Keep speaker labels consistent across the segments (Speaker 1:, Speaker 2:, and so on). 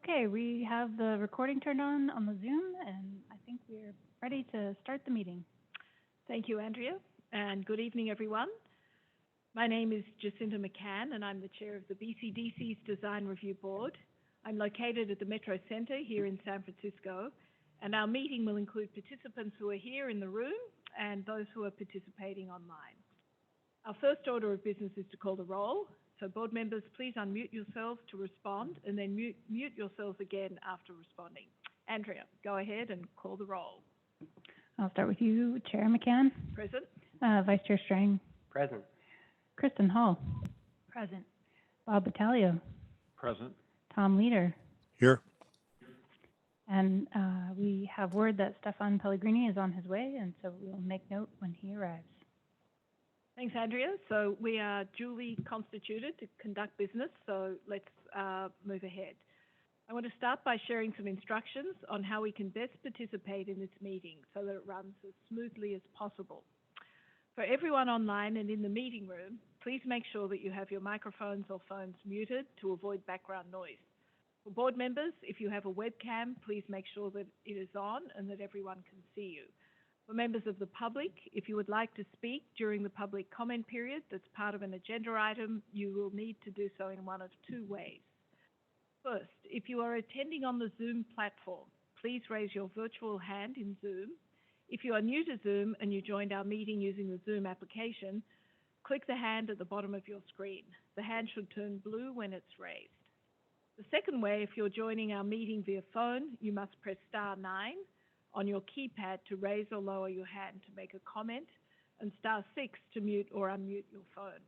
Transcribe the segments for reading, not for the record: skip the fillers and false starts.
Speaker 1: Okay, we have the recording turned on the Zoom, and I think we're ready to start the meeting.
Speaker 2: Thank you, Andrea, and good evening, everyone. My name is Jacinta McCann, and I'm the chair of the BCDC's Design Review Board. I'm located at the Metro Centre here in San Francisco, and our meeting will include participants who are here in the room and those who are participating online. Our first order of business is to call the roll. So board members, please unmute yourselves to respond and then mute yourselves again after responding. Andrea, go ahead and call the roll.
Speaker 1: I'll start with you, Chair McCann.
Speaker 2: Present.
Speaker 1: Vice Chair Strang.
Speaker 3: Present.
Speaker 1: Kristen Hall.
Speaker 4: Present.
Speaker 1: Bob Battaglio.
Speaker 3: Present.
Speaker 1: Tom Leader.
Speaker 5: Here.
Speaker 1: And we have word that Stefan Pellegrini is on his way, and so we'll make note when he arrives.
Speaker 2: Thanks, Andrea. So we are duly constituted to conduct business, so let's move ahead. I want to start by sharing some instructions on how we can best participate in this meeting so that it runs as smoothly as possible. For everyone online and in the meeting room, please make sure that you have your microphones or phones muted to avoid background noise. For board members, if you have a webcam, please make sure that it is on and that everyone can see you. For members of the public, if you would like to speak during the public comment period that's part of an agenda item, you will need to do so in one of two ways. First, if you are attending on the Zoom platform, please raise your virtual hand in Zoom. If you are new to Zoom and you joined our meeting using the Zoom application, click the hand at the bottom of your screen. The hand should turn blue when it's raised. The second way, if you're joining our meeting via phone, you must press *9 on your keypad to raise or lower your hand to make a comment, and *6 to mute or unmute your phone.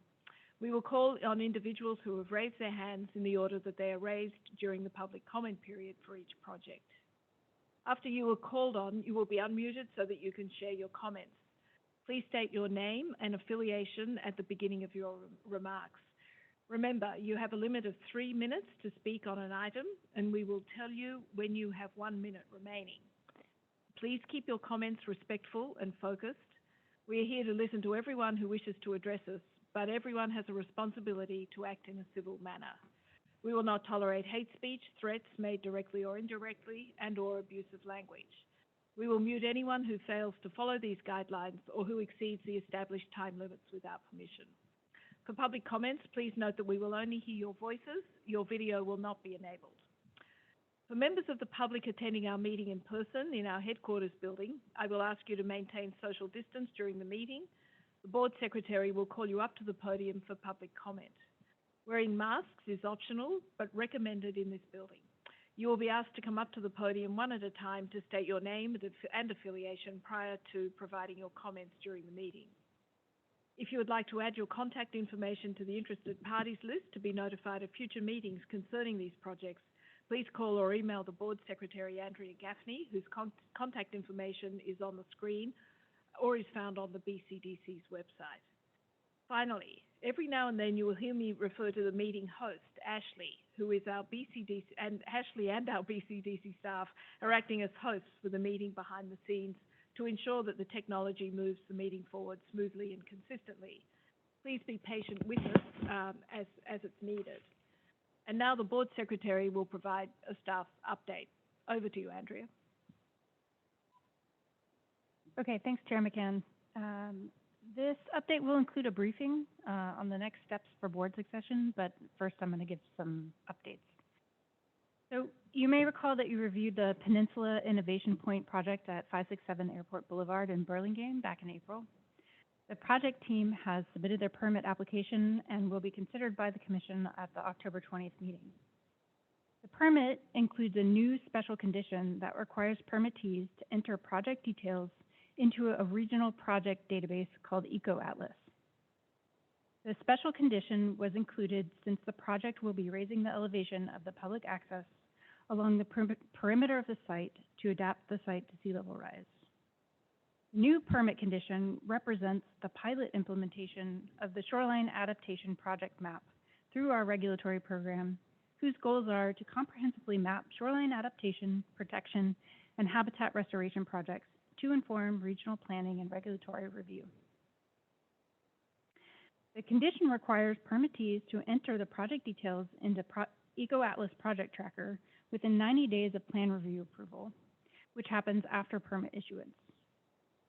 Speaker 2: We will call on individuals who have raised their hands in the order that they are raised during the public comment period for each project. After you are called on, you will be unmuted so that you can share your comments. Please state your name and affiliation at the beginning of your remarks. Remember, you have a limit of 3 minutes to speak on an item, and we will tell you when you have 1 minute remaining. Please keep your comments respectful and focused. We are here to listen to everyone who wishes to address us, but everyone has a responsibility to act in a civil manner. We will not tolerate hate speech, threats made directly or indirectly, and/or abusive language. We will mute anyone who fails to follow these guidelines or who exceeds the established time limits without permission. For public comments, please note that we will only hear your voices. Your video will not be enabled. For members of the public attending our meeting in person in our headquarters building, I will ask you to maintain social distance during the meeting. The board secretary will call you up to the podium for public comment. Wearing masks is optional, but recommended in this building. You will be asked to come up to the podium one at a time to state your name and affiliation prior to providing your comments during the meeting. If you would like to add your contact information to the interested parties list to be notified of future meetings concerning these projects, please call or email the board secretary, Andrea Gaffney, whose contact information is on the screen or is found on the BCDC's website. Finally, every now and then you will hear me refer to the meeting host, Ashley, who is our BCDC, and Ashley and our BCDC staff are acting as hosts for the meeting behind the scenes to ensure that the technology moves the meeting forward smoothly and consistently. Please be patient with us as it's needed. And now the board secretary will provide a staff update. Over to you, Andrea.
Speaker 1: Okay, thanks, Chair McCann. This update will include a briefing on the next steps for board succession, but first I'm going to give some updates. So you may recall that you reviewed the Peninsula Innovation Point project at 567 Airport Boulevard in Burlingame back in April. The project team has submitted their permit application and will be considered by the Commission at the October 20th meeting. The permit includes a new special condition that requires permittees to enter project details into a regional project database called EcoAtlas. The special condition was included since the project will be raising the elevation of the public access along the perimeter of the site to adapt the site to sea level rise. New permit condition represents the pilot implementation of the Shoreline Adaptation Project map through our regulatory program, whose goals are to comprehensively map shoreline adaptation, protection, and habitat restoration projects to inform regional planning and regulatory review. The condition requires permittees to enter the project details into EcoAtlas Project Tracker, within 90 days of plan review approval, which happens after permit issuance.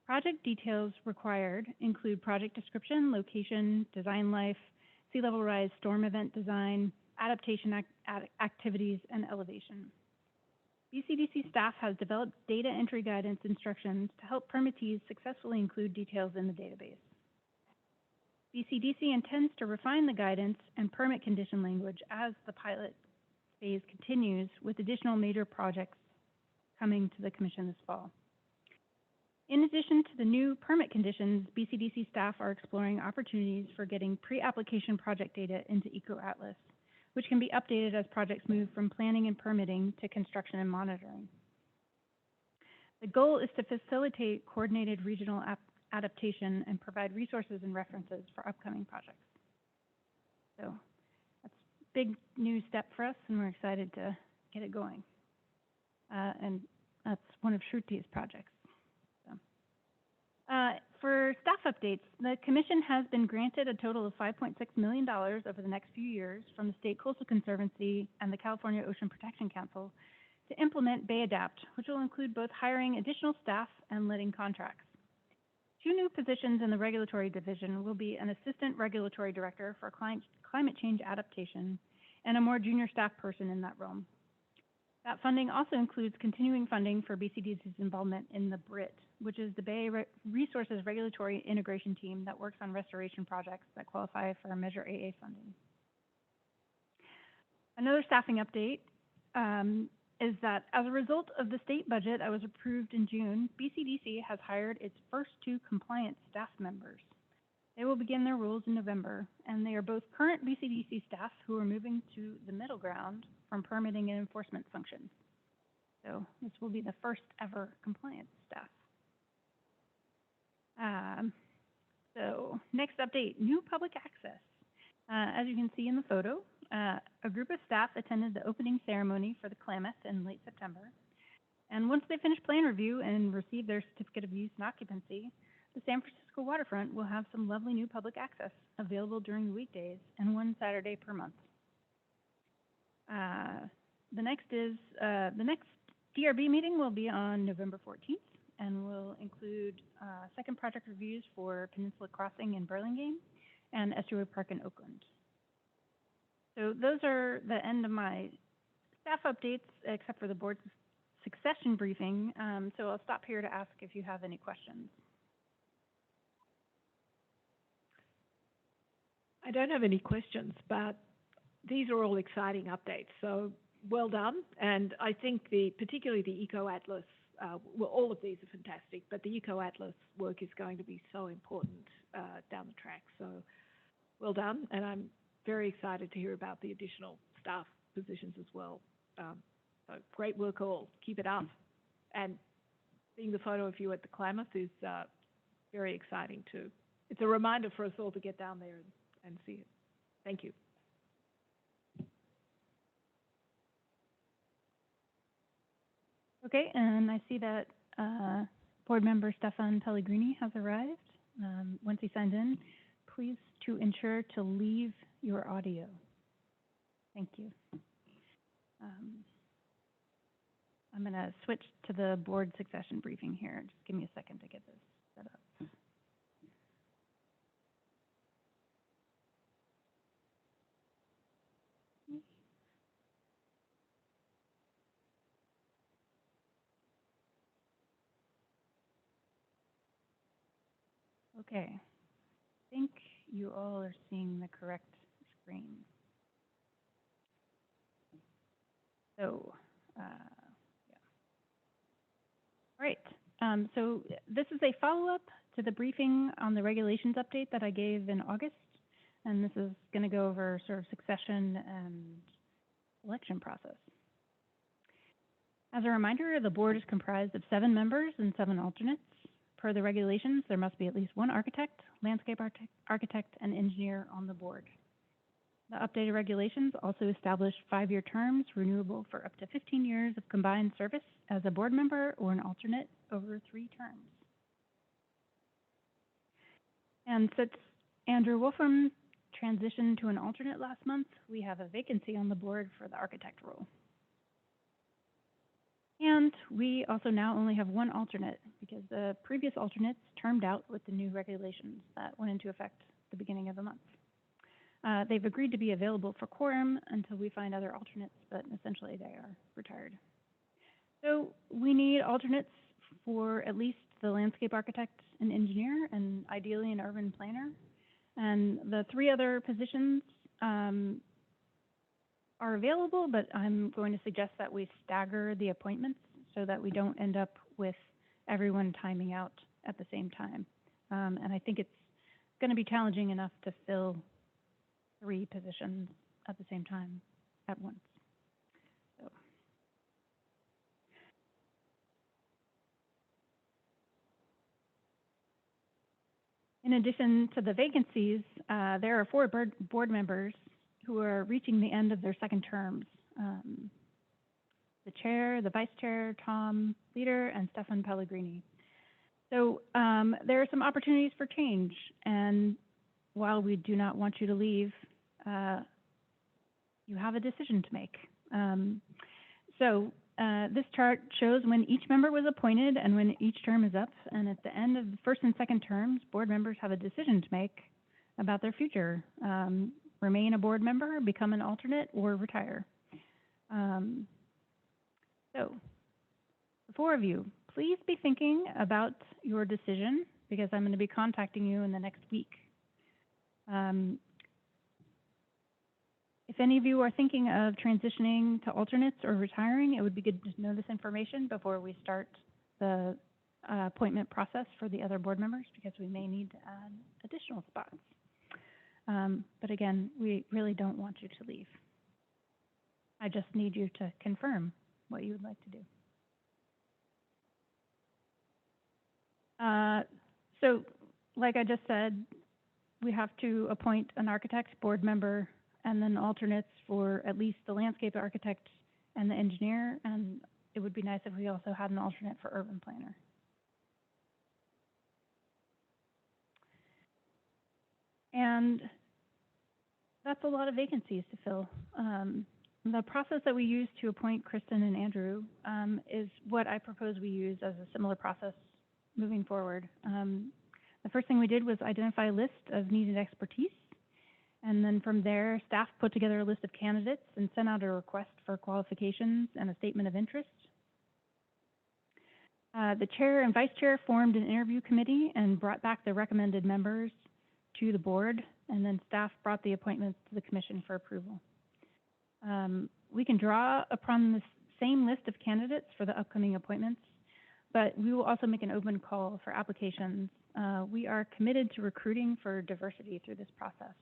Speaker 1: Project details required include project description, location, design life, sea level rise, storm event design, adaptation activities, and elevation. BCDC staff has developed data entry guidance instructions to help permittees successfully include details in the database. BCDC intends to refine the guidance and permit condition language as the pilot phase continues, with additional major projects coming to the Commission this fall. In addition to the new permit conditions, BCDC staff are exploring opportunities for getting pre-application project data into EcoAtlas, which can be updated as projects move from planning and permitting to construction and monitoring. The goal is to facilitate coordinated regional adaptation and provide resources and references for upcoming projects. So that's a big new step for us, and we're excited to get it going. And that's one of Shruti's projects. For staff updates, the Commission has been granted a total of $5.6 million over the next few years from the State Coastal Conservancy and the California Ocean Protection Council to implement Bay Adapt, which will include both hiring additional staff and letting contracts. 2 new positions in the regulatory division will be an assistant regulatory director for climate change adaptation and a more junior staff person in that realm. That funding also includes continuing funding for BCDC's involvement in the BRIT, which is the Bay Resources Regulatory Integration Team that works on restoration projects that qualify for Measure AA funding. Another staffing update is that as a result of the state budget that was approved in June, BCDC has hired its first 2 compliance staff members. They will begin their roles in November, and they are both current BCDC staff who are moving to the middle ground from permitting and enforcement functions. So this will be the first ever compliance staff. So next update, new public access. As you can see in the photo, a group of staff attended the opening ceremony for the Klamath in late September. And once they finish plan review and receive their certificate of use and occupancy, the San Francisco waterfront will have some lovely new public access available during the weekdays and 1 Saturday per month. The next DRB meeting will be on November 14th and will include second project reviews for Peninsula Crossing in Burlingame and Estuary Park in Oakland. So those are the end of my staff updates, except for the board's succession briefing. So I'll stop here to ask if you have any questions.
Speaker 2: I don't have any questions, but these are all exciting updates. So well done. And I think particularly the EcoAtlas, well, all of these are fantastic, but the EcoAtlas work is going to be so important down the track. So well done. And I'm very excited to hear about the additional staff positions as well. So great work all. Keep it up. And seeing the photo of you at the Klamath is very exciting too. It's a reminder for us all to get down there and see it. Thank you.
Speaker 1: Okay, and I see that board member Stefan Pellegrini has arrived. Once he signs in, please to ensure to leave your audio. Thank you. I'm going to switch to the board succession briefing here. Just give me a second to get this set up. Okay, I think you all are seeing the correct screen. So, yeah. All right, so this is a follow-up to the briefing on the regulations update that I gave in August, and this is going to go over sort of succession and election process. As a reminder, the board is comprised of 7 members and 7 alternates. Per the regulations, there must be at least 1 architect, landscape architect, and engineer on the board. The updated regulations also establish 5-year terms renewable for up to 15 years of combined service as a board member or an alternate over 3 terms. And since Andrew Wolfram transitioned to an alternate last month, we have a vacancy on the board for the architect role. And we also now only have one alternate because the previous alternates termed out with the new regulations that went into effect at the beginning of the month. They've agreed to be available for quorum until we find other alternates, but essentially they are retired. So we need alternates for at least the landscape architect and engineer, and ideally an urban planner. And the three other positions are available, but I'm going to suggest that we stagger the appointments so that we don't end up with everyone timing out at the same time. And I think it's going to be challenging enough to fill 3 positions at the same time at once. So. In addition to the vacancies, there are 4 board members who are reaching the end of their second terms. The chair, the vice chair, Tom Leader, and Stefan Pellegrini. So there are some opportunities for change, and while we do not want you to leave, you have a decision to make. This chart shows when each member was appointed and when each term is up, and at the end of the first and second terms, board members have a decision to make about their future. Remain a board member, become an alternate, or retire. So, the 4 of you, please be thinking about your decision because I'm going to be contacting you in the next week. If any of you are thinking of transitioning to alternates or retiring, it would be good to know this information before we start the appointment process for the other board members because we may need to add additional spots. But again, we really don't want you to leave. I just need you to confirm what you would like to do. So, like I just said, we have to appoint an architect, board member, and then alternates for at least the landscape architect and the engineer, and it would be nice if we also had an alternate for urban planner. And that's a lot of vacancies to fill. The process that we use to appoint Kristen and Andrew is what I propose we use as a similar process moving forward. The first thing we did was identify a list of needed expertise, and then from there, staff put together a list of candidates and sent out a request for qualifications and a statement of interest. The chair and vice chair formed an interview committee and brought back the recommended members to the board, and then staff brought the appointments to the commission for approval. We can draw upon the same list of candidates for the upcoming appointments, but we will also make an open call for applications. We are committed to recruiting for diversity through this process.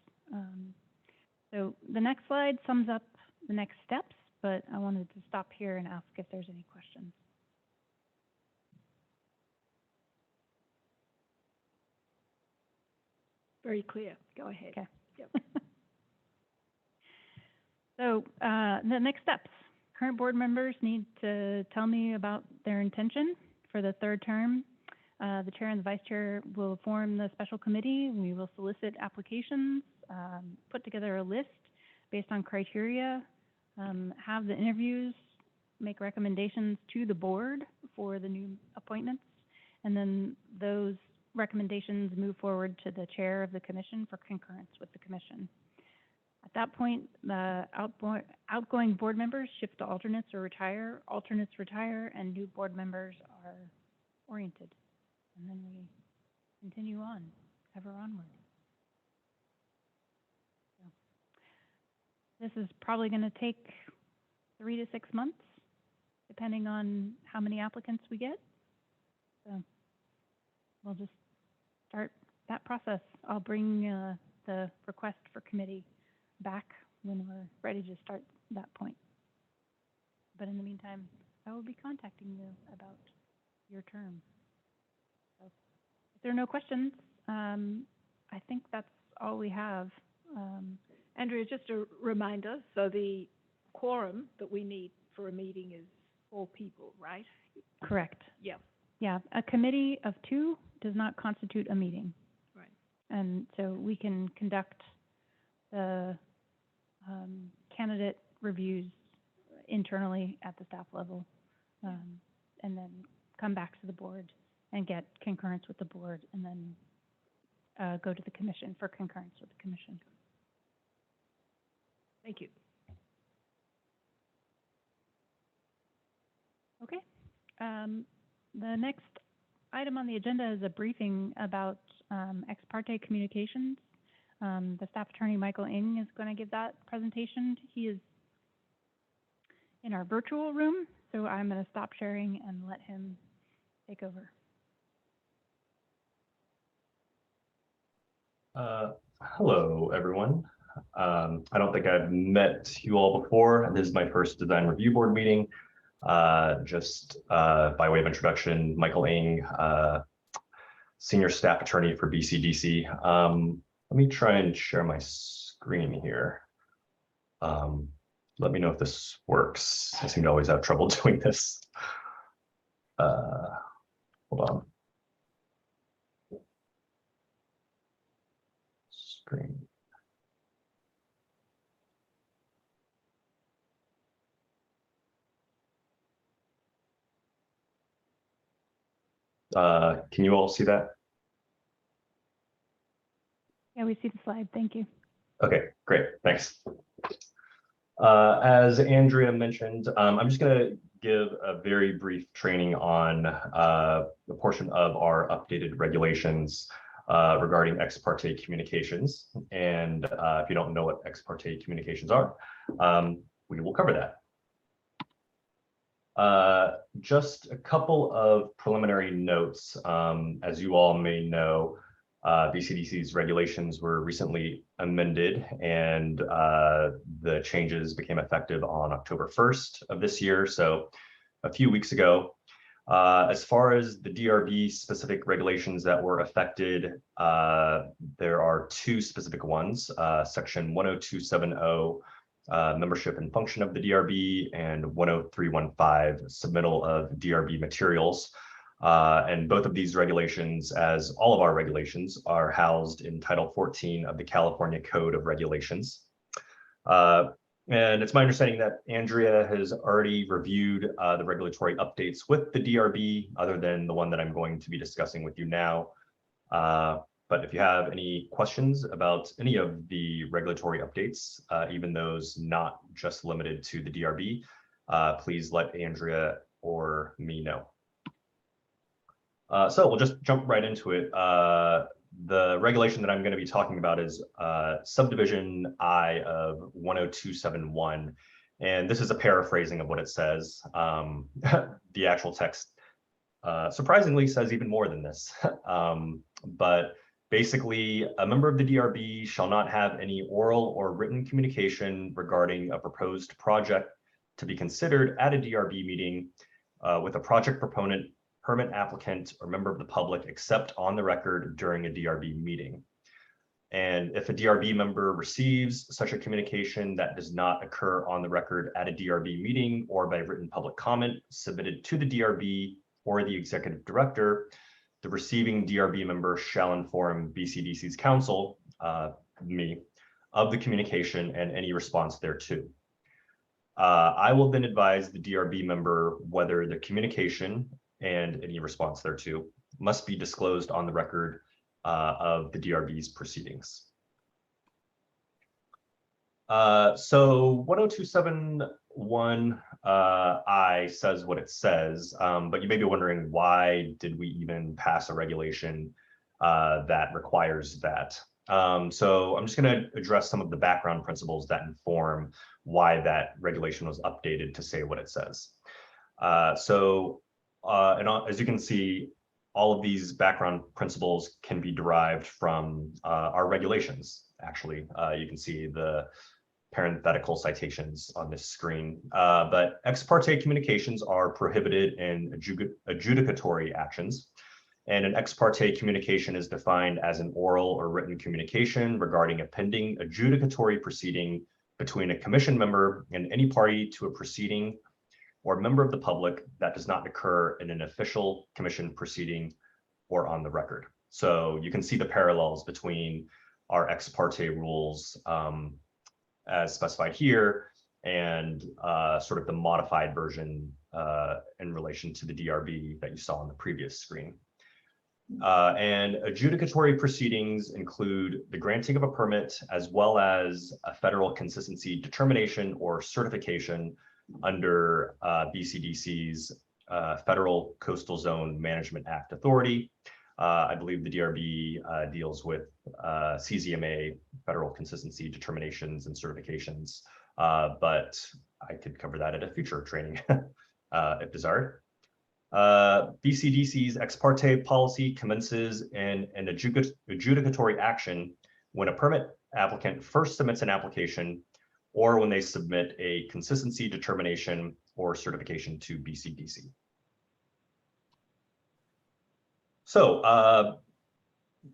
Speaker 1: So the next slide sums up the next steps, but I wanted to stop here and ask if there's any questions.
Speaker 2: Very clear. Go ahead.
Speaker 1: Okay.
Speaker 2: Yep.
Speaker 1: So the next steps. Current board members need to tell me about their intention for the 3rd term. The chair and the vice chair will form the special committee. We will solicit applications, put together a list based on criteria, have the interviews, make recommendations to the board for the new appointments, and then those recommendations move forward to the chair of the commission for concurrence with the commission. At that point, the outgoing board members shift to alternates or retire, alternates retire, and new board members are oriented. And then we continue on, ever onward. So, this is probably going to take 3 to 6 months, depending on how many applicants we get. So we'll just start that process. I'll bring the request for committee back when we're ready to start that point. But in the meantime, I will be contacting you about your term. So if there are no questions, I think that's all we have.
Speaker 2: Andrea, just a reminder, so the quorum that we need for a meeting is 4 people, right?
Speaker 1: Correct.
Speaker 2: Yeah.
Speaker 1: Yeah, a committee of 2 does not constitute a meeting.
Speaker 2: Right.
Speaker 1: And so we can conduct the candidate reviews internally at the staff level and then come back to the board and get concurrence with the board, and then go to the commission for concurrence with the commission.
Speaker 2: Thank you.
Speaker 1: Okay. The next item on the agenda is a briefing about ex parte communications. The staff attorney, Michael Ng, is going to give that presentation. He is in our virtual room, so I'm going to stop sharing and let him take over.
Speaker 3: Hello, everyone. I don't think I've met you all before. This is my first design review board meeting. Just by way of introduction, Michael Ng, senior staff attorney for BCDC. Let me try and share my screen here. Let me know if this works. I seem to always have trouble doing this. Hold on. Screen. Can you all see that?
Speaker 1: Yeah, we see the slide. Thank you.
Speaker 3: Okay, great. Thanks. As Andrea mentioned, I'm just going to give a very brief training on the portion of our updated regulations regarding ex parte communications. And if you don't know what ex parte communications are, we will cover that. Just a couple of preliminary notes. As you all may know, BCDC's regulations were recently amended, and the changes became effective on October 1st of this year, so a few weeks ago. As far as the DRB specific regulations that were affected, there are two specific ones, section 10270, membership and function of the DRB, and 10315, submittal of DRB materials. And both of these regulations, as all of our regulations, are housed in Title 14 of the California Code of Regulations. And it's my understanding that Andrea has already reviewed the regulatory updates with the DRB, other than the one that I'm going to be discussing with you now. But if you have any questions about any of the regulatory updates, even those not just limited to the DRB, please let Andrea or me know. So we'll just jump right into it. The regulation that I'm going to be talking about is subdivision I of 10271. And this is a paraphrasing of what it says. The actual text surprisingly says even more than this. But basically, a member of the DRB shall not have any oral or written communication regarding a proposed project to be considered at a DRB meeting with a project proponent, permit applicant, or member of the public, except on the record during a DRB meeting. And if a DRB member receives such a communication that does not occur on the record at a DRB meeting or by written public comment submitted to the DRB or the executive director, the receiving DRB member shall inform BCDC's counsel, me, of the communication and any response thereto. I will then advise the DRB member whether the communication and any response thereto must be disclosed on the record of the DRB's proceedings. So 10271 I says what it says, but you may be wondering, why did we even pass a regulation that requires that? So I'm just going to address some of the background principles that inform why that regulation was updated to say what it says. And as you can see, all of these background principles can be derived from our regulations. Actually, you can see the parenthetical citations on this screen. But ex parte communications are prohibited in adjudicatory actions. And an ex parte communication is defined as an oral or written communication regarding a pending adjudicatory proceeding between a commission member and any party to a proceeding or member of the public that does not occur in an official commission proceeding or on the record. So you can see the parallels between our ex parte rules as specified here and sort of the modified version in relation to the DRB that you saw on the previous screen. And adjudicatory proceedings include the granting of a permit as well as a federal consistency determination or certification under BCDC's Federal Coastal Zone Management Act authority. I believe the DRB deals with CZMA, federal consistency determinations and certifications, but I could cover that at a future training if desired. BCDC's ex parte policy commences in an adjudicatory action when a permit applicant first submits an application or when they submit a consistency determination or certification to BCDC. So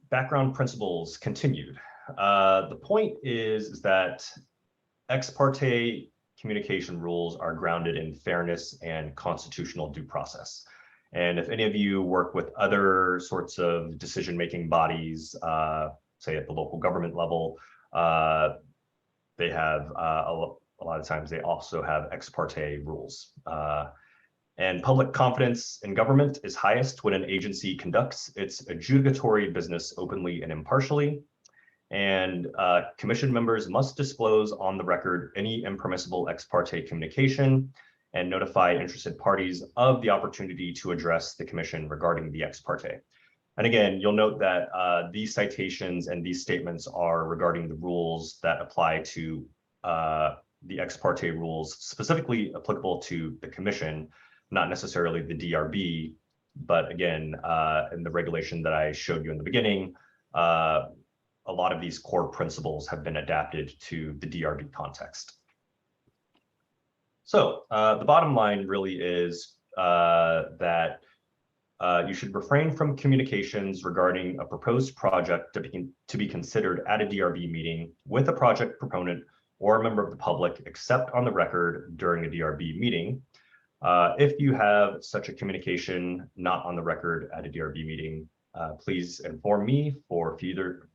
Speaker 3: background principles continued. The point is that ex parte communication rules are grounded in fairness and constitutional due process. And if any of you work with other sorts of decision-making bodies, say at the local government level, they have a lot of times they also have ex parte rules. And public confidence in government is highest when an agency conducts its adjudicatory business openly and impartially. And commission members must disclose on the record any impermissible ex parte communication and notify interested parties of the opportunity to address the commission regarding the ex parte. And again, you'll note that these citations and these statements are regarding the rules that apply to the ex parte rules specifically applicable to the commission, not necessarily the DRB, but again, in the regulation that I showed you in the beginning, a lot of these core principles have been adapted to the DRB context. So the bottom line really is that you should refrain from communications regarding a proposed project to be considered at a DRB meeting with a project proponent or a member of the public, except on the record during a DRB meeting. If you have such a communication not on the record at a DRB meeting, please inform me for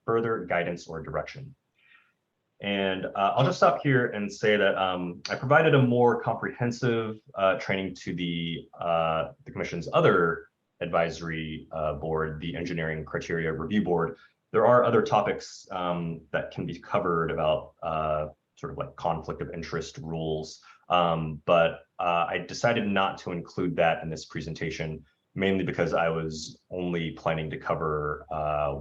Speaker 3: further guidance or direction. And I'll just stop here and say that I provided a more comprehensive training to the Commission's other advisory board, the Engineering Criteria Review Board. There are other topics that can be covered about sort of like conflict of interest rules, but I decided not to include that in this presentation, mainly because I was only planning to cover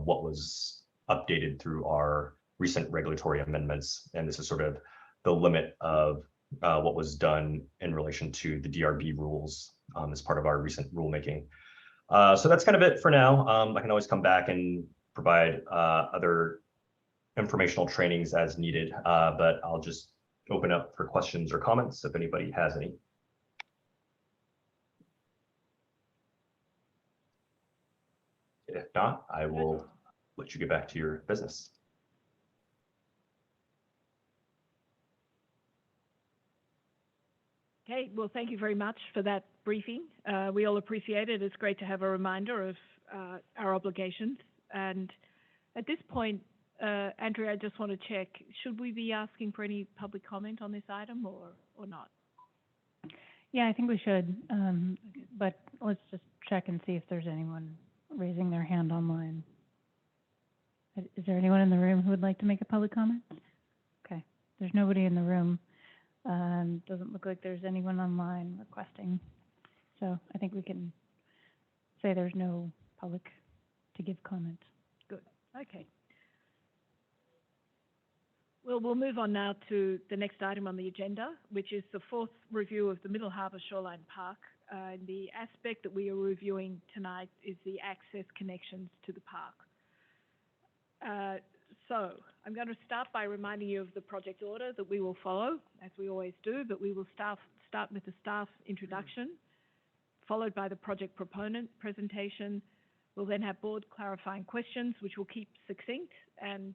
Speaker 3: what was updated through our recent regulatory amendments. And this is sort of the limit of what was done in relation to the DRB rules as part of our recent rulemaking. So that's kind of it for now. I can always come back and provide other informational trainings as needed, but I'll just open up for questions or comments if anybody has any. If not, I will let you get back to your business.
Speaker 2: Okay, well, thank you very much for that briefing. We all appreciate it. It's great to have a reminder of our obligations. And at this point, Andrea, I just want to check, should we be asking for any public comment on this item or not?
Speaker 1: Yeah, I think we should, but let's just check and see if there's anyone raising their hand online. Is there anyone in the room who would like to make a public comment? Okay, there's nobody in the room. Doesn't look like there's anyone online requesting. So I think we can say there's no public to give comment.
Speaker 2: Good, okay. Well, we'll move on now to the next item on the agenda, which is the fourth review of the Middle Harbour Shoreline Park. The aspect that we are reviewing tonight is the access connections to the park. So I'm going to start by reminding you of the project order that we will follow, as we always do, but we will start with the staff introduction, followed by the project proponent presentation. We'll then have board clarifying questions, which we'll keep succinct, and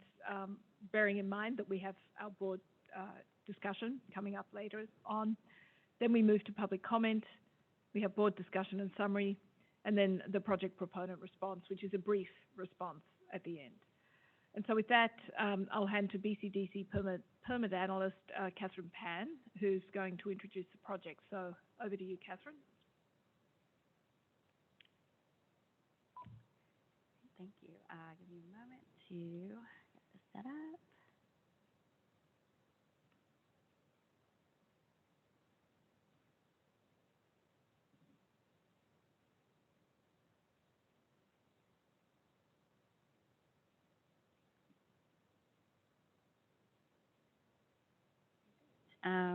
Speaker 2: bearing in mind that we have our board discussion coming up later on. Then we move to public comment. We have board discussion and summary, and then the project proponent response, which is a brief response at the end. And so with that, I'll hand to BCDC permit analyst, Catherine Pan, who's going to introduce the project. So over to you, Catherine.
Speaker 4: Thank you. Give me a moment to get this set up.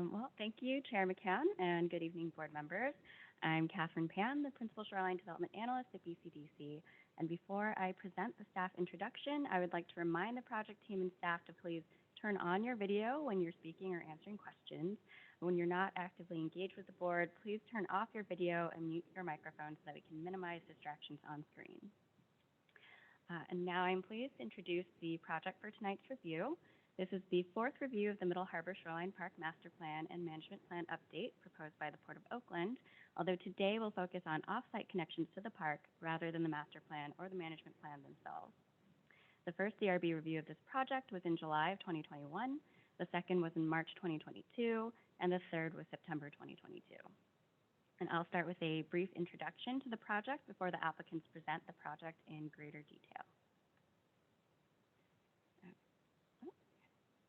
Speaker 4: Well, thank you, Chair McCann, and good evening, board members. I'm Catherine Pan, the Principal Shoreline Development Analyst at BCDC. And before I present the staff introduction, I would like to remind the project team and staff to please turn on your video when you're speaking or answering questions. When you're not actively engaged with the board, please turn off your video and mute your microphone so that we can minimize distractions on screen. And now I'm pleased to introduce the project for tonight's review. This is the fourth review of the Middle Harbor Shoreline Park Master Plan and Management Plan Update proposed by the Port of Oakland, although today we'll focus on off-site connections to the park rather than the master plan or the management plan themselves. The first DRB review of this project was in July of 2021, the second was in March 2022, and the third was September 2022. And I'll start with a brief introduction to the project before the applicants present the project in greater detail.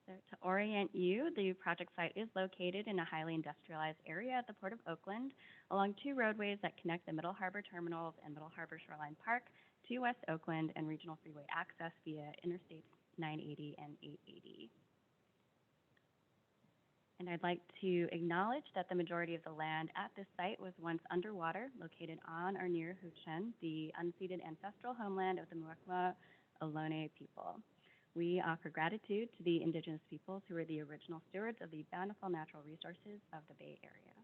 Speaker 4: So to orient you, the project site is located in a highly industrialized area at the Port of Oakland along two roadways that connect the Middle Harbor Terminals and Middle Harbor Shoreline Park to West Oakland and regional freeway access via Interstates 980 and 880. And I'd like to acknowledge that the majority of the land at this site was once underwater, located on or near Huichin, the unceded ancestral homeland of the Muwekma Ohlone people. We offer gratitude to the Indigenous peoples who were the original stewards of the bountiful natural resources of the Bay Area.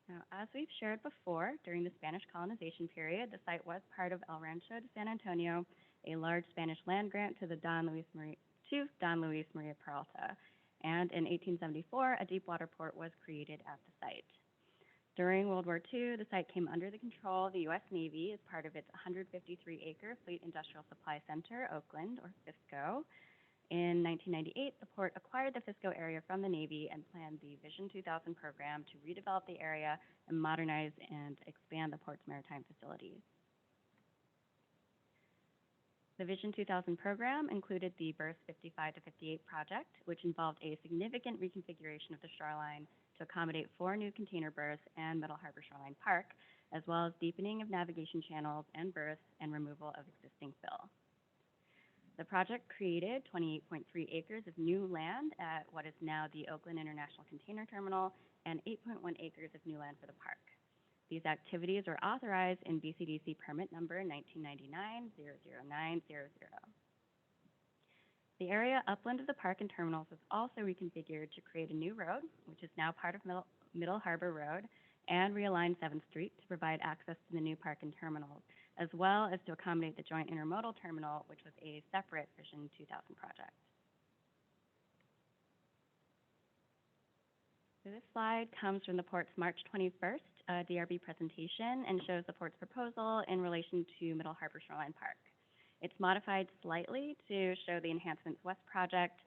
Speaker 4: Now, as we've shared before, during the Spanish colonization period, the site was part of El Rancho de San Antonio, a large Spanish land grant to Don Luis Maria Peralta. And in 1874, a deep water port was created at the site. During World War II, the site came under the control of the U.S. Navy as part of its 153-acre Fleet Industrial Supply Center, Oakland, or FISCO. In 1998, the port acquired the FISCO area from the Navy and planned the Vision 2000 program to redevelop the area and modernize and expand the port's maritime facilities. The Vision 2000 program included the Berths 55 to 58 project, which involved a significant reconfiguration of the shoreline to accommodate 4 new container berths and Middle Harbor Shoreline Park, as well as deepening of navigation channels and berths and removal of existing fill. The project created 28.3 acres of new land at what is now the Oakland International Container Terminal and 8.1 acres of new land for the park. These activities are authorized in BCDC permit number 1999-00900. The area upland of the park and terminals was also reconfigured to create a new road, which is now part of Middle Harbor Road, and realign 7th Street to provide access to the new park and terminals, as well as to accommodate the joint intermodal terminal, which was a separate Vision 2000 project. So this slide comes from the port's March 21st DRB presentation and shows the port's proposal in relation to Middle Harbor Shoreline Park. It's modified slightly to show the Enhancements West project,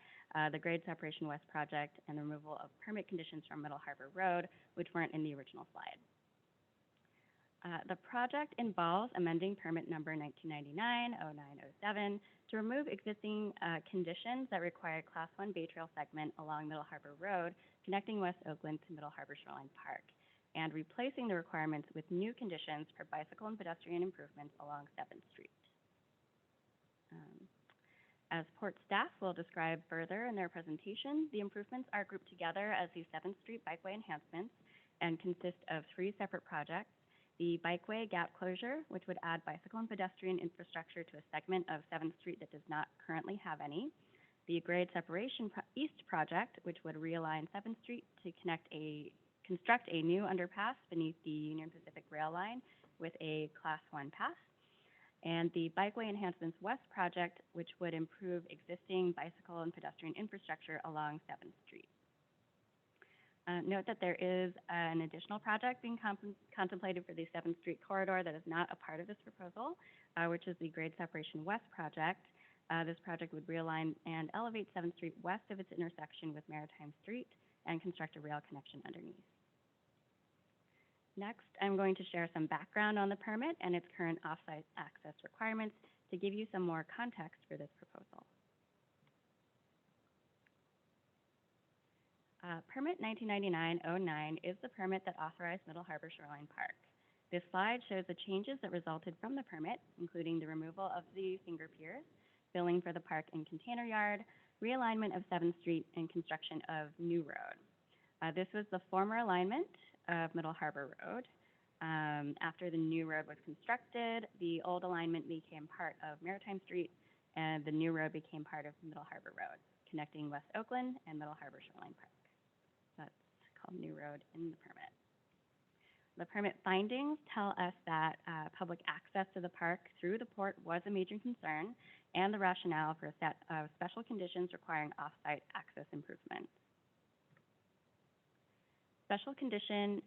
Speaker 4: the Grade Separation West project, and the removal of permit conditions from Middle Harbor Road, which weren't in the original slide. The project involves amending permit number 1999-0907 to remove existing conditions that require Class 1 Bay Trail segment along Middle Harbor Road, connecting West Oakland to Middle Harbor Shoreline Park, and replacing the requirements with new conditions for bicycle and pedestrian improvements along 7th Street. As Port staff will describe further in their presentation, the improvements are grouped together as the 7th Street Bikeway enhancements and consist of 3 separate projects. The Bikeway gap closure, which would add bicycle and pedestrian infrastructure to a segment of 7th Street that does not currently have any. The Grade Separation East project, which would realign 7th Street to construct a new underpass beneath the Union Pacific Rail line with a Class 1 pass. And the Bikeway Enhancements West project, which would improve existing bicycle and pedestrian infrastructure along 7th Street. Note that there is an additional project being contemplated for the 7th Street corridor that is not a part of this proposal, which is the Grade Separation West project. This project would realign and elevate 7th Street west of its intersection with Maritime Street and construct a rail connection underneath. Next, I'm going to share some background on the permit and its current off-site access requirements to give you some more context for this proposal. Permit 1999-09 is the permit that authorized Middle Harbor Shoreline Park. This slide shows the changes that resulted from the permit, including the removal of the finger piers, filling for the park and container yard, realignment of 7th Street, and construction of New Road. This was the former alignment of Middle Harbor Road. After the new road was constructed, the old alignment became part of Maritime Street, and the new road became part of Middle Harbor Road, connecting West Oakland and Middle Harbor Shoreline Park. That's called New Road in the permit. The permit findings tell us that public access to the park through the port was a major concern, and the rationale for a set of special conditions requiring off-site access improvements. Special condition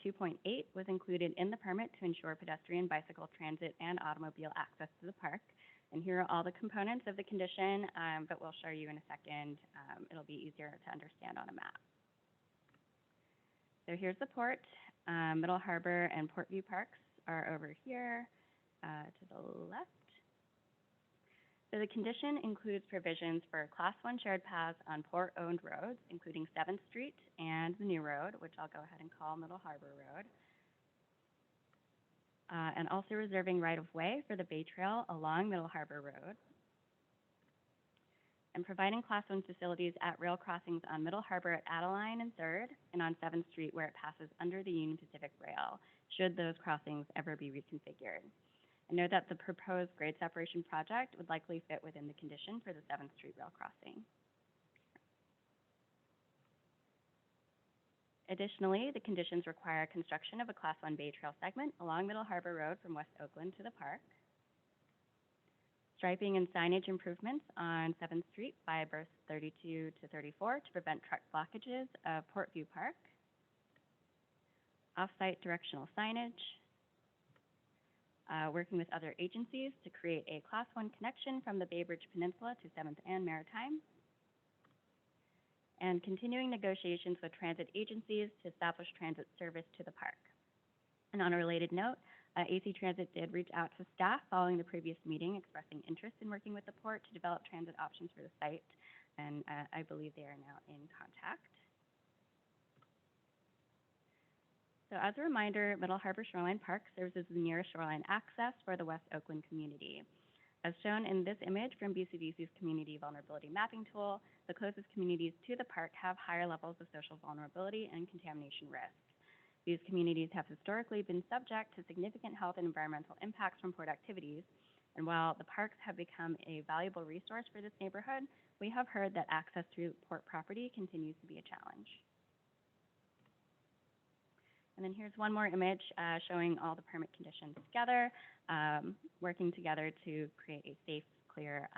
Speaker 4: 2.8 was included in the permit to ensure pedestrian, bicycle, transit, and automobile access to the park. And here are all the components of the condition, but we'll show you in a second. It'll be easier to understand on a map. So here's the port. Middle Harbor and Portview Parks are over here to the left. So the condition includes provisions for Class 1 shared paths on port-owned roads, including 7th Street and the new road, which I'll go ahead and call Middle Harbor Road, and also reserving right-of-way for the Bay Trail along Middle Harbor Road, and providing Class 1 facilities at rail crossings on Middle Harbor at Adeline and 3rd, and on 7th Street where it passes under the Union Pacific Rail, should those crossings ever be reconfigured. And note that the proposed grade separation project would likely fit within the condition for the 7th Street rail crossing. Additionally, the conditions require construction of a Class 1 Bay Trail segment along Middle Harbor Road from West Oakland to the park, striping and signage improvements on 7th Street by berths 32 to 34 to prevent truck blockages of Portview Park, off-site directional signage, working with other agencies to create a Class 1 connection from the Bay Bridge Peninsula to 7th and Maritime, and continuing negotiations with transit agencies to establish transit service to the park. And on a related note, AC Transit did reach out to staff following the previous meeting, expressing interest in working with the port to develop transit options for the site, and I believe they are now in contact. So as a reminder, Middle Harbor Shoreline Park serves as the nearest shoreline access for the West Oakland community. As shown in this image from BCDC's Community Vulnerability Mapping Tool, the closest communities to the park have higher levels of social vulnerability and contamination risk. These communities have historically been subject to significant health and environmental impacts from port activities, and while the parks have become a valuable resource for this neighborhood, we have heard that access through port property continues to be a challenge. And then here's one more image showing all the permit conditions together, working together to create a safe, clear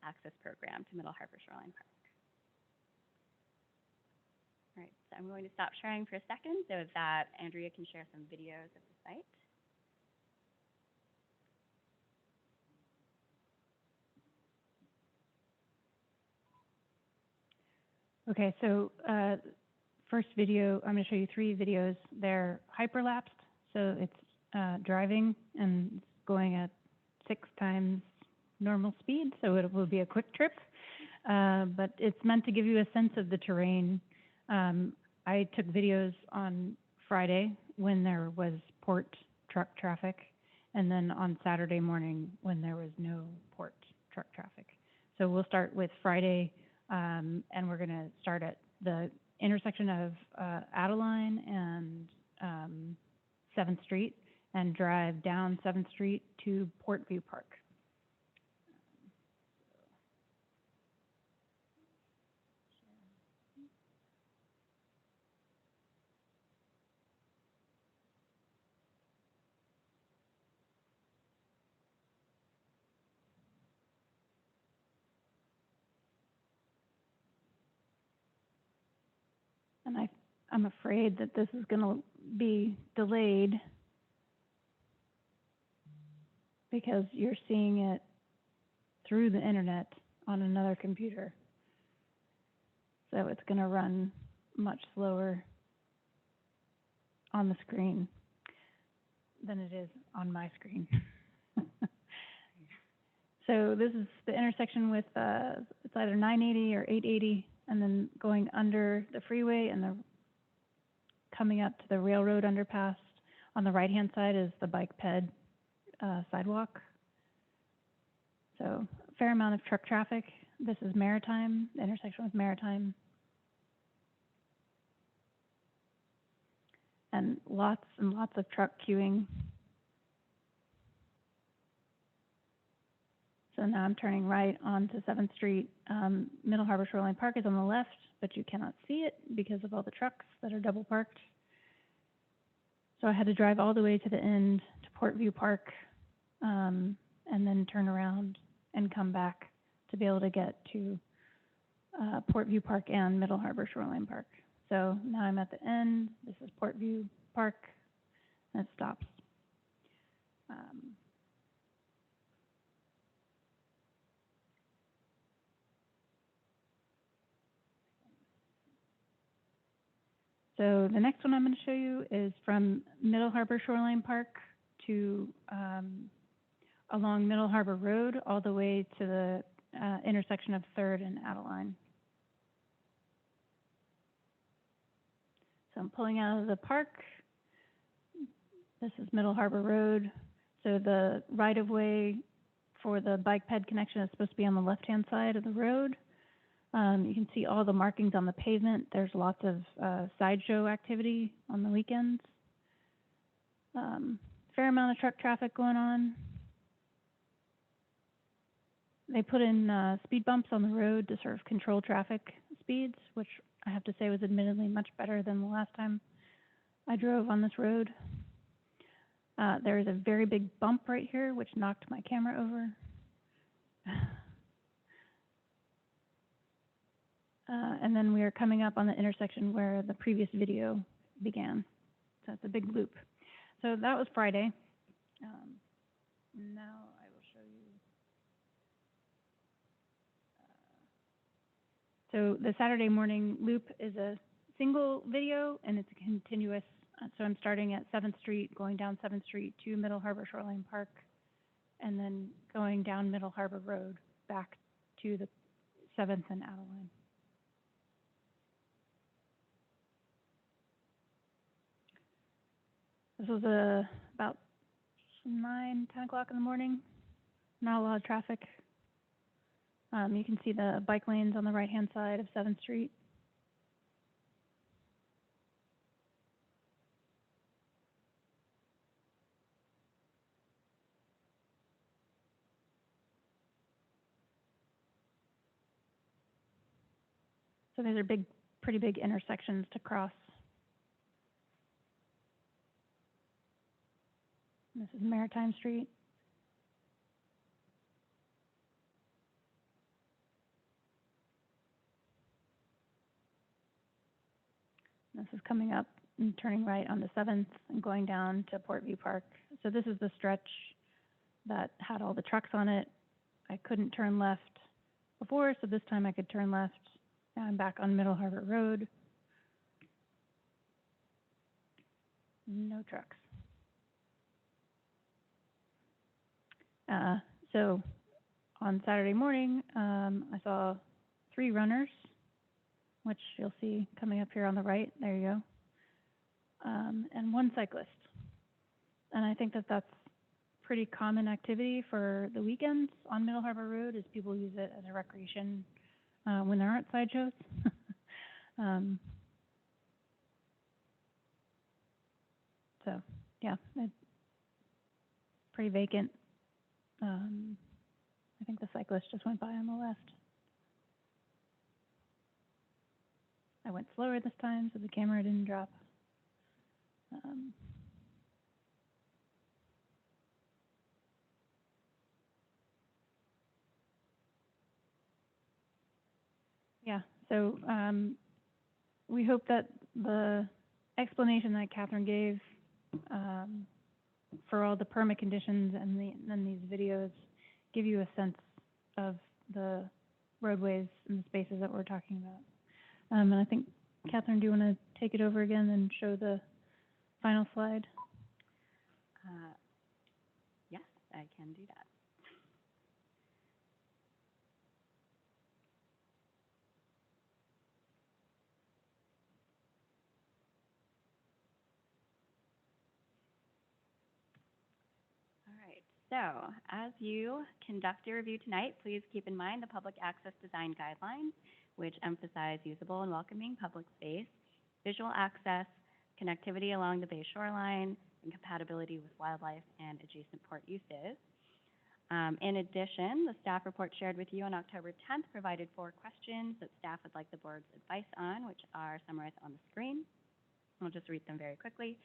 Speaker 4: access program to Middle Harbor Shoreline Park. All right, so I'm going to stop sharing for a second so that Andrea can share some videos of the site.
Speaker 1: Okay, so first video, I'm going to show you 3 videos. They're hyperlapsed, so it's driving and it's going at 6 times normal speed, so it will be a quick trip. But it's meant to give you a sense of the terrain. I took videos on Friday when there was port truck traffic, and then on Saturday morning when there was no port truck traffic. So we'll start with Friday, and we're going to start at the intersection of Adeline and 7th Street and drive down 7th Street to Portview Park. And I'm afraid that this is going to be delayed because you're seeing it through the internet on another computer. So it's going to run much slower on the screen than it is on my screen. So this is the intersection with, it's either 980 or 880, and then going under the freeway and coming up to the railroad underpass. On the right-hand side is the bike ped sidewalk. So a fair amount of truck traffic. This is Maritime, the intersection with Maritime. And lots of truck queuing. So now I'm turning right onto 7th Street. Middle Harbor Shoreline Park is on the left, but you cannot see it because of all the trucks that are double parked. So I had to drive all the way to the end to Portview Park, and then turn around and come back to be able to get to Portview Park and Middle Harbor Shoreline Park. So now I'm at the end. This is Portview Park, and it stops. So the next one I'm going to show you is from Middle Harbor Shoreline Park to along Middle Harbor Road all the way to the intersection of 3rd and Adeline. So I'm pulling out of the park. This is Middle Harbor Road. So the right-of-way for the bike ped connection is supposed to be on the left-hand side of the road. You can see all the markings on the pavement. There's lots of sideshow activity on the weekends. Fair amount of truck traffic going on. They put in speed bumps on the road to sort of control traffic speeds, which I have to say was admittedly much better than the last time I drove on this road. There is a very big bump right here, which knocked my camera over. And then we are coming up on the intersection where the previous video began. So it's a big loop. So that was Friday. Now I will show you. So the Saturday morning loop is a single video, and it's a continuous. So I'm starting at 7th Street, going down 7th Street to Middle Harbor Shoreline Park, and then going down Middle Harbor Road back to the 7th and Adeline. This was about 9, 10 o'clock in the morning. Not a lot of traffic. You can see the bike lanes on the right-hand side of 7th Street. So these are pretty big intersections to cross. This is Maritime Street. This is coming up and turning right onto 7th and going down to Portview Park. So this is the stretch that had all the trucks on it. I couldn't turn left before, so this time I could turn left. Now I'm back on Middle Harbor Road. No trucks. So on Saturday morning, I saw 3 runners, which you'll see coming up here on the right. There you go. And 1 cyclist. And I think that that's pretty common activity for the weekends on Middle Harbor Road, is people use it as a recreation when there aren't sideshows. So yeah, it's pretty vacant. I think the cyclist just went by on the left. I went slower this time, so the camera didn't drop. Yeah, so we hope that the explanation that Catherine gave for all the permit conditions and then these videos give you a sense of the roadways and the spaces that we're talking about. And I think, Catherine, do you want to take it over again and show the final slide?
Speaker 4: Yes, I can do that. All right, so as you conduct your review tonight, please keep in mind the public access design guidelines, which emphasize usable and welcoming public space, visual access, connectivity along the bay shoreline, and compatibility with wildlife and adjacent port uses. In addition, the staff report shared with you on October 10th provided 4 questions that staff would like the board's advice on, which are summarized on the screen. I'll just read them very quickly.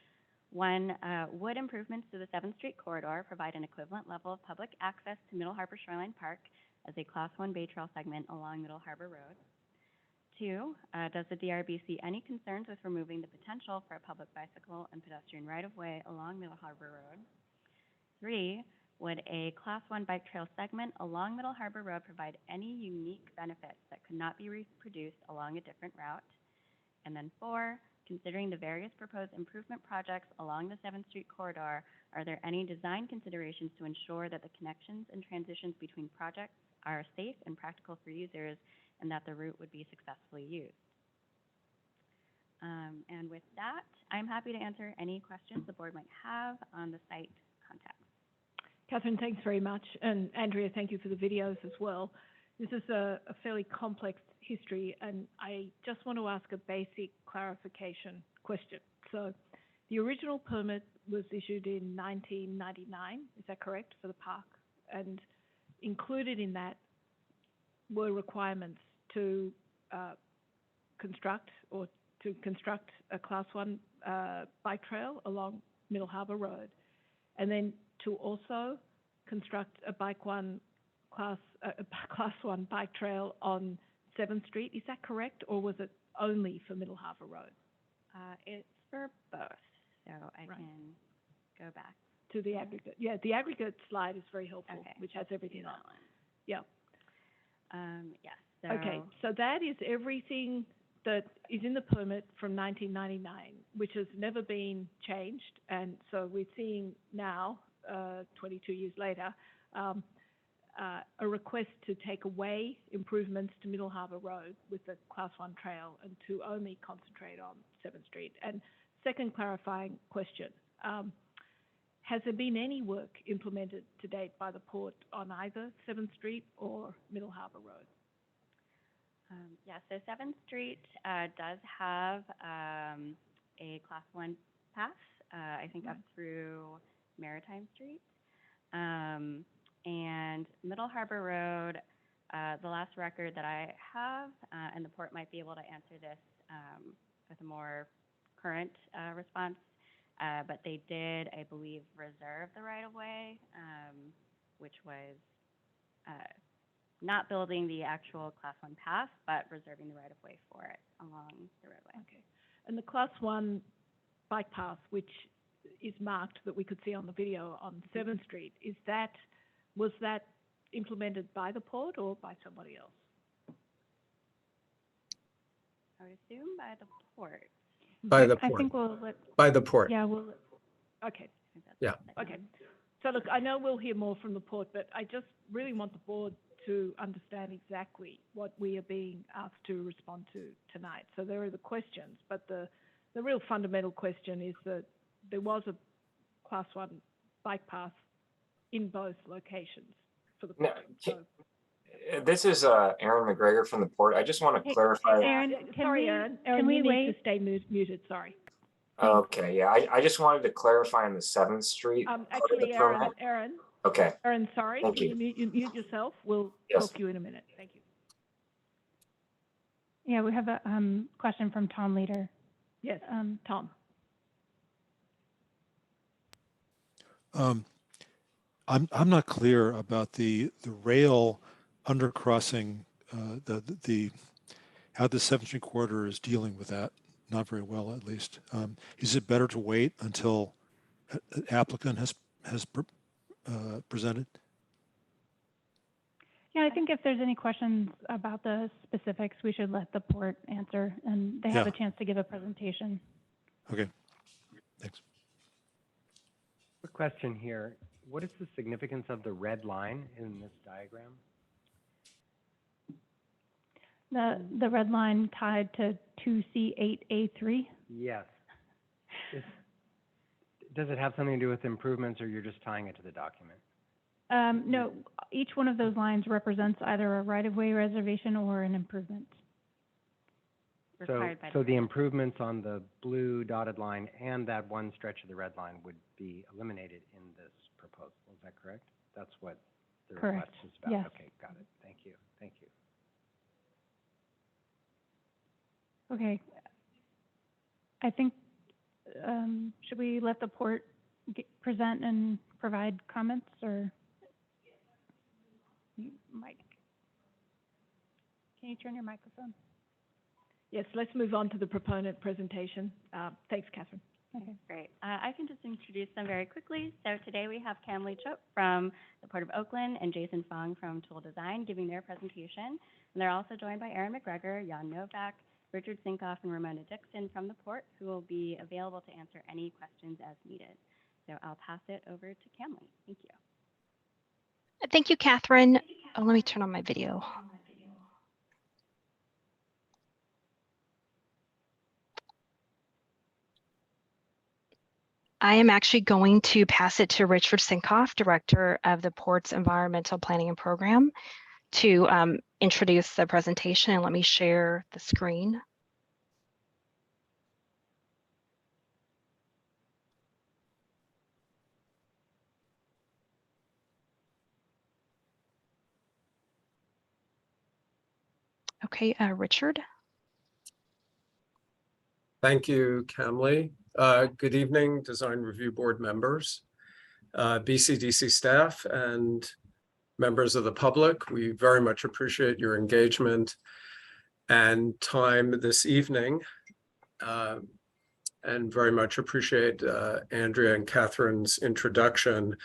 Speaker 4: 1, would improvements to the 7th Street corridor provide an equivalent level of public access to Middle Harbor Shoreline Park as a Class 1 Bay Trail segment along Middle Harbor Road? 2, does the DRB see any concerns with removing the potential for a public bicycle and pedestrian right-of-way along Middle Harbor Road? 3, would a Class 1 bike trail segment along Middle Harbor Road provide any unique benefits that could not be reproduced along a different route? And then 4, considering the various proposed improvement projects along the 7th Street corridor, are there any design considerations to ensure that the connections and transitions between projects are safe and practical for users and that the route would be successfully used? And with that, I'm happy to answer any questions the board might have on the site context.
Speaker 2: Catherine, thanks very much. And Andrea, thank you for the videos as well. This is a fairly complex history, and I just want to ask a basic clarification question. So the original permit was issued in 1999, is that correct, for the park? And included in that were requirements to construct a Class 1 bike trail along Middle Harbor Road, and then to also construct a Class 1 bike trail on 7th Street. Is that correct, or was it only for Middle Harbor Road?
Speaker 4: It's for both, so I
Speaker 2: Right.
Speaker 4: can go back
Speaker 2: To the aggregate. Yeah, the aggregate slide is very helpful,
Speaker 4: Okay.
Speaker 2: which has everything
Speaker 4: to
Speaker 2: on.
Speaker 4: that one.
Speaker 2: Yeah.
Speaker 4: Yes. So
Speaker 2: Okay, so that is everything that is in the permit from 1999, which has never been changed. And so we're seeing now, 22 years later, a request to take away improvements to Middle Harbor Road with the Class 1 trail and to only concentrate on 7th Street. And second clarifying question, has there been any work implemented to date by the port on either 7th Street or Middle Harbor Road?
Speaker 4: yeah, so 7th Street does have a Class 1 path, I think up through Maritime Street. And Middle Harbor Road, the last record that I have, and the port might be able to answer this with a more current response, but they did, I believe, reserve the right-of-way, which was not building the actual Class 1 path, but reserving the right-of-way for it along the roadway.
Speaker 2: Okay. And the Class 1 bike path, which is marked that we could see on the video on 7th Street, was that implemented by the port or by somebody else?
Speaker 4: I would assume by the port.
Speaker 5: By the
Speaker 1: I
Speaker 5: port.
Speaker 1: think we'll let,
Speaker 5: By the port.
Speaker 1: yeah, we'll,
Speaker 2: Okay.
Speaker 4: I think that's
Speaker 5: Yeah.
Speaker 4: what I
Speaker 2: Okay. So look, I know we'll hear more from the port, but I just really want the board to understand exactly what we are being asked to respond to tonight. So there are the questions, but the real fundamental question is that there was a Class 1 bike path in both locations for the
Speaker 6: No,
Speaker 2: project. So,
Speaker 6: This is Aaron McGregor from the port. I just want to
Speaker 1: Hey,
Speaker 6: clarify.
Speaker 1: Aaron, can
Speaker 2: sorry,
Speaker 1: we-
Speaker 2: Aaron.
Speaker 1: can
Speaker 2: Aaron,
Speaker 1: we
Speaker 2: you need
Speaker 1: wait?
Speaker 2: to stay muted, sorry.
Speaker 6: Okay, yeah, I just wanted to clarify on the 7th Street. part of the
Speaker 2: Actually,
Speaker 6: permit. Okay,
Speaker 2: Aaron, sorry.
Speaker 6: Thank
Speaker 2: Can
Speaker 6: you.
Speaker 2: mute yourself? We'll
Speaker 6: Yes.
Speaker 2: talk to you in a minute. Thank you.
Speaker 1: yeah, we have a question from Tom Leader.
Speaker 2: Yes, Tom.
Speaker 7: I'm not clear about the rail undercrossing, how the 7th Street corridor is dealing with that not very well, at least. Is it better to wait until an applicant has presented?
Speaker 1: Yeah, I think if there's any questions about the specifics, we should let the port answer, and they have
Speaker 7: Yeah.
Speaker 1: a chance to give a presentation.
Speaker 7: Okay, thanks.
Speaker 5: Quick question here. What is the significance of the red line in this diagram?
Speaker 1: The red line tied to 2C8A3.
Speaker 5: Yes. Does it have something to do with improvements, or you're just tying it to the document?
Speaker 1: No, each one of those lines represents either a right-of-way reservation or an improvement.
Speaker 4: Required by
Speaker 5: So the improvements on the blue dotted line and that one stretch of the red line would be eliminated in this proposal. Is that correct? That's what the request
Speaker 1: Correct.
Speaker 5: is about.
Speaker 1: Yes.
Speaker 5: Okay, got it. Thank you. Thank you.
Speaker 1: Okay. I think, should we let the port present and provide comments, or? Mike, can you turn your microphone?
Speaker 2: Yes, let's move on to the proponent presentation. Thanks, Catherine.
Speaker 1: Okay.
Speaker 4: Great. I can just introduce them very quickly. So today we have Kamli Chop from the Port of Oakland and Jason Fong from Tool Design giving their presentation. And they're also joined by Aaron McGregor, Jan Novak, Richard Sinkoff, and Ramona Dixon from the port, who will be available to answer any questions as needed. So I'll pass it over to Kamli. Thank you.
Speaker 8: Thank you, Catherine. Oh, let me turn on my video. I am actually going to pass it to Richard Sinkoff, Director of the Port's Environmental Planning and Program, to introduce the presentation, and let me share the screen. Okay, Richard.
Speaker 9: Thank you, Kamli. Good evening, Design Review Board members, BCDC staff, and members of the public. We very much appreciate your engagement and time this evening, and very much appreciate Andrea and Catherine's introduction.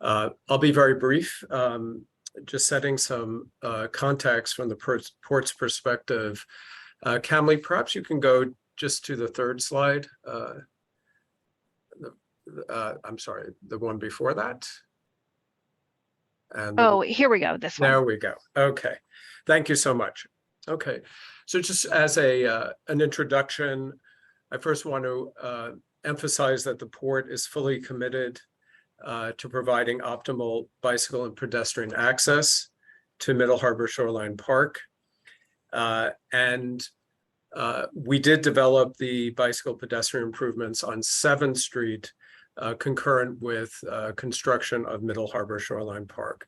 Speaker 9: I'll be very brief, just setting some context from the port's perspective. Kamli, perhaps you can go just to the third slide. I'm sorry, the one before that. And
Speaker 8: oh, here we go, this one.
Speaker 9: There we go. Okay, thank you so much. Okay, so just as an introduction, I first want to emphasize that the port is fully committed to providing optimal bicycle and pedestrian access to Middle Harbor Shoreline Park. We did develop the bicycle pedestrian improvements on 7th Street concurrent with construction of Middle Harbor Shoreline Park.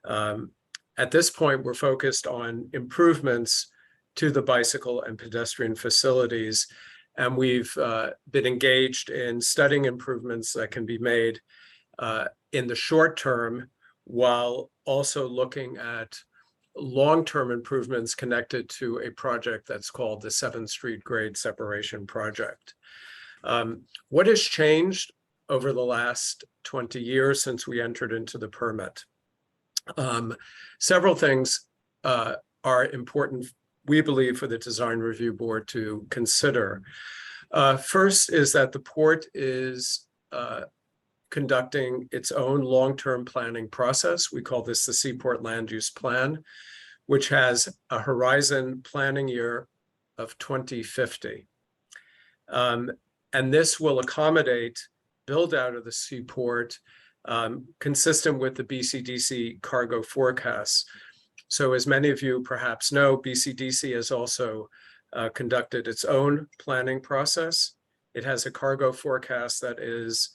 Speaker 9: At this point, we're focused on improvements to the bicycle and pedestrian facilities, and we've been engaged in studying improvements that can be made in the short term, while also looking at long-term improvements connected to a project that's called the 7th Street Grade Separation Project. What has changed over the last 20 years since we entered into the permit? Several things are important, we believe, for the Design Review Board to consider. First is that the port is conducting its own long-term planning process. We call this the Seaport Land Use Plan, which has a horizon planning year of 2050. And this will accommodate build out of the seaport consistent with the BCDC cargo forecasts. So as many of you perhaps know, BCDC has also conducted its own planning process. It has a cargo forecast that is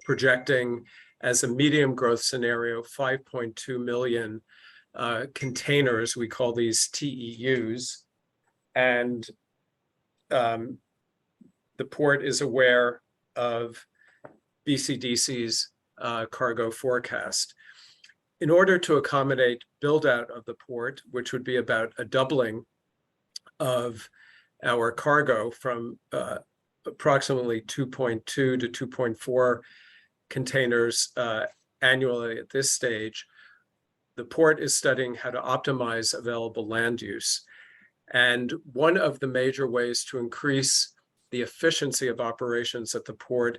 Speaker 9: projecting as a medium growth scenario 5.2 million containers. We call these TEUs. And the port is aware of BCDC's cargo forecast. In order to accommodate build out of the port, which would be about a doubling of our cargo from approximately 2.2 to 2.4 containers annually at this stage. The port is studying how to optimize available land use. And one of the major ways to increase the efficiency of operations at the port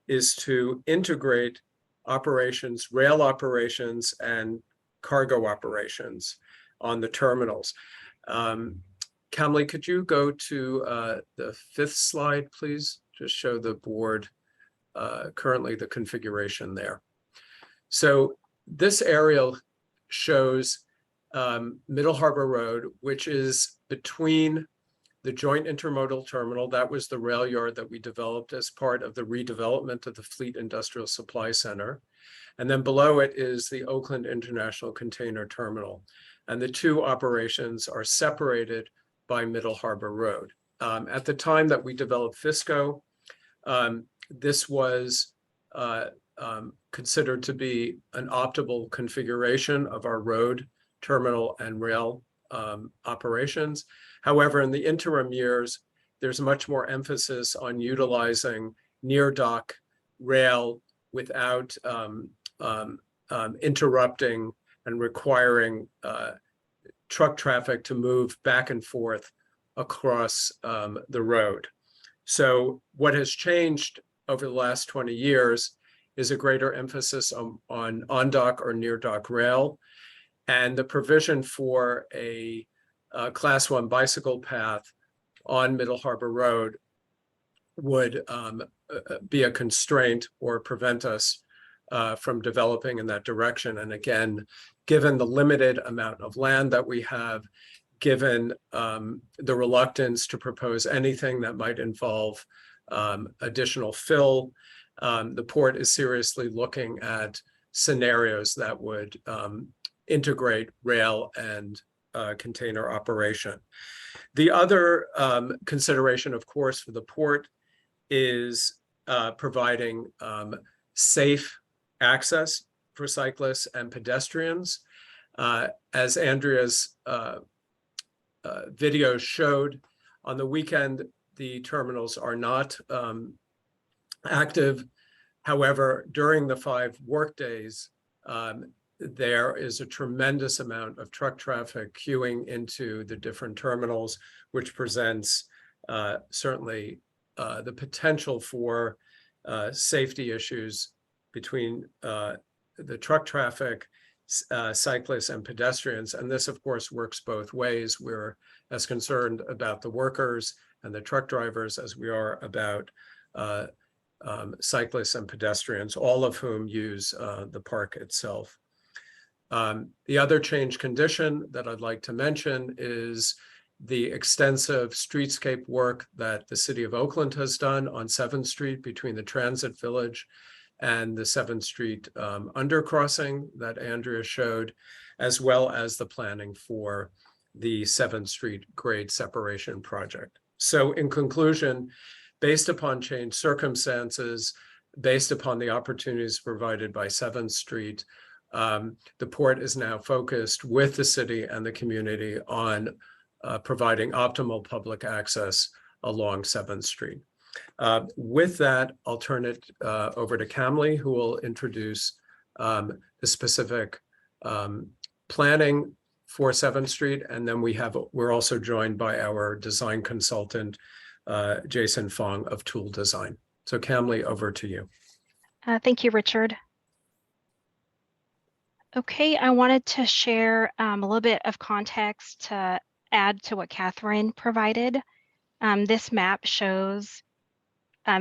Speaker 9: is to integrate operations, rail operations, and cargo operations on the terminals. Kamli, could you go to the 5th slide, please? Just show the board currently the configuration there. So this aerial shows Middle Harbor Road, which is between the joint intermodal terminal. That was the rail yard that we developed as part of the redevelopment of the Fleet Industrial Supply Center. And then below it is the Oakland International Container Terminal. And the two operations are separated by Middle Harbor Road. At the time that we developed FISCO, this was considered to be an optimal configuration of our road, terminal, and rail operations. However, in the interim years, there's much more emphasis on utilizing near dock rail without interrupting and requiring truck traffic to move back and forth across the road. So what has changed over the last 20 years is a greater emphasis on on-dock or near-dock rail, and the provision for a Class 1 bicycle path on Middle Harbor Road would be a constraint or prevent us from developing in that direction. And again, given the limited amount of land that we have, given the reluctance to propose anything that might involve additional fill, the port is seriously looking at scenarios that would integrate rail and container operation. The other consideration, of course, for the port is providing safe access for cyclists and pedestrians. As Andrea's video showed, on the weekend, the terminals are not active. However, during the 5 work days, there is a tremendous amount of truck traffic queuing into the different terminals, which presents certainly the potential for safety issues between the truck traffic, cyclists, and pedestrians. And this, of course, works both ways. We're as concerned about the workers and the truck drivers as we are about cyclists and pedestrians, all of whom use the park itself. The other change condition that I'd like to mention is the extensive streetscape work that the City of Oakland has done on 7th Street between the Transit Village and the 7th Street undercrossing that Andrea showed, as well as the planning for the 7th Street grade separation project. So in conclusion, based upon changed circumstances, based upon the opportunities provided by 7th Street, the port is now focused with the city and the community on providing optimal public access along 7th Street. With that, I'll turn it over to Kamli, who will introduce the specific planning for 7th Street. And then we're also joined by our design consultant, Jason Fong of Tool Design. So Kamli, over to you.
Speaker 8: Thank you, Richard. Okay, I wanted to share a little bit of context to add to what Catherine provided. This map shows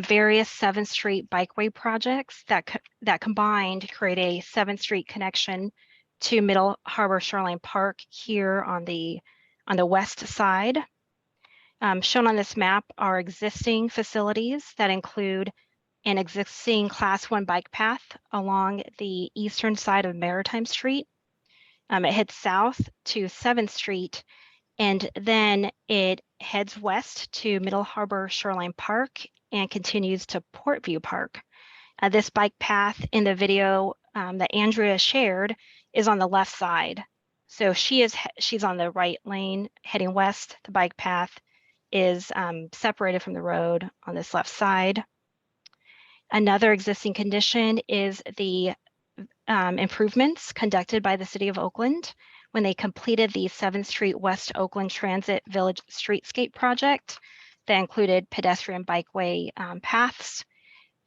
Speaker 8: various 7th Street bikeway projects that combined create a 7th Street connection to Middle Harbor Shoreline Park here on the west side. Shown on this map are existing facilities that include an existing Class 1 bike path along the eastern side of Maritime Street. It heads south to 7th Street, and then it heads west to Middle Harbor Shoreline Park and continues to Portview Park. This bike path in the video that Andrea shared is on the left side. So she's on the right lane heading west, the bike path, is separated from the road on this left side. Another existing condition is the improvements conducted by the City of Oakland when they completed the 7th Street West Oakland Transit Village Streetscape project that included pedestrian bikeway paths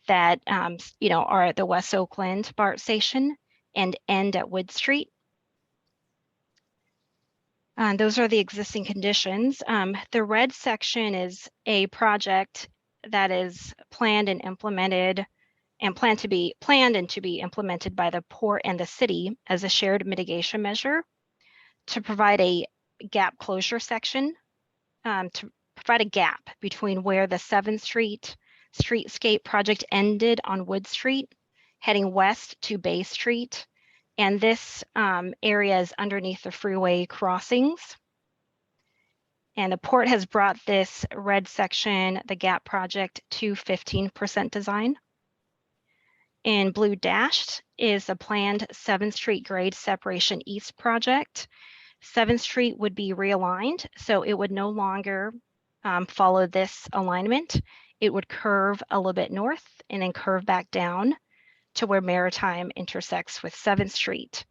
Speaker 8: that are at the West Oakland BART station and end at Wood Street. Those are the existing conditions. The red section is a project that is planned and implemented and planned to be implemented by the port and the city as a shared mitigation measure to provide a gap closure section, to provide a gap between where the 7th Street streetscape project ended on Wood Street, heading west to Bay Street. And this area is underneath the freeway crossings. And the port has brought this red section, the gap project, to 15% design. In blue dashed is the planned 7th Street grade separation east project. 7th Street would be realigned, so it would no longer follow this alignment. It would curve a little bit north and then curve back down to where Maritime intersects with 7th Street.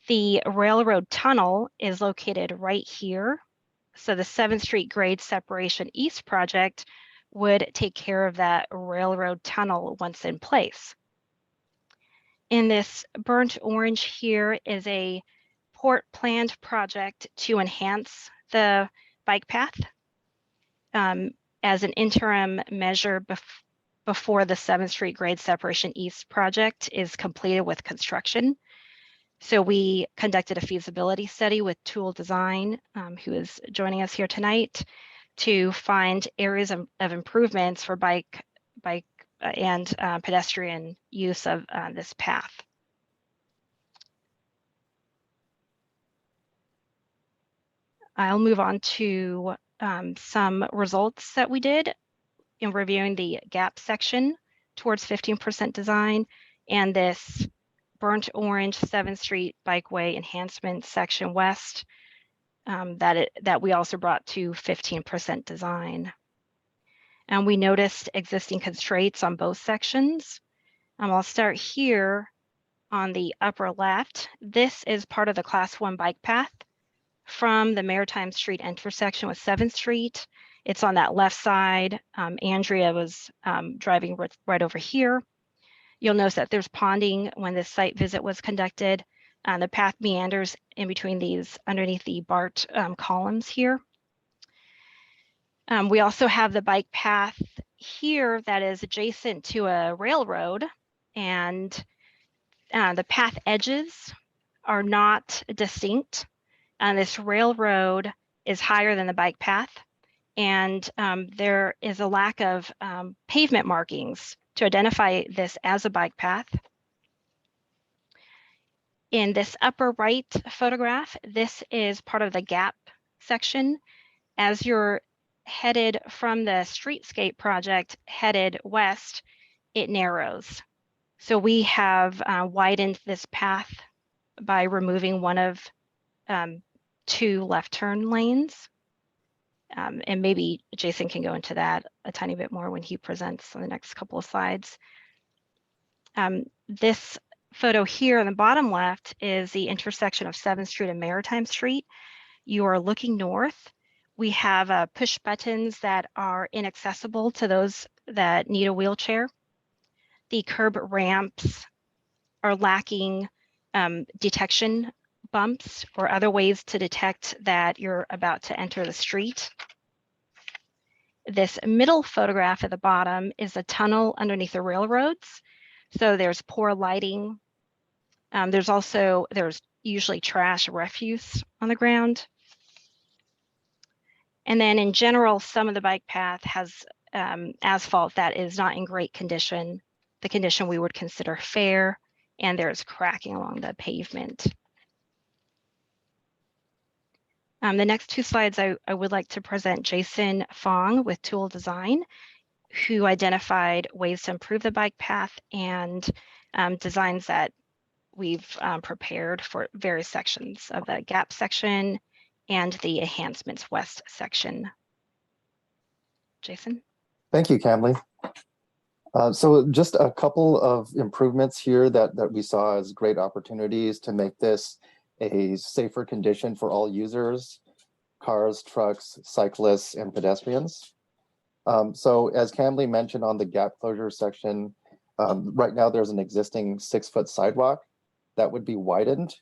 Speaker 8: The railroad tunnel is located right here. So the 7th Street grade separation east project would take care of that railroad tunnel once in place. In this burnt orange here is a port planned project to enhance the bike path as an interim measure before the 7th Street grade separation east project is completed with construction. So we conducted a feasibility study with Tool Design, who is joining us here tonight, to find areas of improvements for bike and pedestrian use of this path. I'll move on to some results that we did in reviewing the gap section towards 15% design and this burnt orange 7th Street bikeway enhancement section west that we also brought to 15% design. And we noticed existing constraints on both sections. I'll start here on the upper left. This is part of the Class 1 bike path from the Maritime Street intersection with 7th Street. It's on that left side. Andrea was driving right over here. You'll notice that there's ponding when this site visit was conducted. The path meanders in between these, underneath the BART columns here. We also have the bike path here that is adjacent to a railroad, and the path edges are not distinct. This railroad is higher than the bike path, and there is a lack of pavement markings to identify this as a bike path. In this upper right photograph, this is part of the gap section. As you're headed from the streetscape project headed west, it narrows. So we have widened this path by removing one of 2 left turn lanes. And maybe Jason can go into that a tiny bit more when he presents on the next couple of slides. This photo here on the bottom left is the intersection of 7th Street and Maritime Street. You are looking north. We have push buttons that are inaccessible to those that need a wheelchair. The curb ramps are lacking detection bumps or other ways to detect that you're about to enter the street. This middle photograph at the bottom is a tunnel underneath the railroads. So there's poor lighting. There's usually trash refuse on the ground. And then in general, some of the bike path has asphalt that is not in great condition, the condition we would consider fair, and there's cracking along the pavement. The next 2 slides, I would like to present Jason Fong with Tool Design, who identified ways to improve the bike path and designs that we've prepared for various sections of the gap section and the enhancements west section. Jason?
Speaker 10: Thank you, Camly. So just a couple of improvements here that we saw as great opportunities to make this a safer condition for all users, cars, trucks, cyclists, and pedestrians. So as Camly mentioned on the gap closure section, right now there's an existing 6-foot sidewalk that would be widened,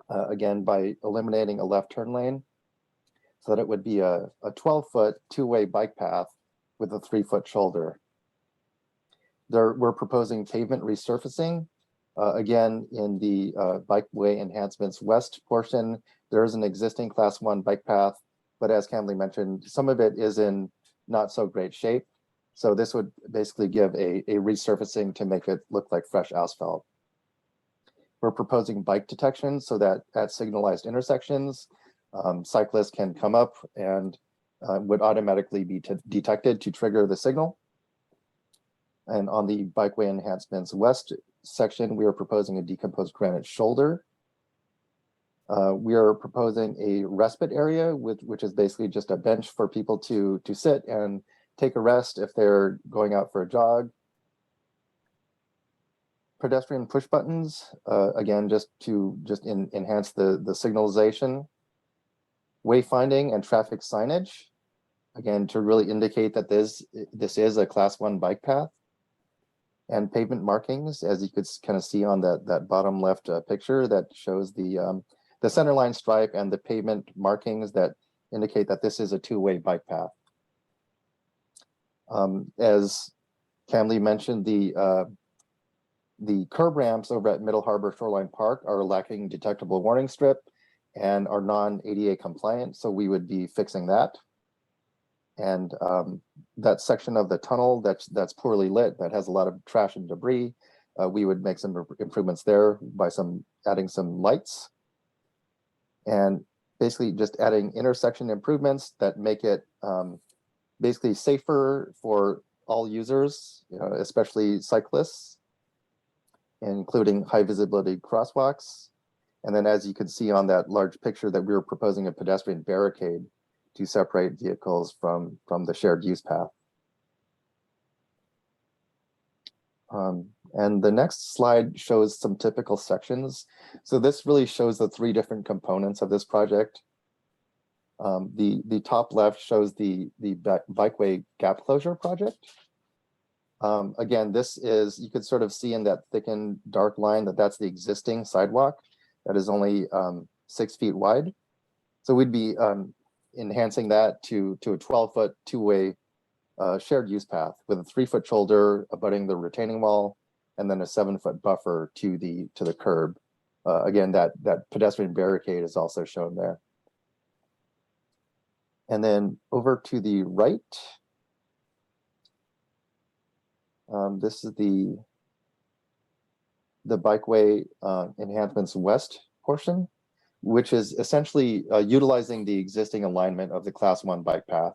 Speaker 10: again, by eliminating a left turn lane, so that it would be a 12-foot two-way bike path with a 3-foot shoulder. We're proposing pavement resurfacing. Again, in the bikeway enhancements west portion, there is an existing class 1 bike path, but as Camly mentioned, some of it is in not so great shape. So this would basically give a resurfacing to make it look like fresh asphalt. We're proposing bike detection so that at signalized intersections, cyclists can come up and would automatically be detected to trigger the signal. And on the bikeway enhancements west section, we are proposing a decomposed granite shoulder. We are proposing a respite area, which is basically just a bench for people to sit and take a rest if they're going out for a jog. Pedestrian push buttons, again, just to enhance the signalization. Wayfinding and traffic signage, again, to really indicate that this is a class 1 bike path. And pavement markings, as you could kind of see on that bottom left picture that shows the center line stripe and the pavement markings that indicate that this is a two-way bike path. As Camly mentioned, the curb ramps over at Middle Harbor Shoreline Park are lacking detectable warning strip and are non-ADA compliant, so we would be fixing that. And that section of the tunnel that's poorly lit, that has a lot of trash and debris, we would make some improvements there by adding some lights. And basically just adding intersection improvements that make it basically safer for all users, especially cyclists, including high visibility crosswalks. And then as you can see on that large picture that we were proposing a pedestrian barricade to separate vehicles from the shared use path. And the next slide shows some typical sections. So this really shows the 3 different components of this project. The top left shows the bikeway gap closure project. Again, this is, you could sort of see in that thickened dark line that's the existing sidewalk that is only 6 feet wide. So we'd be enhancing that to a 12-foot two-way shared use path with a 3-foot shoulder abutting the retaining wall, and then a 7-foot buffer to the curb. Again, that pedestrian barricade is also shown there. And then over to the right, this is the bikeway enhancements west portion, which is essentially utilizing the existing alignment of the class 1 bike path.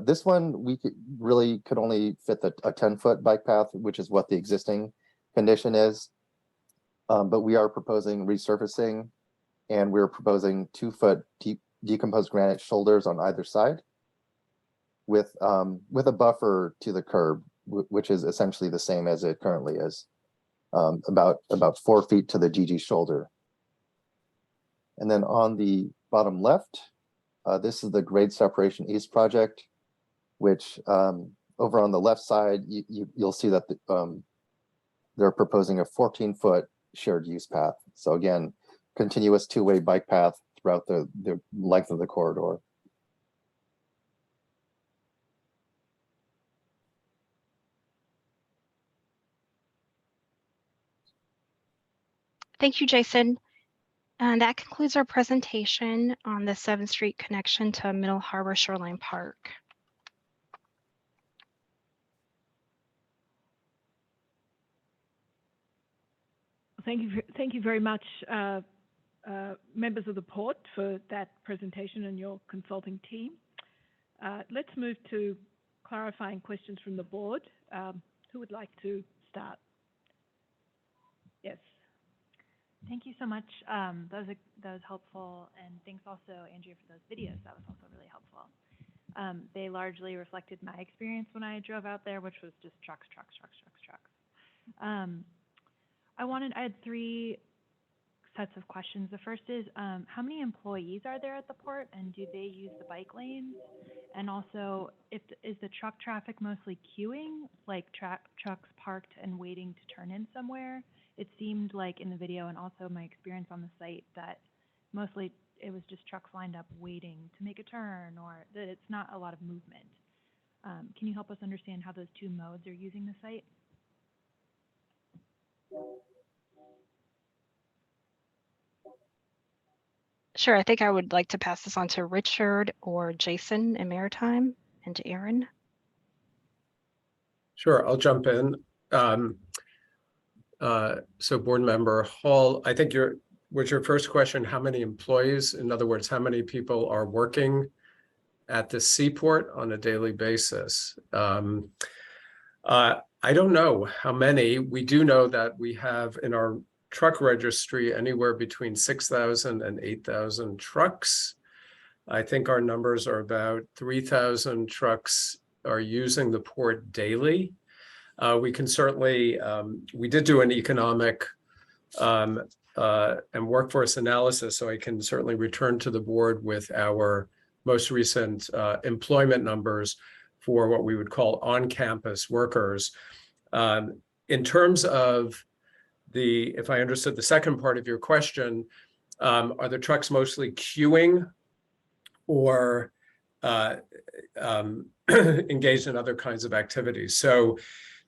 Speaker 10: This one, we could only fit a 10-foot bike path, which is what the existing condition is. But we are proposing resurfacing, and we're proposing 2-foot decomposed granite shoulders on either side with a buffer to the curb, which is essentially the same as it currently is, about 4 feet to the GG shoulder. And then on the bottom left, this is the grade separation east project, which over on the left side, you'll see that they're proposing a 14-foot shared use path. So again, continuous two-way bike path throughout the length of the corridor.
Speaker 8: Thank you, Jason. And that concludes our presentation on the 7th Street connection to Middle Harbor Shoreline Park.
Speaker 2: Thank you very much, members of the port, for that presentation and your consulting team. Let's move to clarifying questions from the board. Who would like to start? Yes.
Speaker 1: Thank you so much. That was helpful, and thanks also, Andrea, for those videos. That was also really helpful. They largely reflected my experience when I drove out there, which was just trucks. I had 3 sets of questions. The first is, how many employees are there at the port, and do they use the bike lanes? And also, is the truck traffic mostly queuing, like trucks parked and waiting to turn in somewhere? It seemed like in the video, and also my experience on the site, that mostly it was just trucks lined up waiting to make a turn, or that it's not a lot of movement. Can you help us understand how those 2 modes are using the site?
Speaker 8: Sure, I think I would like to pass this on to Richard or Jason in Maritime, and to Aaron.
Speaker 9: Sure, I'll jump in. So Board Member Hall, I think was your first question, how many employees? In other words, how many people are working at the seaport on a daily basis? I don't know how many. We do know that we have in our truck registry anywhere between 6,000 and 8,000 trucks. I think our numbers are about 3,000 trucks are using the port daily. We can certainly, we did do an economic and workforce analysis, so I can certainly return to the board with our most recent employment numbers for what we would call on-campus workers. In terms of if I understood the second part of your question, are the trucks mostly queuing or engaged in other kinds of activities? So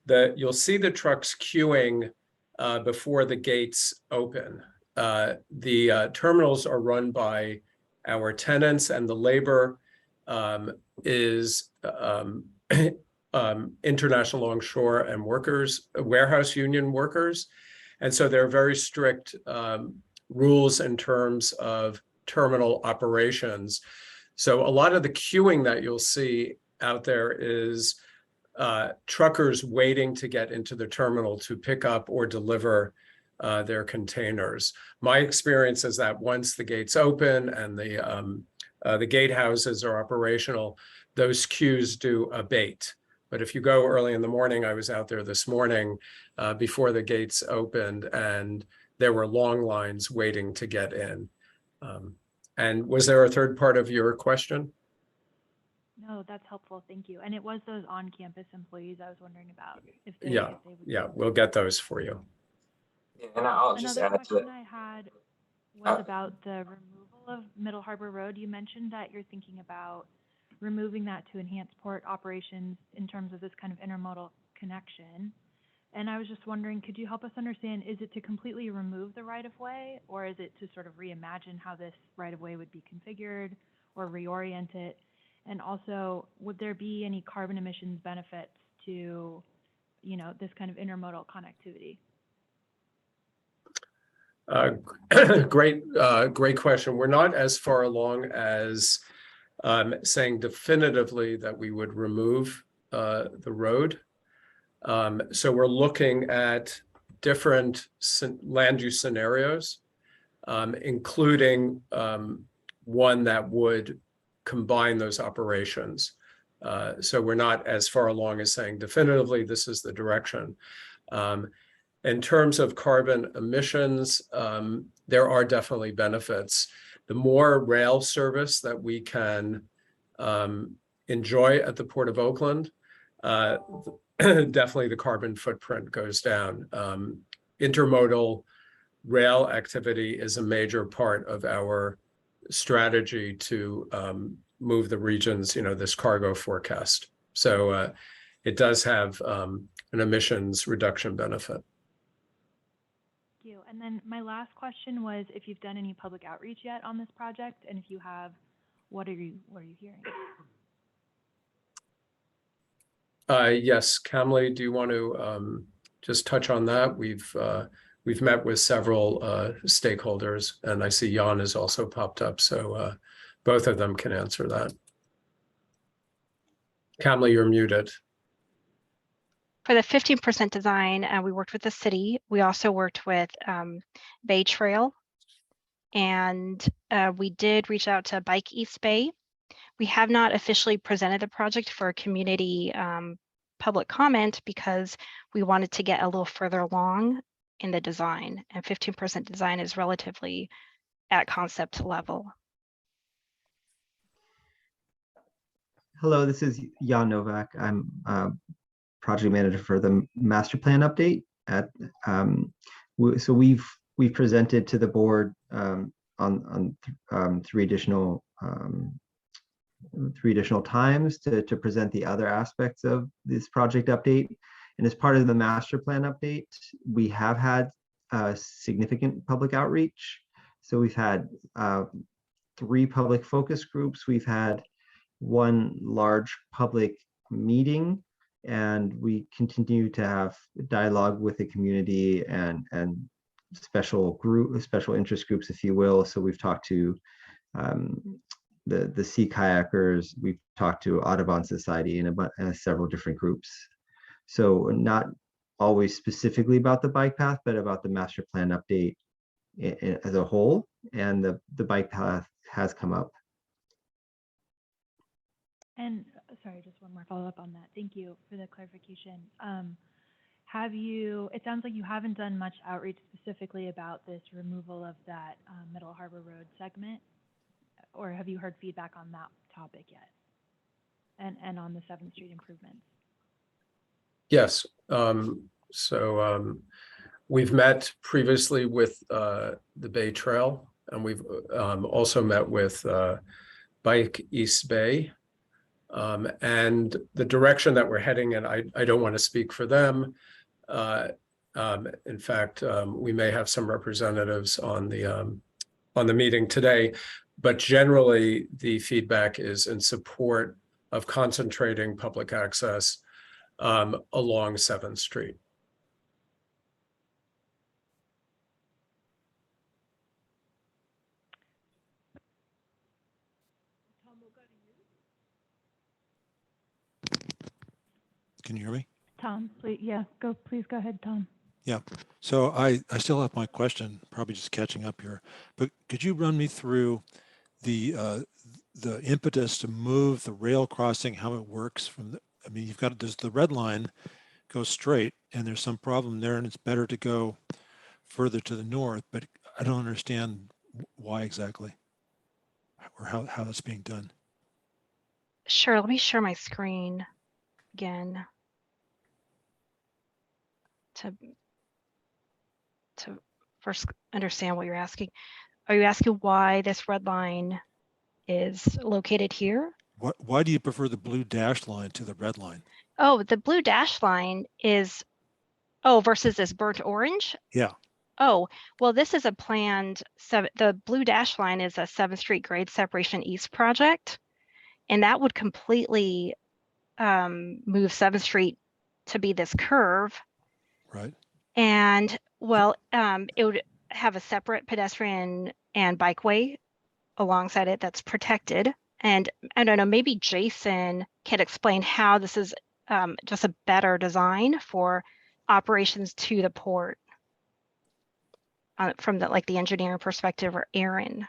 Speaker 9: you'll see the trucks queuing before the gates open. The terminals are run by our tenants, and the labor is International Longshore and Workers, warehouse union workers. And so there are very strict rules in terms of terminal operations. So a lot of the queuing that you'll see out there is truckers waiting to get into the terminal to pick up or deliver their containers. My experience is that once the gates open and the gate houses are operational, those queues do abate. But if you go early in the morning, I was out there this morning before the gates opened, and there were long lines waiting to get in. And was there a third part of your question?
Speaker 1: No, that's helpful. Thank you. And it was those on-campus employees I was wondering about. If they would
Speaker 9: We'll get those for you.
Speaker 6: Yeah, and I'll just
Speaker 1: Another
Speaker 6: add to
Speaker 1: question
Speaker 6: it.
Speaker 1: I had was about the removal of Middle Harbor Road. You mentioned that you're thinking about removing that to enhance port operations in terms of this kind of intermodal connection. And I was just wondering, could you help us understand, is it to completely remove the right-of-way, or is it to sort of reimagine how this right-of-way would be configured or reorient it? And also, would there be any carbon emissions benefits to, this kind of intermodal connectivity?
Speaker 9: Great question. We're not as far along as saying definitively that we would remove the road. So we're looking at different land use scenarios, including one that would combine those operations. So we're not as far along as saying definitively this is the direction. In terms of carbon emissions, there are definitely benefits. The more rail service that we can enjoy at the Port of Oakland, definitely the carbon footprint goes down. Intermodal rail activity is a major part of our strategy to move the regions, this cargo forecast. So it does have an emissions reduction benefit.
Speaker 1: Thank you. And then my last question was if you've done any public outreach yet on this project, and if you have, what are you hearing?
Speaker 9: Yes, Kamli, do you want to just touch on that? We've met with several stakeholders, and I see Jan has also popped up, so both of them can answer that. Kamli, you're muted.
Speaker 8: For the 15% design, we worked with the city. We also worked with Bay Trail, and we did reach out to Bike East Bay We have not officially presented the project for community public comment because we wanted to get a little further along in the design, and 15% design is relatively at concept level.
Speaker 11: Hello, this is Jan Novak. I'm project manager for the master plan update. So we've presented to the board on three additional times to present the other aspects of this project update. And as part of the master plan update, we have had significant public outreach. So we've had 3 public focus groups. We've had 1 large public meeting, and we continue to have dialogue with the community and special interest groups, if you will. So we've talked to the sea kayakers, we've talked to Audubon Society and several different groups. So not always specifically about the bike path, but about the master plan update as a whole, and the bike path has come up.
Speaker 1: And sorry, just one more follow-up on that. Thank you for the clarification. It sounds like you haven't done much outreach specifically about this removal of that Middle Harbor Road segment, or have you heard feedback on that topic yet? And on the 7th Street improvements?
Speaker 9: Yes. We've met previously with the Bay Trail, and we've also met with Bike East Bay. And the direction that we're heading in, I don't want to speak for them. In fact, we may have some representatives on the meeting today, but generally the feedback is in support of concentrating public access along 7th Street.
Speaker 7: Can you hear me?
Speaker 1: Tom, please, please go ahead, Tom.
Speaker 7: Yeah, so I still have my question, probably just catching up here, but could you run me through the impetus to move the rail crossing, how it works from the, I mean, there's the red line goes straight and there's some problem there and it's better to go further to the north, but I don't understand why exactly or how that's being done.
Speaker 8: Sure, let me share my screen again to first understand what you're asking. Are you asking why this red line is located here?
Speaker 7: Why do you prefer the blue dashed line to the red line?
Speaker 8: Oh, the blue dashed line is, versus this burnt orange?
Speaker 7: Yeah.
Speaker 8: Oh, well, this is a planned, the blue dashed line is a 7th Street grade separation east project, and that would completely move 7th Street to be this curve.
Speaker 7: Right.
Speaker 8: And well, it would have a separate pedestrian and bikeway alongside it that's protected. And I don't know, maybe Jason can explain how this is just a better design for operations to the port from the engineering perspective, or Aaron.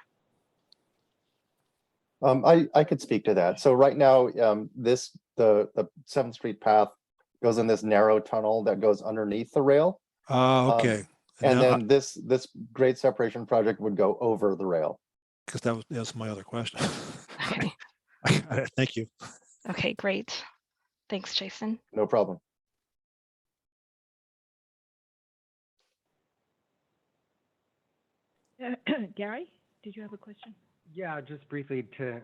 Speaker 10: I could speak to that. So right now, the 7th Street path goes in this narrow tunnel that goes underneath the rail.
Speaker 7: Okay.
Speaker 10: And then this grade separation project would go over the rail.
Speaker 7: Because that was my other question.
Speaker 8: Okay.
Speaker 7: Thank you.
Speaker 8: Okay, great. Thanks, Jason.
Speaker 10: No problem.
Speaker 2: Gary, did you have a question?
Speaker 5: Yeah, just briefly to,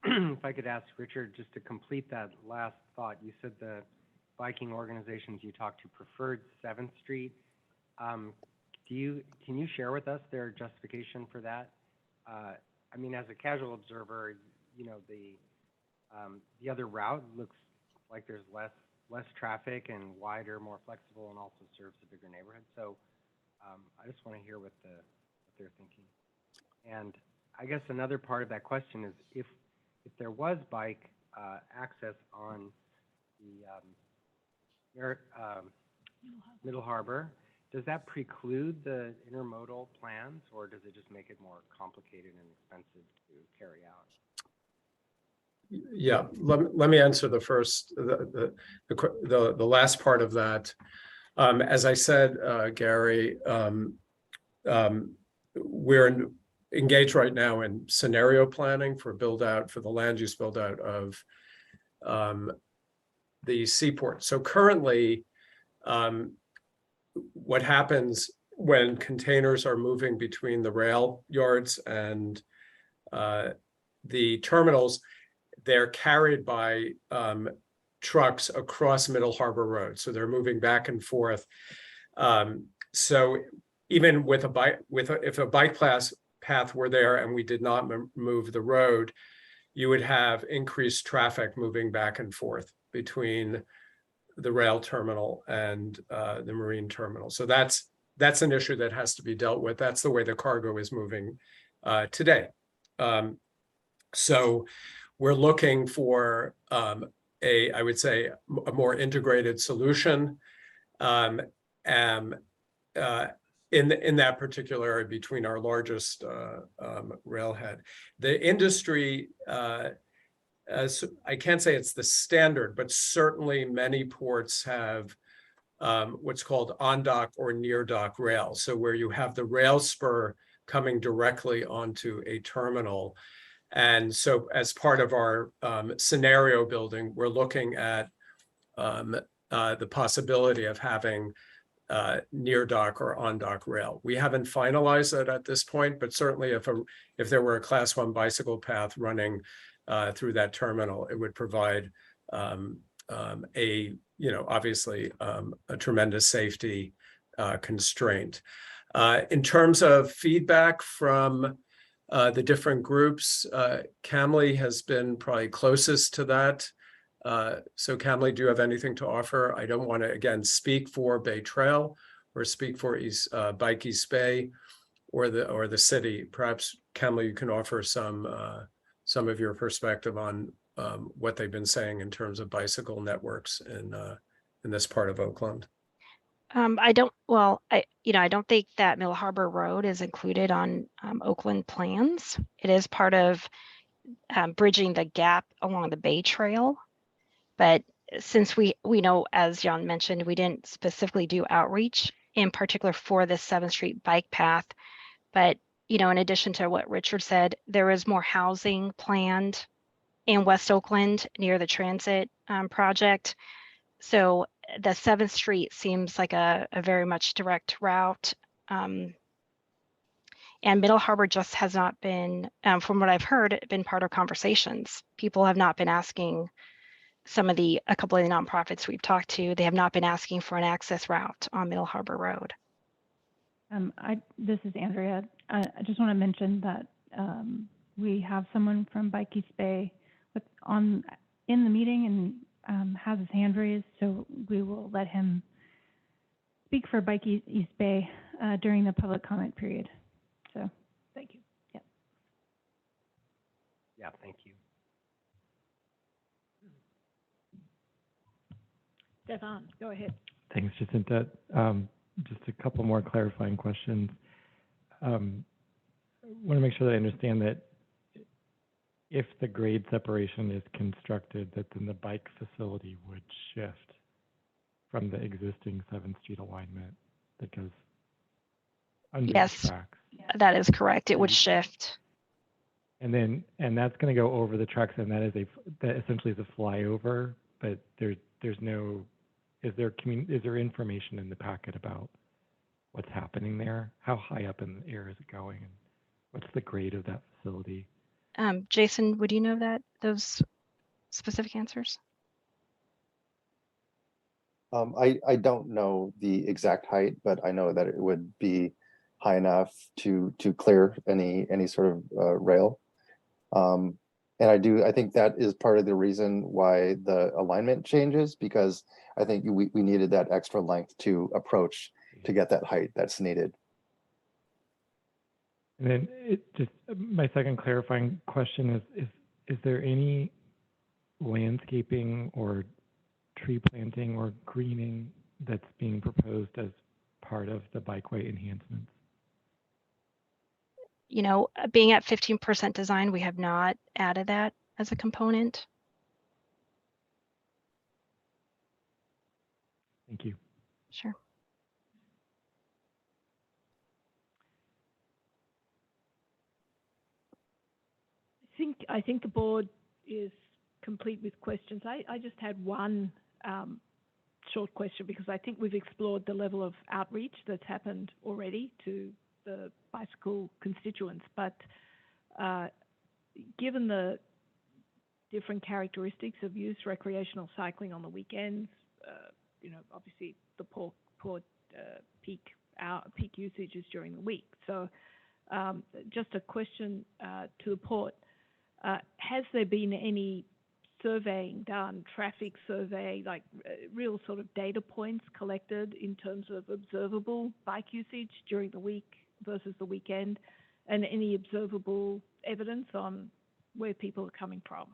Speaker 5: if I could ask Richard, just to complete that last thought. You said the biking organizations you talked to preferred 7th Street. Can you share with us their justification for that? I mean, as a casual observer, you know, the other route looks like there's less traffic and wider, more flexible, and also serves a bigger neighborhood. So I just want to hear what they're thinking. And I guess another part of that question is if there was bike access on the Middle Harbor, does that preclude the intermodal plans, or does it just make it more complicated and expensive to carry out?
Speaker 9: Yeah, let me answer the first, the last part of that. As I said, Gary, we're engaged right now in scenario planning for the land use build out of the seaport. So currently, what happens when containers are moving between the rail yards and the terminals, they're carried by trucks across Middle Harbor Road. So they're moving back and forth. So even with if a bike path were there and we did not move the road, you would have increased traffic moving back and forth between the rail terminal and the marine terminal. So that's an issue that has to be dealt with. That's the way the cargo is moving today. So we're looking for I would say, a more integrated solution in that particular area between our largest railhead. The industry, I can't say it's the standard, but certainly many ports have what's called on-dock or near-dock rail. So where you have the rail spur coming directly onto a terminal. And so as part of our scenario building, we're looking at the possibility of having near dock or on dock rail. We haven't finalized that at this point, but certainly if there were a Class 1 bicycle path running through that terminal, it would provide obviously a tremendous safety constraint. In terms of feedback from the different groups, Kamli has been probably closest to that. So Kamli, do you have anything to offer? I don't want to, again, speak for Bay Trail or speak for Bike East Bay or the city. Perhaps, Kamli, you can offer some of your perspective on what they've been saying in terms of bicycle networks in this part of Oakland.
Speaker 8: I don't think that Middle Harbor Road is included on Oakland plans. It is part of bridging the gap along the Bay Trail. But since we know, as Jan mentioned, we didn't specifically do outreach in particular for the 7th Street bike path. But, in addition to what Richard said, there is more housing planned in West Oakland near the transit project. So the 7th Street seems like a very much direct route. And Middle Harbor just has not been, from what I've heard, been part of conversations. People have not been asking, a couple of the nonprofits we've talked to, they have not been asking for an access route on Middle Harbor Road.
Speaker 1: This is Andrea. I just want to mention that we have someone from Bike East Bay in the meeting and has his hand raised, so we will let him speak for Bike East Bay during the public comment period. So,
Speaker 2: thank you.
Speaker 1: Yeah.
Speaker 5: Yeah, thank you.
Speaker 2: Stefan, go ahead.
Speaker 12: Thanks, Jacinta. Just a couple more clarifying questions. I want to make sure that I understand that if the grade separation is constructed, that then the bike facility would shift from the existing 7th Street alignment that goes under the tracks.
Speaker 8: That is correct. It would shift.
Speaker 12: And that's going to go over the tracks, and that essentially is a flyover, but there's no. Is there information in the packet about what's happening there? How high up in the air is it going? And what's the grade of that facility?
Speaker 8: Jason, would you know those specific answers?
Speaker 10: I don't know the exact height, but I know that it would be high enough to clear any sort of rail. And I think that is part of the reason why the alignment changes, because I think we needed that extra length to approach to get that height that's needed.
Speaker 12: And then just my second clarifying question is there any landscaping or tree planting or greening that's being proposed as part of the bikeway enhancements?
Speaker 8: Being at 15% design, we have not added that. as a component.
Speaker 12: Thank you.
Speaker 8: Sure.
Speaker 2: I think the board is complete with questions. I just had one short question because I think we've explored the level of outreach that's happened already to the bicycle constituents. But given the different characteristics of use, recreational cycling on the weekends, obviously the poor peak usage is during the week. So just a question to the port. Has there been any surveying done, traffic survey, like real sort of data points collected in terms of observable bike usage during the week versus the weekend, and any observable evidence on where people are coming from?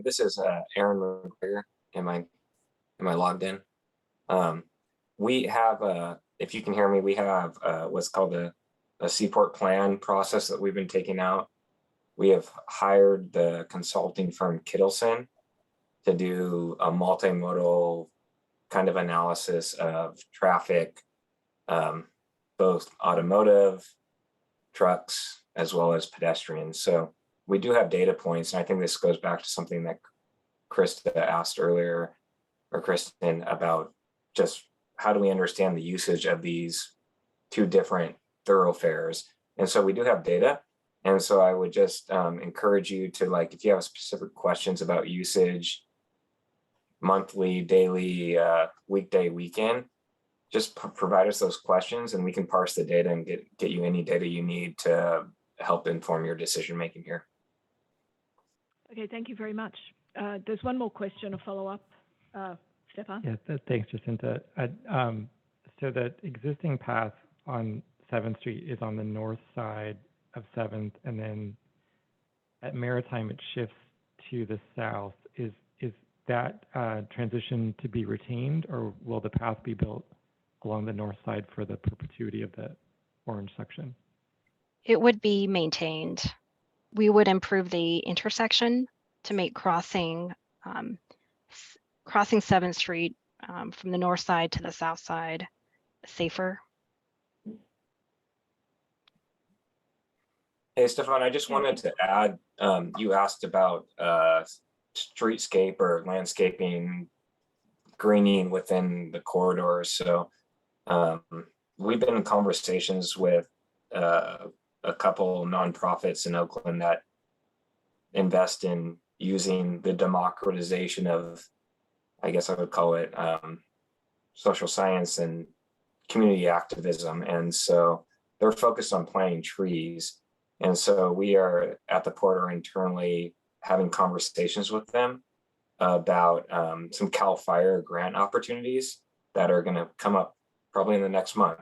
Speaker 6: This is Aaron McGregor. Am I logged in? We have, if you can hear me, we have what's called a Seaport plan process that we've been taking out. We have hired the consulting firm Kittleson to do a multimodal kind of analysis of traffic, both automotive, trucks, as well as pedestrians. So we do have data points, and I think this goes back to something that Krista asked earlier, or Kristen, about just how do we understand the usage of these two different thoroughfares. And so we do have data. And so I would just encourage you to, like, if you have specific questions about usage, monthly, daily, weekday, weekend, just provide us those questions and we can parse the data and get you any data you need to help inform your decision making here.
Speaker 2: Okay, thank you very much. There's one more question, a follow-up. Stefan?
Speaker 12: Yeah, thanks, Jacinta. So the existing path on 7th Street is on the north side of 7th, and then at Maritime it shifts to the south. Is that transition to be retained, or will the path be built along the north side for the perpetuity of the orange section?
Speaker 8: It would be maintained. We would improve the intersection to make crossing 7th Street from the north side to the south side safer.
Speaker 6: Hey, Stefan, I just wanted to add, you asked about streetscape or landscaping, greening within the corridors. So we've been in conversations with a couple nonprofits in Oakland that invest in using the democratization of, I guess I would call it, social science and community activism. And so they're focused on planting trees. And so we are at the port internally having conversations with them about some CAL FIRE grant opportunities that are going to come up probably in the next month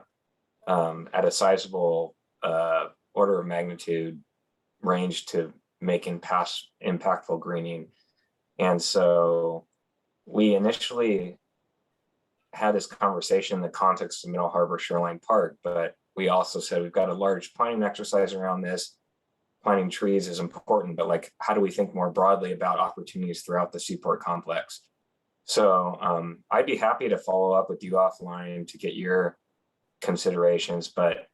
Speaker 6: at a sizable order of magnitude range to making past impactful greening. And so we initially had this conversation in the context of Middle Harbor Shoreline Park, but we also said we've got a large planning exercise around this. Planting trees is important, but like, how do we think more broadly about opportunities throughout the Seaport complex? So I'd be happy to follow up with you offline to get your considerations, but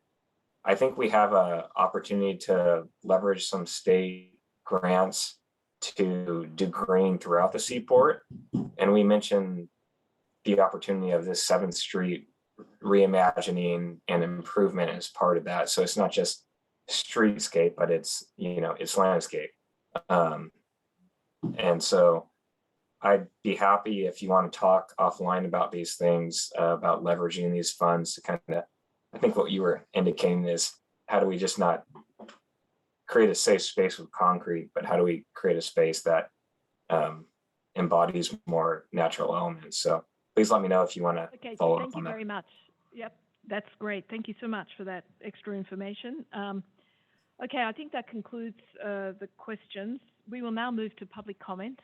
Speaker 6: I think we have an opportunity to leverage some state grants to do green throughout the Seaport. And we mentioned the opportunity of this 7th Street reimagining and improvement as part of that. So it's not just streetscape, but it's, it's landscape. And so I'd be happy if you want to talk offline about these things, about leveraging these funds to kind of, I think what you were indicating is, how do we just not create a safe space with concrete, but how do we create a space that embodies more natural elements? So please let me know if you want to follow up on that.
Speaker 2: Thank you very much. Yep, that's great. Thank you so much for that extra information. Okay, I think that concludes the questions. We will now move to public comment.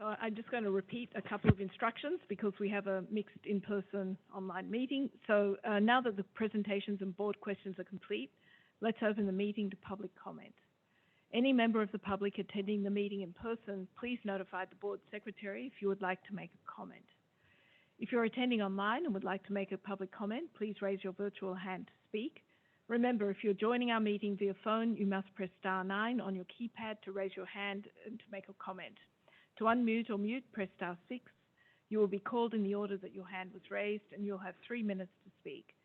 Speaker 2: So I'm just going to repeat a couple of instructions because we have a mixed in-person online meeting. So now that the presentations and board questions are complete, let's open the meeting to public comment. Any member of the public attending the meeting in person, please notify the board secretary if you would like to make a comment. If you're attending online and would like to make a public comment, please raise your virtual hand to speak. Remember, if you're joining our meeting via phone, you must press *9 on your keypad to raise your hand and to make a comment. To unmute or mute, press *6. You will be called in the order that your hand was raised, and you'll have 3 minutes to speak.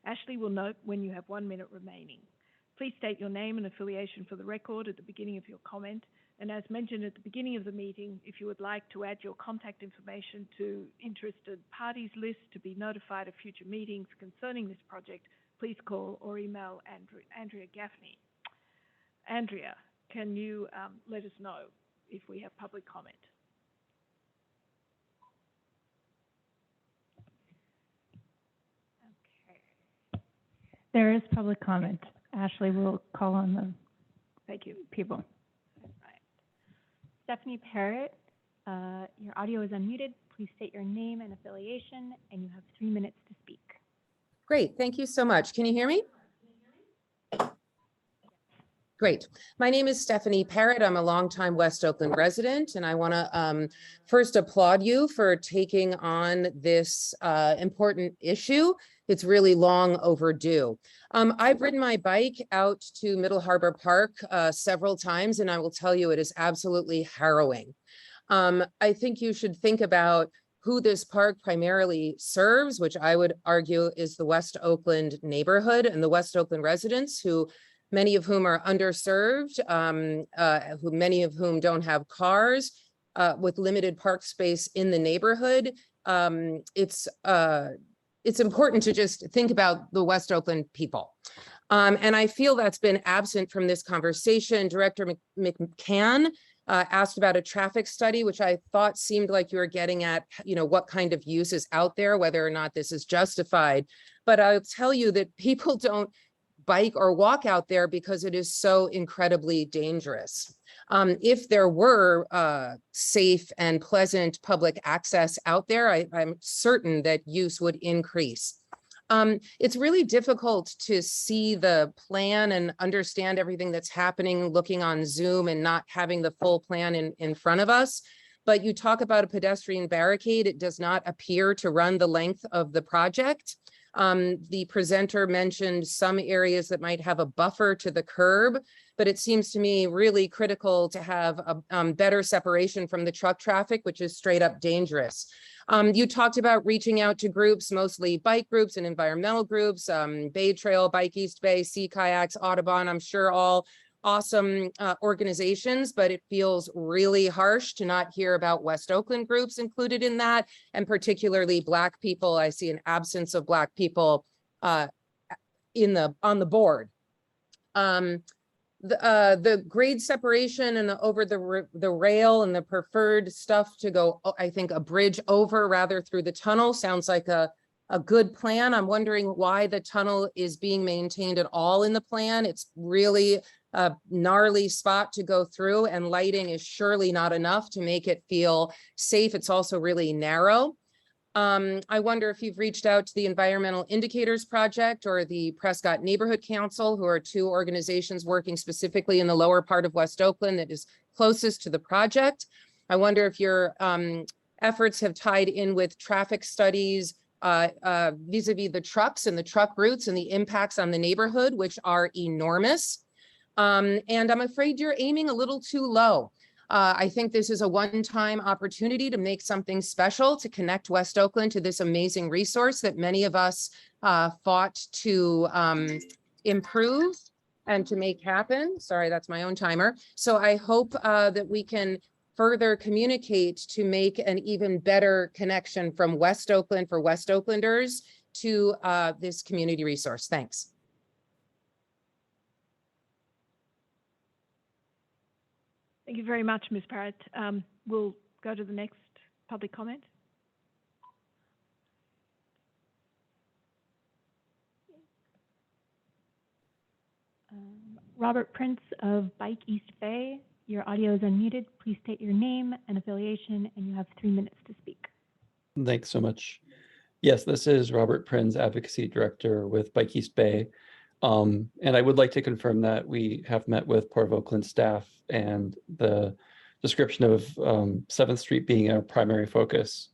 Speaker 2: Ashley will note when you have 1 minute remaining. Please state your name and affiliation for the record at the beginning of your comment. And as mentioned at the beginning of the meeting, if you would like to add your contact information to interested parties list to be notified of future meetings concerning this project, please call or email Andrea Gaffney. Andrea, can you let us know if we have public comment?
Speaker 1: Okay. There is public comment. Ashley will call on the
Speaker 2: Thank you.
Speaker 1: people.
Speaker 4: Stephanie Parrott, your audio is unmuted. Please state your name and affiliation, and you have 3 minutes to speak.
Speaker 13: Great, thank you so much. Can you hear me? Great. My name is Stephanie Parrott. I'm a longtime West Oakland resident, and I want to first applaud you for taking on this important issue. It's really long overdue. I've ridden my bike out to Middle Harbor Park several times, and I will tell you it is absolutely harrowing. I think you should think about who this park primarily serves, which I would argue is the West Oakland neighborhood and the West Oakland residents, who many of whom are underserved, many of whom don't have cars, with limited park space in the neighborhood. It's important to just think about the West Oakland people. And I feel that's been absent from this conversation. Director McCann asked about a traffic study, which I thought seemed like you were getting at, what kind of use is out there, whether or not this is justified. But I'll tell you that people don't bike or walk out there because it is so incredibly dangerous. If there were safe and pleasant public access out there, I'm certain that use would increase. It's really difficult to see the plan and understand everything that's happening looking on Zoom and not having the full plan in front of us. But you talk about a pedestrian barricade, it does not appear to run the length of the project. The presenter mentioned some areas that might have a buffer to the curb, but it seems to me really critical to have a better separation from the truck traffic, which is straight up dangerous. You talked about reaching out to groups, mostly bike groups and environmental groups, Bay Trail, Bike East Bay, Sea Kayaks, Audubon, I'm sure all awesome organizations, but it feels really harsh to not hear about West Oakland groups included in that, and particularly Black people. I see an absence of Black people on the board. The grade separation and over the rail and the preferred stuff to go, I think, a bridge over rather through the tunnel sounds like a good plan. I'm wondering why the tunnel is being maintained at all in the plan. It's really a gnarly spot to go through, and lighting is surely not enough to make it feel safe. It's also really narrow. I wonder if you've reached out to the Environmental Indicators Project or the Prescott Neighborhood Council, who are two organizations working specifically in the lower part of West Oakland that is closest to the project. I wonder if your efforts have tied in with traffic studies vis-a-vis the trucks and the truck routes and the impacts on the neighborhood, which are enormous. And I'm afraid you're aiming a little too low. I think this is a one-time opportunity to make something special, to connect West Oakland to this amazing resource that many of us fought to improve and to make happen. Sorry, that's my own timer. So I hope that we can further communicate to make an even better connection from West Oakland for West Oaklanders to this community resource. Thanks.
Speaker 2: Thank you very much, Ms. Parrott. We'll go to the next public comment.
Speaker 1: Robert Prince of Bike East Bay, your audio is unmuted. Please state your name and affiliation, and you have 3 minutes to speak.
Speaker 14: Thanks so much. Yes, this is Robert Prinz, Advocacy Director with Bike East Bay. And I would like to confirm that we have met with Port of Oakland staff, and the description of 7th Street being our primary focus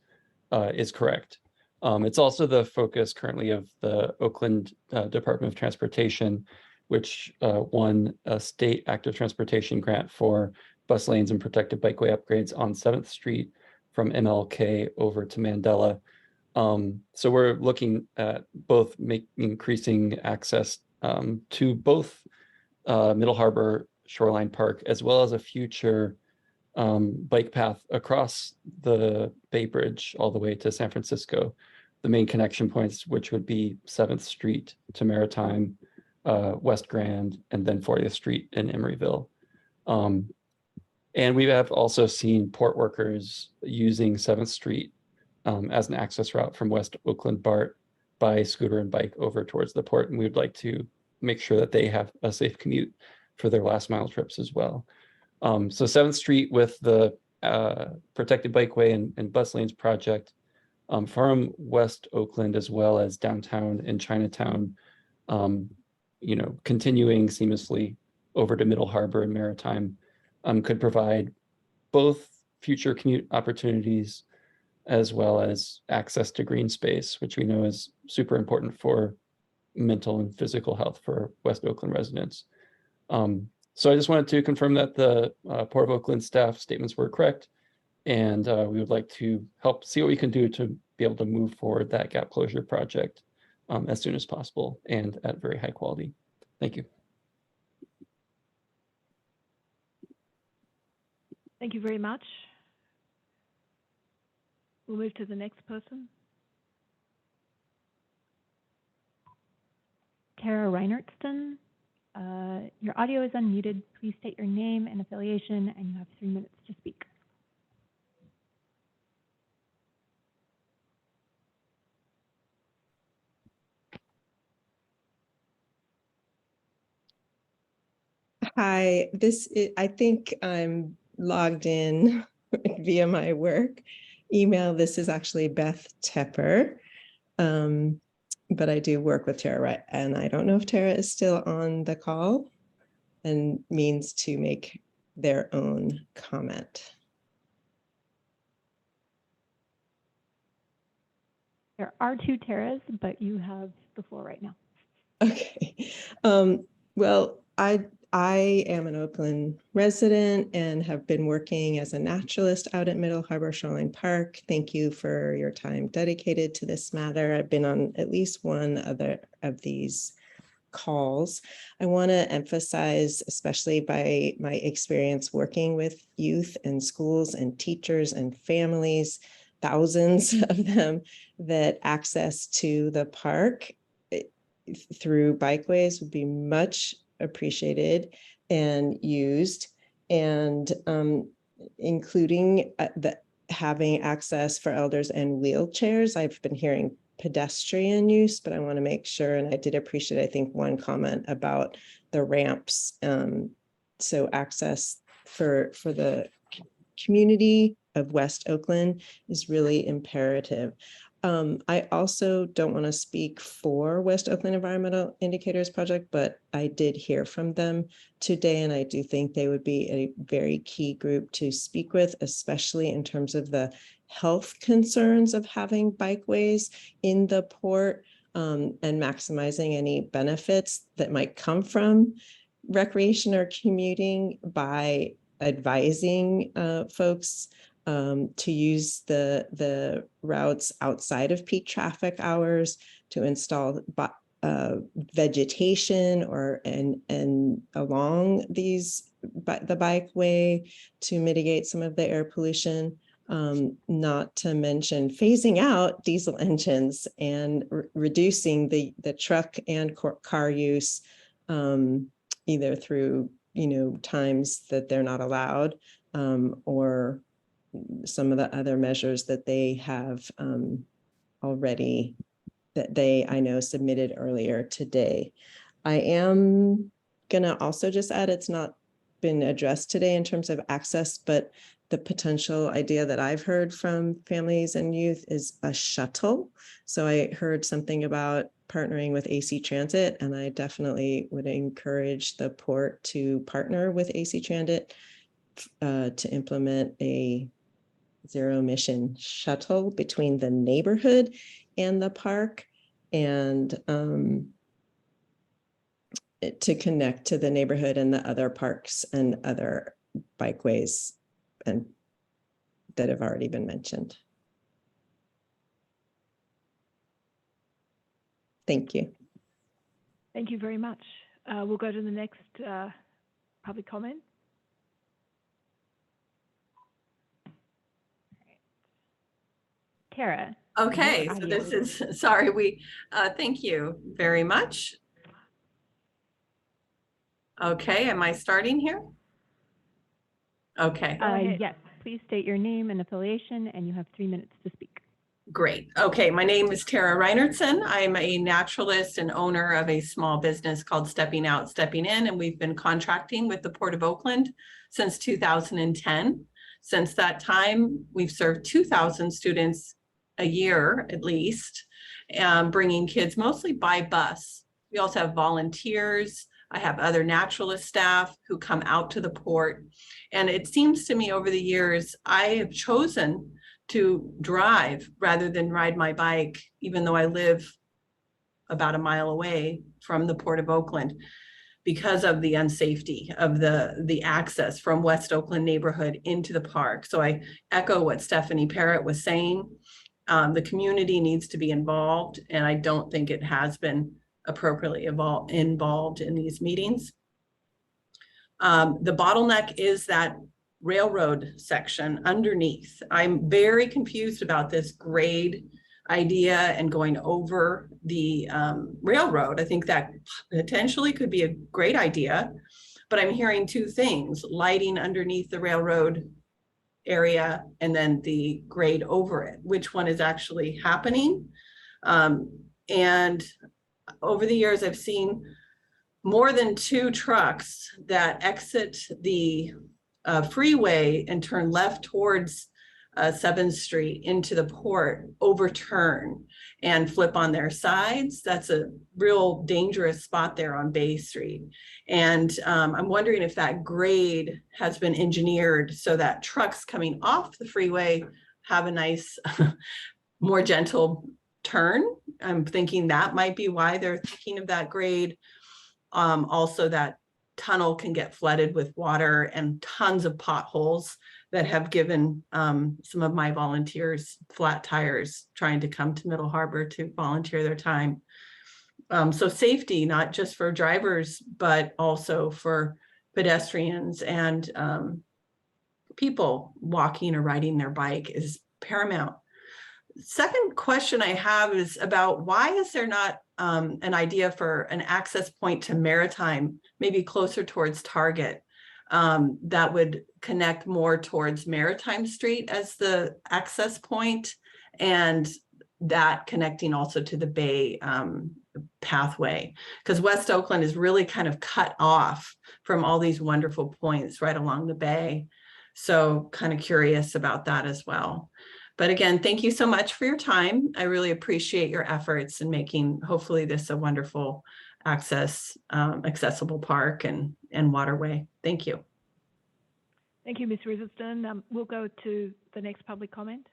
Speaker 14: is correct. It's also the focus currently of the Oakland Department of Transportation, which won a state active transportation grant for bus lanes and protected bikeway upgrades on 7th Street from MLK over to Mandela. So we're looking at both increasing access to both Middle Harbor Shoreline Park, as well as a future bike path across the Bay Bridge all the way to San Francisco. The main connection points, which would be 7th Street to Maritime, West Grand, and then 40th Street in Emeryville. And we have also seen port workers using 7th Street as an access route from West Oakland BART by scooter and bike over towards the port. And we'd like to make sure that they have a safe commute for their last mile trips as well. So 7th Street with the protected bikeway and bus lanes project from West Oakland, as well as downtown and Chinatown, continuing seamlessly over to Middle Harbor and Maritime, could provide both future commute opportunities as well as access to green space, which we know is super important for mental and physical health for West Oakland residents. So I just wanted to confirm that the Port of Oakland staff statements were correct, and we would like to help see what we can do to be able to move forward that gap closure project as soon as possible and at very high quality. Thank you.
Speaker 2: Thank you very much. We'll move to the next person.
Speaker 1: Tara Reinertson, your audio is unmuted. Please state your name and affiliation, and you have 3 minutes to speak.
Speaker 15: Hi, I think I'm logged in via my work email. This is actually Beth Tepper, but I do work with Tara, and I don't know if Tara is still on the call and means to make their own comment.
Speaker 1: There are 2 Taras, but you have the floor right now.
Speaker 15: Okay. Well, I am an Oakland resident and have been working as a naturalist out at Middle Harbor Shoreline Park. Thank you for your time dedicated to this matter. I've been on at least one other of these calls. I want to emphasize, especially by my experience working with youth and schools and teachers and families, thousands of them, that access to the park through bikeways would be much appreciated and used, and including having access for elders and wheelchairs. I've been hearing pedestrian use, but I want to make sure, and I did appreciate, I think, one comment about the ramps. So access for the community of West Oakland is really imperative. I also don't want to speak for West Oakland Environmental Indicators Project, but I did hear from them today, and I do think they would be a very key group to speak with, especially in terms of the health concerns of having bikeways in the port, and maximizing any benefits that might come from recreation or commuting by advising folks to use the routes outside of peak traffic hours, to install vegetation and along the bikeway to mitigate some of the air pollution, not to mention phasing out diesel engines and reducing the truck and car use, either through times that they're not allowed, or some of the other measures that they have already, that I know submitted earlier today. I am gonna also just add, it's not been addressed today in terms of access, but the potential idea that I've heard from families and youth is a shuttle. So I heard something about partnering with AC Transit, and I definitely would encourage the port to partner with AC Transit to implement a zero emission shuttle between the neighborhood and the park, and to connect to the neighborhood and the other parks and other bikeways and that have already been mentioned. Thank you.
Speaker 2: Thank you very much. We'll go to the next public comment.
Speaker 1: Tara.
Speaker 16: Okay,
Speaker 1: your
Speaker 16: so
Speaker 1: audio
Speaker 16: this is, sorry, thank you very much. Okay, am I starting here? Okay.
Speaker 1: Yes, please state your name and affiliation, and you have 3 minutes to speak.
Speaker 16: Great. Okay, my name is Tara Reinertsen. I'm a naturalist and owner of a small business called Stepping Out, Stepping In, and we've been contracting with the Port of Oakland since 2010. Since that time, we've served 2,000 students a year at least, bringing kids mostly by bus. We also have volunteers. I have other naturalist staff who come out to the port. And it seems to me over the years, I have chosen to drive rather than ride my bike, even though I live about a mile away from the Port of Oakland, because of the unsafety of the access from West Oakland neighborhood into the park. So I echo what Stephanie Parrott was saying. The community needs to be involved, and I don't think it has been appropriately involved in these meetings. The bottleneck is that railroad section underneath. I'm very confused about this grade idea and going over the railroad. I think that potentially could be a great idea, but I'm hearing two things: lighting underneath the railroad area and then the grade over it. Which one is actually happening? And over the years, I've seen more than 2 trucks that exit the freeway and turn left towards 7th Street into the port, overturn and flip on their sides. That's a real dangerous spot there on Bay Street. And I'm wondering if that grade has been engineered so that trucks coming off the freeway have a nice, more gentle turn. I'm thinking that might be why they're thinking of that grade. Also, that tunnel can get flooded with water and tons of potholes that have given some of my volunteers flat tires trying to come to Middle Harbor to volunteer their time. So safety, not just for drivers, but also for pedestrians and people walking or riding their bike is paramount. Second question I have is about why is there not an idea for an access point to Maritime, maybe closer towards Target, that would connect more towards Maritime Street as the access point, and that connecting also to the Bay pathway, because West Oakland is really kind of cut off from all these wonderful points right along the Bay. So kind of curious about that as well. But again, thank you so much for your time. I really appreciate your efforts in making hopefully this a wonderful accessible park and waterway. Thank you.
Speaker 2: Thank you, Ms. Riverston. We'll go to the next public comment.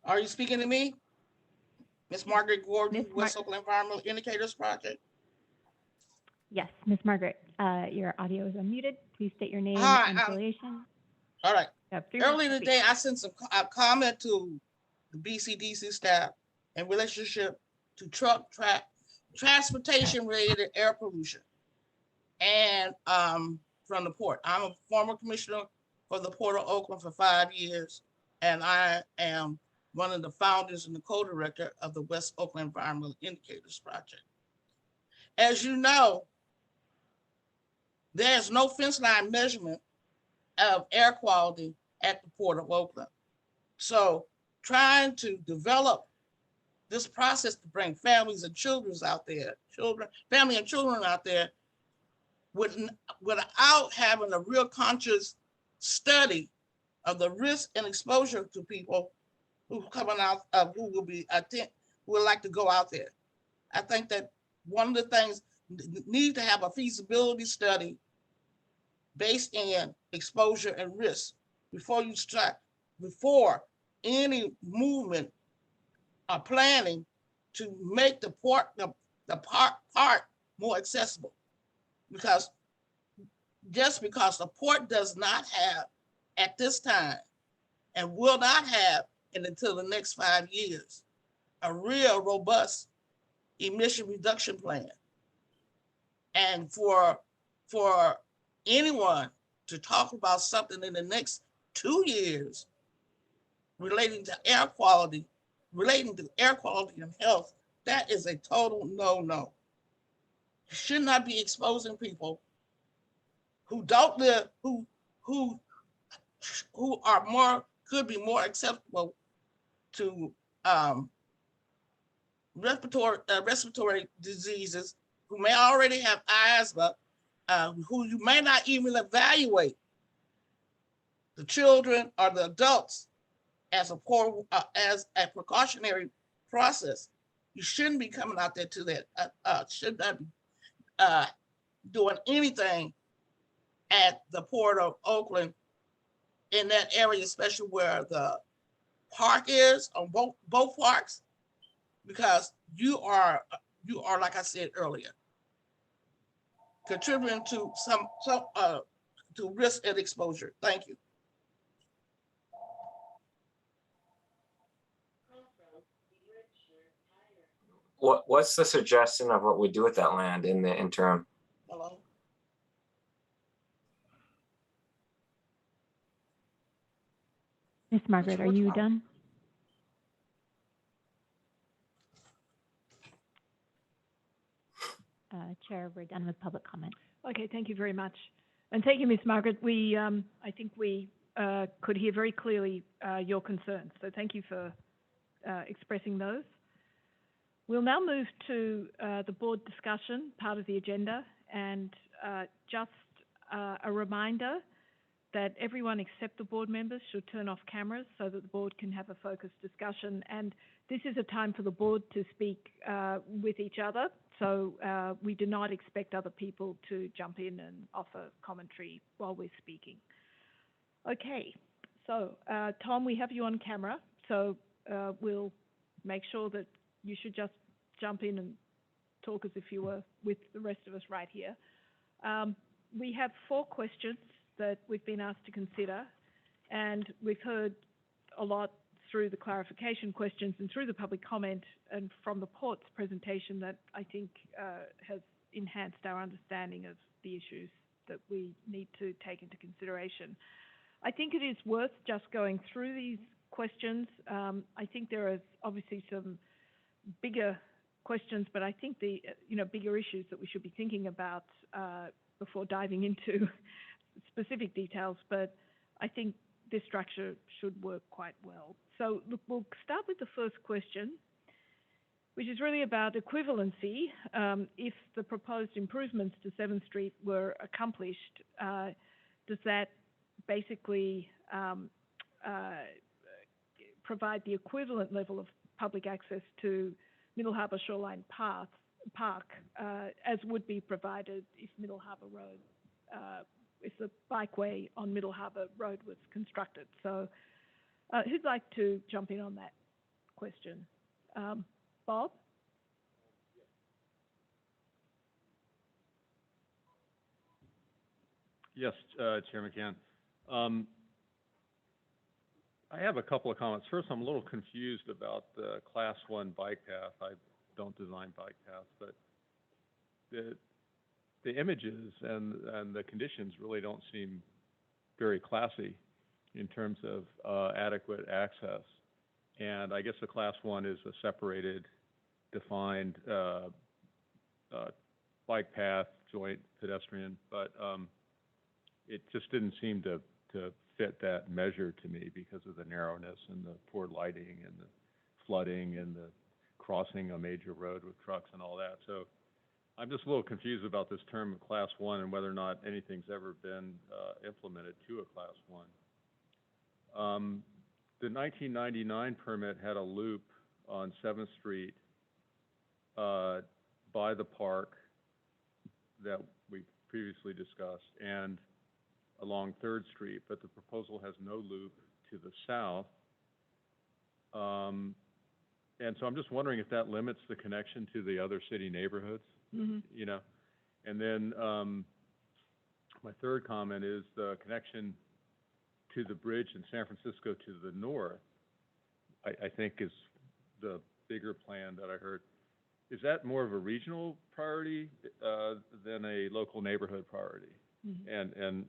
Speaker 17: Are you speaking to me? Ms. Margaret Gordon, West Oakland Environmental Indicators Project.
Speaker 1: Yes, Ms. Margaret, your audio is unmuted. Please state your name and affiliation.
Speaker 17: All right. Earlier
Speaker 1: Speak.
Speaker 17: today, I sent some comment to the BCDC staff in relationship to transportation-related air pollution, and from the port. I'm a former commissioner for the Port of Oakland for 5 years, and I am one of the founders and the co-director of the West Oakland Environmental Indicators Project. As you know, there's no fence line measurement of air quality at the Port of Oakland. So trying to develop this process to bring families and children out there, family and children out there, without having a real conscious study of the risk and exposure to people who coming out of who will be who would like to go out there. I think that one of the things need to have a feasibility study based in exposure and risk before you start, before any movement or planning to make the park more accessible. Because just because the port does not have at this time and will not have until the next 5 years a real robust emission reduction plan. And for anyone to talk about something in the next 2 years relating to air quality and health, that is a total no-no. You should not be exposing people who don't live, who are could be more acceptable to respiratory diseases, who may already have asthma, who you may not even evaluate the children or the adults as a precautionary process. You shouldn't be coming out there to that, should not be doing anything at the Port of Oakland in that area, especially where the park is, on both parks, because you are, like I said earlier, contributing to to risk and exposure. Thank you.
Speaker 6: What's the suggestion of what we do with that land in the interim?
Speaker 17: Hello?
Speaker 1: Miss Margaret, are you done? Chair, we're done with public comment.
Speaker 2: Okay, thank you very much. And thank you, Ms. Margaret. I think we could hear very clearly your concerns. So thank you for expressing those. We'll now move to the board discussion part of the agenda, and just a reminder that everyone except the board members should turn off cameras so that the board can have a focused discussion. And this is a time for the board to speak with each other. So we do not expect other people to jump in and offer commentary while we're speaking. Okay, so Tom, we have you on camera. So we'll make sure that you should just jump in and talk as if you were with the rest of us right here. We have 4 questions that we've been asked to consider, and we've heard a lot through the clarification questions and through the public comment and from the port's presentation that I think has enhanced our understanding of the issues that we need to take into consideration. I think it is worth just going through these questions. I think there are obviously some bigger questions, but I think the bigger issues that we should be thinking about before diving into specific details, but I think this structure should work quite well. So look, we'll start with the first question, which is really about equivalency. If the proposed improvements to 7th Street were accomplished, does that basically provide the equivalent level of public access to Middle Harbour Shoreline Park as would be provided if Middle Harbour Road, if the bikeway on Middle Harbour Road was constructed? So who'd like to jump in on that question? Bob?
Speaker 18: Yes, Chair McCann. I have a couple of comments. First, I'm a little confused about the Class 1 bike path. I don't design bike paths, but the images and the conditions really don't seem very classy in terms of adequate access. And I guess the Class 1 is a separated, defined bike path, joint pedestrian, but it just didn't seem to fit that measure to me because of the narrowness and the poor lighting and the flooding and the crossing a major road with trucks and all that. So I'm just a little confused about this term of class one and whether or not anything's ever been implemented to a class one. The 1999 permit had a loop on 7th Street by the park that we previously discussed and along 3rd Street, but the proposal has no loop to the south. And so I'm just wondering if that limits the connection to the other city neighborhoods, you know? And then my third comment is the connection to the bridge in San Francisco to the north, I think is the bigger plan that I heard. Is that more of a regional priority than a local neighborhood priority? And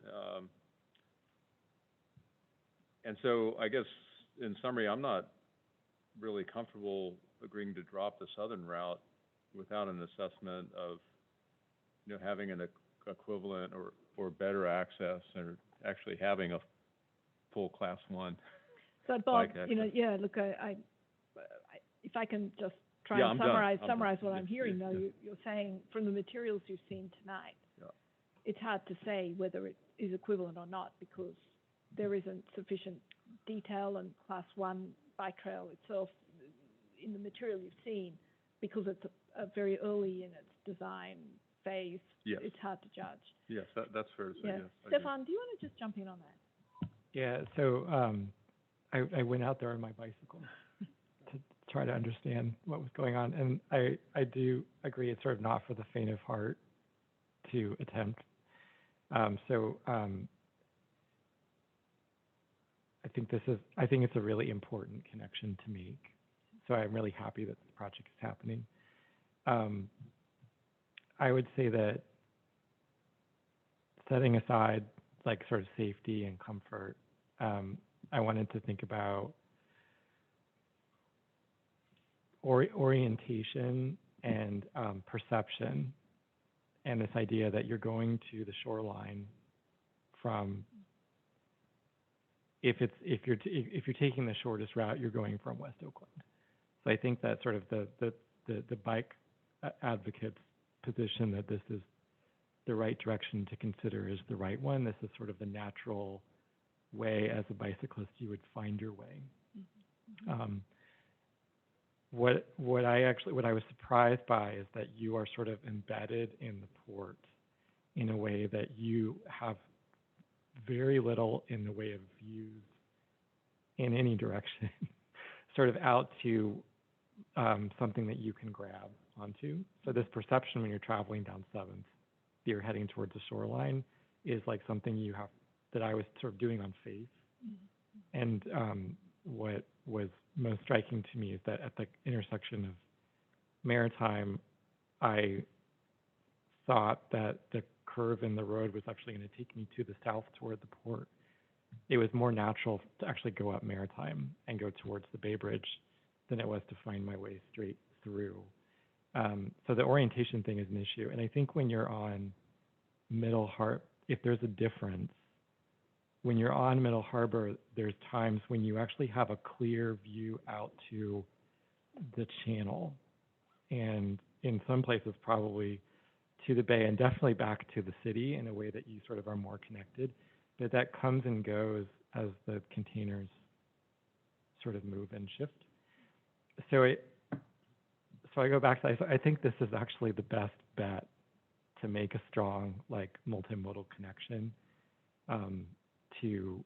Speaker 18: so I guess in summary, I'm not really comfortable agreeing to drop the southern route without an assessment of, you know, having an equivalent or better access or actually having a full class one.
Speaker 2: So Bob,
Speaker 18: bike
Speaker 2: you know,
Speaker 18: access.
Speaker 2: yeah, look, if I can just try
Speaker 18: Yeah,
Speaker 2: and
Speaker 18: I'm done.
Speaker 2: summarize what
Speaker 18: Yeah,
Speaker 2: I'm hearing,
Speaker 18: yeah,
Speaker 2: though,
Speaker 18: yeah.
Speaker 2: you're saying from the materials you've seen tonight,
Speaker 18: Yeah.
Speaker 2: it's hard to say whether it is equivalent or not because there isn't sufficient detail and class one bike trail itself in the material you've seen because it's a very early in its design phase.
Speaker 18: Yes.
Speaker 2: It's hard to judge.
Speaker 18: Yes, that's fair to say,
Speaker 2: Yeah.
Speaker 18: yes. I agree.
Speaker 2: Stefan, do you want to just jump in on that?
Speaker 12: Yeah, so I went out there on my bicycle to try to understand what was going on. And I do agree it's sort of not for the faint of heart to attempt. I think it's a really important connection to make. So I'm really happy that this project is happening. I would say that setting aside like sort of safety and comfort, I wanted to think about orientation and perception, and this idea that you're going to the shoreline from if you're taking the shortest route, you're going from West Oakland. So I think that sort of the bike advocate's position that this is the right direction to consider is the right one. This is sort of the natural way as a bicyclist you would find your way. What I was surprised by is that you are sort of embedded in the port in a way that you have very little in the way of views in any direction, sort of out to something that you can grab onto. So this perception when you're traveling down 7th, that you're heading towards the shoreline, is like something you have that I was sort of doing on faith. And what was most striking to me is that at the intersection of Maritime, I thought that the curve in the road was actually going to take me to the south toward the port. It was more natural to actually go up Maritime and go towards the Bay Bridge than it was to find my way straight through. So the orientation thing is an issue. And I think when you're on Middle Harbor, if there's a difference, when you're on Middle Harbor, there's times when you actually have a clear view out to the channel. And in some places, probably to the bay and definitely back to the city in a way that you sort of are more connected. But that comes and goes as the containers sort of move and shift. So I go back to, I think this is actually the best bet to make a strong like multimodal connection to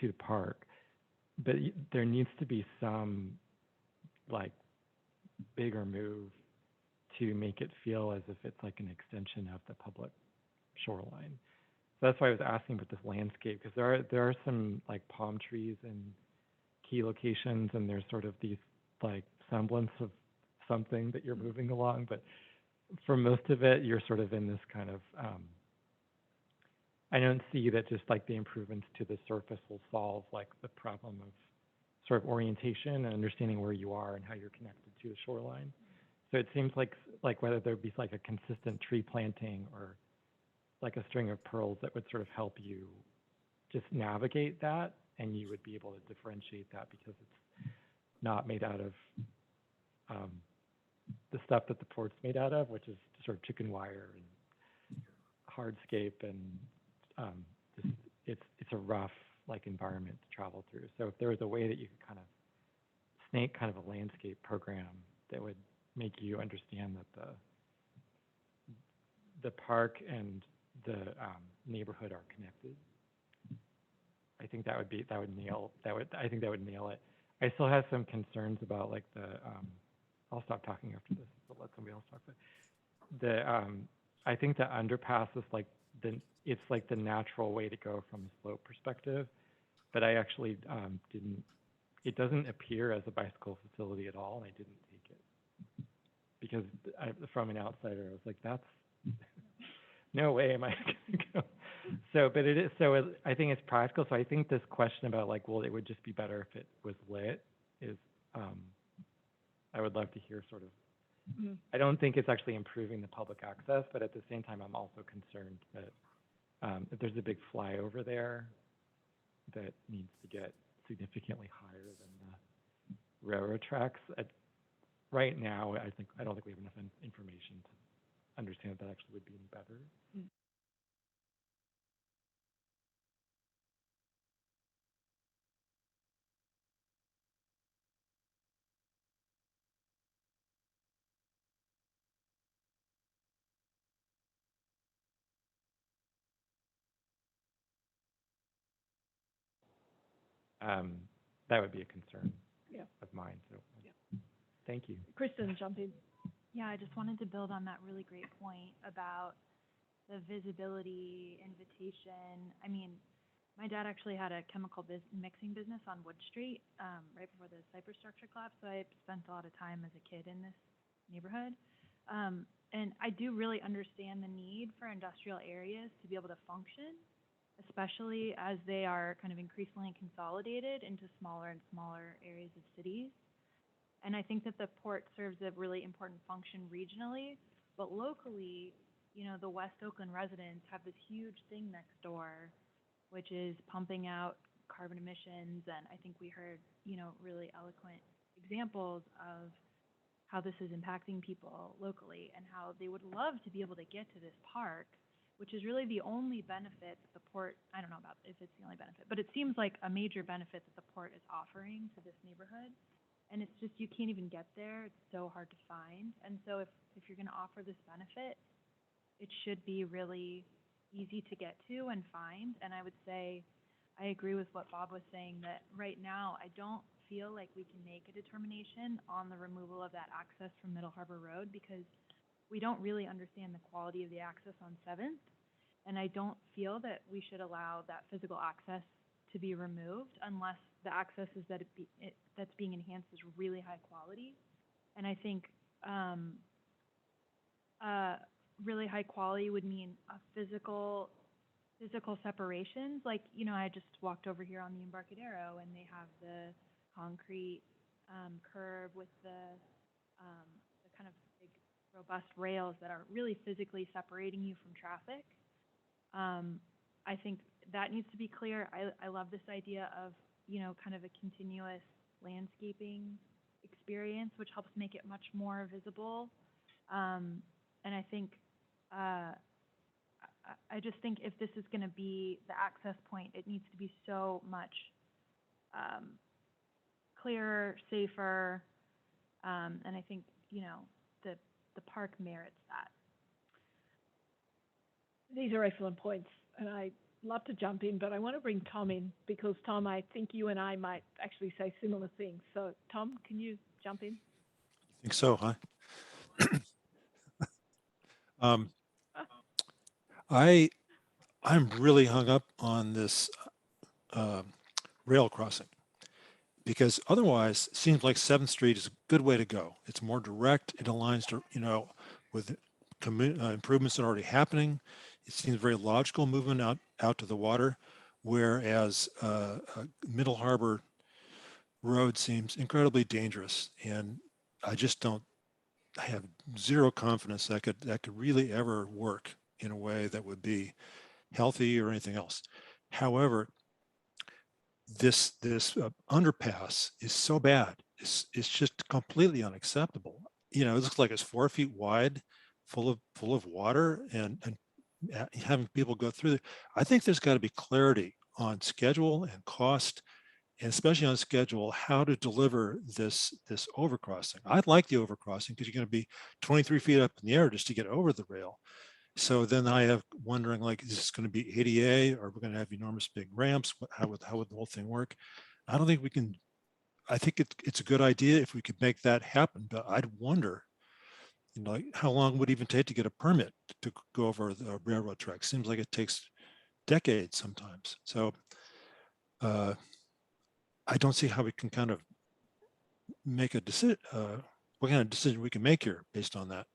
Speaker 12: the park. But there needs to be some like bigger move to make it feel as if it's like an extension of the public shoreline. So that's why I was asking about this landscape, because there are some like palm trees in key locations, and there's sort of these like semblance of something that you're moving along. But for most of it, you're sort of in this kind of, I don't see that just like the improvements to the surface will solve like the problem of sort of orientation and understanding where you are and how you're connected to the shoreline. So it seems like whether there be like a consistent tree planting or like a string of pearls that would sort of help you just navigate that, and you would be able to differentiate that because it's not made out of the stuff that the port's made out of, which is sort of chicken wire and hardscape, and it's a rough environment to travel through. So if there was a way that you could kind of snake kind of a landscape program that would make you understand that the park and the neighborhood are connected, I think that would nail it. I still have some concerns about I'll stop talking after this, but let somebody else talk. I think the underpass is it's the natural way to go from a slope perspective, but I actually it doesn't appear as a bicycle facility at all, and I didn't take it because from an outsider, I was like, that's no way am I going to go. So, but it is, so I think it's practical. So I think this question about well, it would just be better if it was lit is, I would love to hear sort of, I don't think it's actually improving the public access, but at the same time, I'm also concerned that if there's a big flyover there that needs to get significantly higher than the railroad tracks. Right now, I don't think we have enough information to understand that actually would be any better. That would be a concern of mine. So thank you.
Speaker 2: Kristen, jump in.
Speaker 1: Yeah, I just wanted to build on that really great point about the visibility, invitation. I mean, my dad actually had a chemical mixing business on Wood Street right before the Cypress structure collapse, so I spent a lot of time as a kid in this neighborhood. And I do really understand the need for industrial areas to be able to function, especially as they are kind of increasingly consolidated into smaller and smaller areas of cities. And I think that the port serves a really important function regionally, but locally, the West Oakland residents have this huge thing next door, which is pumping out carbon emissions. And I think we heard, really eloquent examples of how this is impacting people locally and how they would love to be able to get to this park, which is really the only benefit that the port, I don't know about if it's the only benefit, but it seems like a major benefit that the port is offering to this neighborhood. And it's just, you can't even get there. It's so hard to find. And so if you're going to offer this benefit, it should be really easy to get to and find. And I would say, I agree with what Bob was saying, that right now, I don't feel like we can make a determination on the removal of that access from Middle Harbor Road because we don't really understand the quality of the access on 7th. And I don't feel that we should allow that physical access to be removed unless the access is that's being enhanced is really high quality. And I think really high quality would mean a physical separations. I just walked over here on the Embarcadero and they have the concrete curb with the kind of big robust rails that are really physically separating you from traffic. I think that needs to be clear. I love this idea of, kind of a continuous landscaping experience, which helps make it much more visible. And I think, I just think if this is going to be the access point, it needs to be so much clearer, safer, and I think, the park merits that.
Speaker 2: These are excellent points, and I'd love to jump in, but I want to bring Tom in because, Tom, I think you and I might actually say similar things. So, Tom, can you jump in?
Speaker 7: I think so, huh? I'm really hung up on this rail crossing because otherwise it seems like 7th Street is a good way to go. It's more direct. It aligns to, with improvements that are already happening. It seems very logical movement out to the water, whereas Middle Harbor Road seems incredibly dangerous. And I have zero confidence that could really ever work in a way that would be healthy or anything else. However, this underpass is so bad. It's just completely unacceptable. it looks like it's 4 feet wide, full of water, and having people go through it. I think there's got to be clarity on schedule and cost, and especially on schedule, how to deliver this overcrossing. I'd like the overcrossing because you're going to be 23 feet up in the air just to get over the rail. So then I have wondering, like, is this going to be ADA, or we're going to have enormous big ramps? How would the whole thing work? I don't think we can. I think it's a good idea if we could make that happen, but I'd wonder, like, how long would it even take to get a permit to go over the railroad track? Seems like it takes decades sometimes. So I don't see how we can kind of make a decision, what kind of decision we can make here based on that.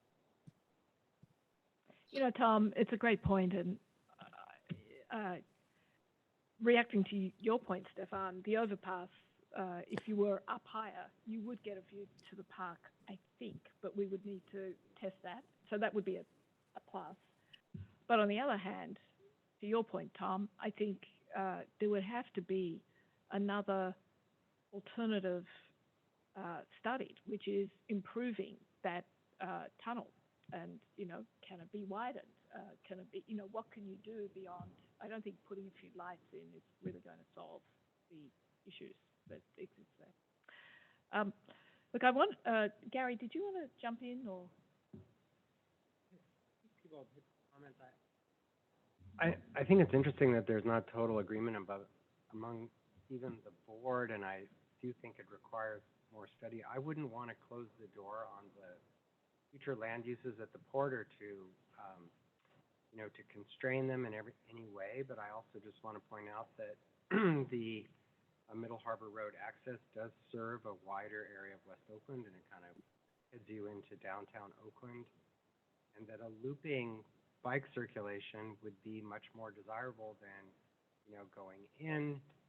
Speaker 2: Tom, it's a great point, and reacting to your point, Stefan, the overpass, if you were up higher, you would get a view to the park, I think, but we would need to test that. So that would be a plus. But on the other hand, to your point, Tom, I think there would have to be another alternative studied, which is improving that tunnel. And, can it be widened? Can it be, what can you do beyond? I don't think putting a few lights in is really going to solve the issues that exist there. Look, Gary, did you want to jump in or?
Speaker 5: I think it's interesting that there's not total agreement among even the board, and I do think it requires more study. I wouldn't want to close the door on the future land uses at the port, or to constrain them in any way, but I also just want to point out that the Middle Harbor Road access does serve a wider area of West Oakland, and it kind of heads you into downtown Oakland, and that a looping bike circulation would be much more desirable than,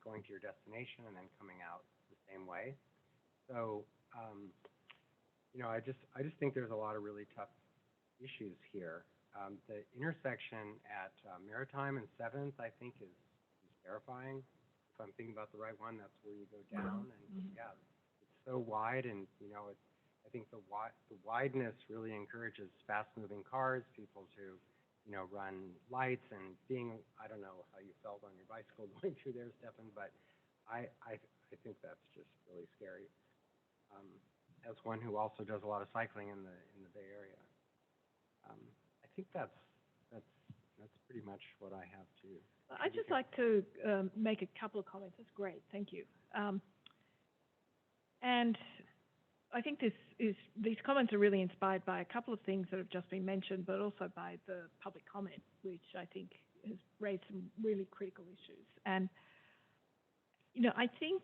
Speaker 5: going to your destination and then coming out the same way. So, I just think there's a lot of really tough issues here. The intersection at Maritime and 7th, I think, is terrifying. If I'm thinking about the right one, that's where you go down, and yeah, it's so wide, and I think the wideness really encourages fast-moving cars, people to run lights, and I don't know how you felt on your bicycle going through there, Stefan, but I think that's just really scary. As one who also does a lot of cycling in the Bay Area, I think that's pretty much what I have to.
Speaker 2: I'd just like to make a couple of comments. That's great, thank you. And I think these comments are really inspired by a couple of things that have just been mentioned, but also by the public comment, which I think has raised some really critical issues. And I think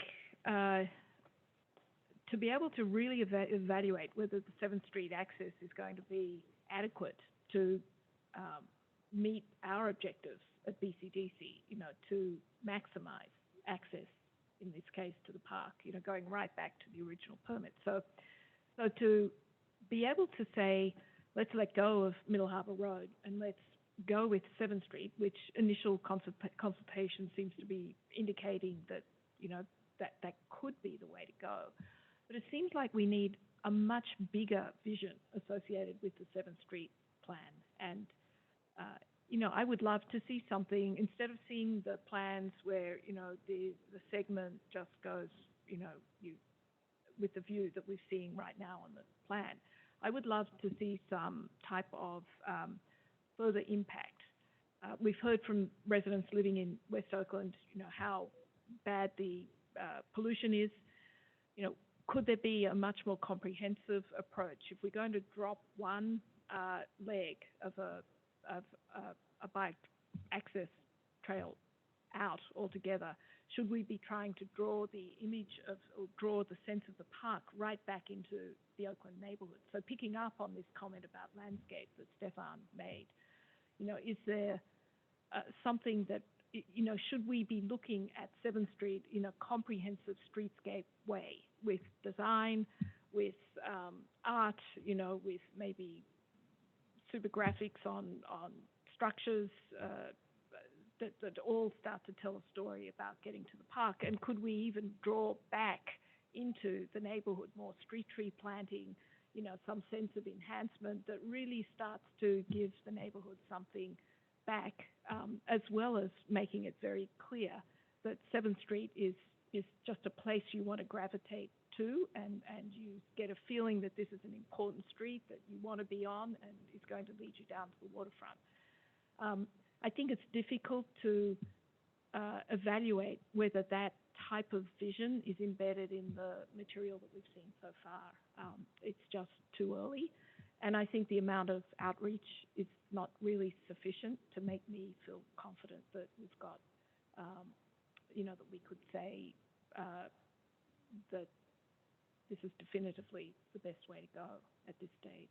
Speaker 2: to be able to really evaluate whether the 7th Street access is going to be adequate to meet our objectives at BCDC, to maximize access, in this case, to the park, going right back to the original permit. So to be able to say, let's let go of Middle Harbor Road and let's go with 7th Street, which initial consultation seems to be indicating that, that could be the way to go. But it seems like we need a much bigger vision associated with the 7th Street plan. And, I would love to see something, instead of seeing the plans where, the segment just goes, with the view that we're seeing right now on the plan. I would love to see some type of further impact. We've heard from residents living in West Oakland, how bad the pollution is. Could there be a much more comprehensive approach? If we're going to drop one leg of a bike access trail out altogether, should we be trying to draw the image of, or draw the sense of the park right back into the Oakland neighborhood? So picking up on this comment about landscape that Stefan made, is there something that, should we be looking at 7th Street in a comprehensive streetscape way, with design, with art, with maybe super graphics on structures that all start to tell a story about getting to the park? And could we even draw back into the neighborhood more street tree planting, some sense of enhancement that really starts to give the neighborhood something back, as well as making it very clear that 7th Street is just a place you want to gravitate to, and you get a feeling that this is an important street that you want to be on and is going to lead you down to the waterfront. I think it's difficult to evaluate whether that type of vision is embedded in the material that we've seen so far. It's just too early. And I think the amount of outreach is not really sufficient to make me feel confident that we've got, that we could say that this is definitively the best way to go at this stage.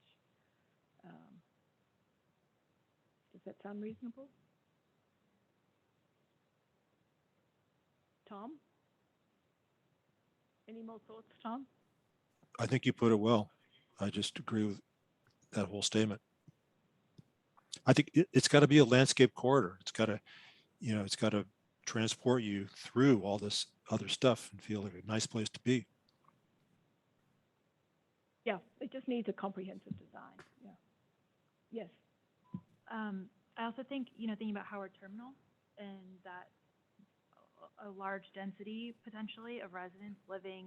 Speaker 2: Does that sound reasonable? Tom? Any more thoughts, Tom?
Speaker 7: I think you put it well. I just agree with that whole statement. I think it's got to be a landscape corridor. It's got to transport you through all this other stuff and feel like a nice place to be.
Speaker 2: Yeah, it just needs a comprehensive design. Yeah. Yes.
Speaker 1: I also think, thinking about Howard Terminal and that a large density potentially of residents living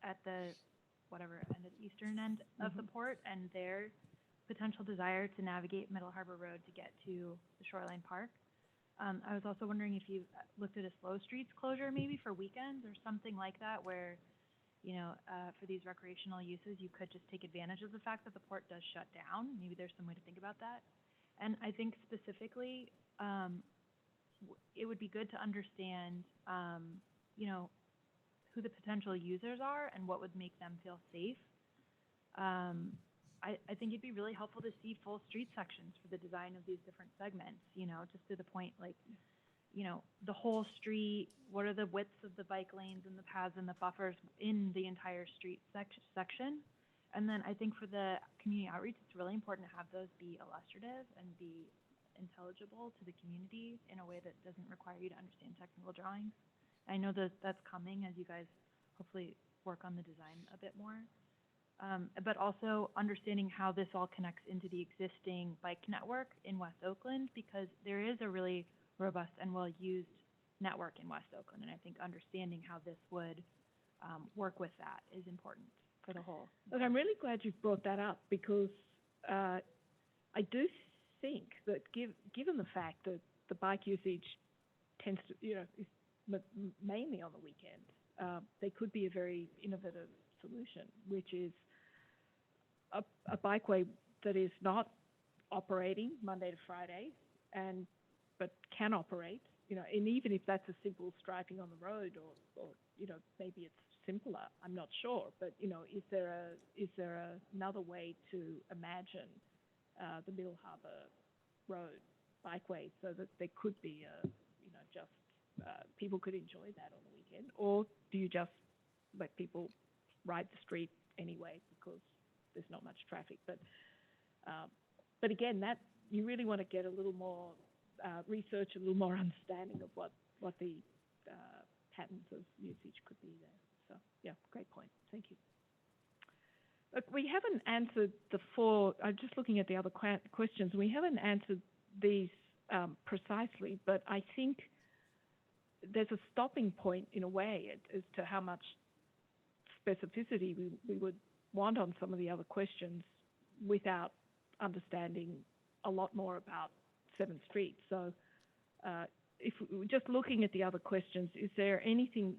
Speaker 1: at the end of the eastern end of the port, and their potential desire to navigate Middle Harbor Road to get to the Shoreline Park. I was also wondering if you looked at a slow streets closure maybe for weekends or something like that, where for these recreational uses, you could just take advantage of the fact that the port does shut down. Maybe there's some way to think about that. And I think specifically, it would be good to understand, who the potential users are and what would make them feel safe. I think it'd be really helpful to see full street sections for the design of these different segments, just to the point, the whole street, what are the widths of the bike lanes and the paths and the buffers in the entire street section. And then I think for the community outreach, it's really important to have those be illustrative and be intelligible to the community in a way that doesn't require you to understand technical drawings. I know that that's coming as you guys hopefully work on the design a bit more. But also understanding how this all connects into the existing bike network in West Oakland, because there is a really robust and well-used network in West Oakland. And I think understanding how this would work with that is important for the whole.
Speaker 2: Look, I'm really glad you've brought that up, because I do think that given the fact that the bike usage tends to, is mainly on the weekend, there could be a very innovative solution, which is a bikeway that is not operating Monday to Friday, but can operate, and even if that's a simple striping on the road, or maybe it's simpler, I'm not sure, but is there another way to imagine the Middle Harbor Road bikeway so that there could be people could enjoy that on the weekend? Or do you just let people ride the street anyway because there's not much traffic? But again, that you really want to get a little more research, a little more understanding of what the patterns of usage could be there. So yeah, great point. Thank you. Look, we haven't answered I'm just looking at the other questions. We haven't answered these precisely, but I think there's a stopping point in a way as to how much specificity we would want on some of the other questions without understanding a lot more about 7th Street. So if we're just looking at the other questions, is there anything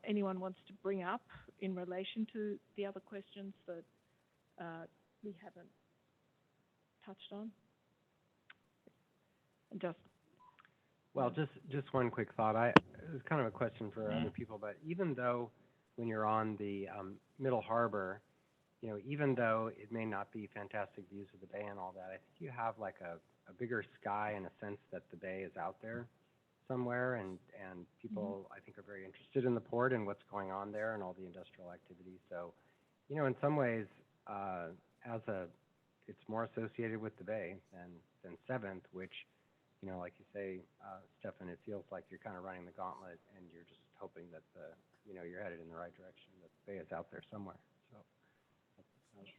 Speaker 2: anyone wants to bring up in relation to the other questions that we haven't touched on? And
Speaker 5: well, just one quick thought. It was kind of a question for other people, but even though when you're on the Middle Harbor, even though it may not be fantastic views of the bay and all that, I think you have like a bigger sky in a sense that the bay is out there somewhere, and people I think are very interested in the port and what's going on there and all the industrial activities. So, in some ways, it's more associated with the bay than 7th, which, like you say, Stefan, it feels like you're kind of running the gauntlet and you're just hoping that you're headed in the right direction, that the bay is out there somewhere. So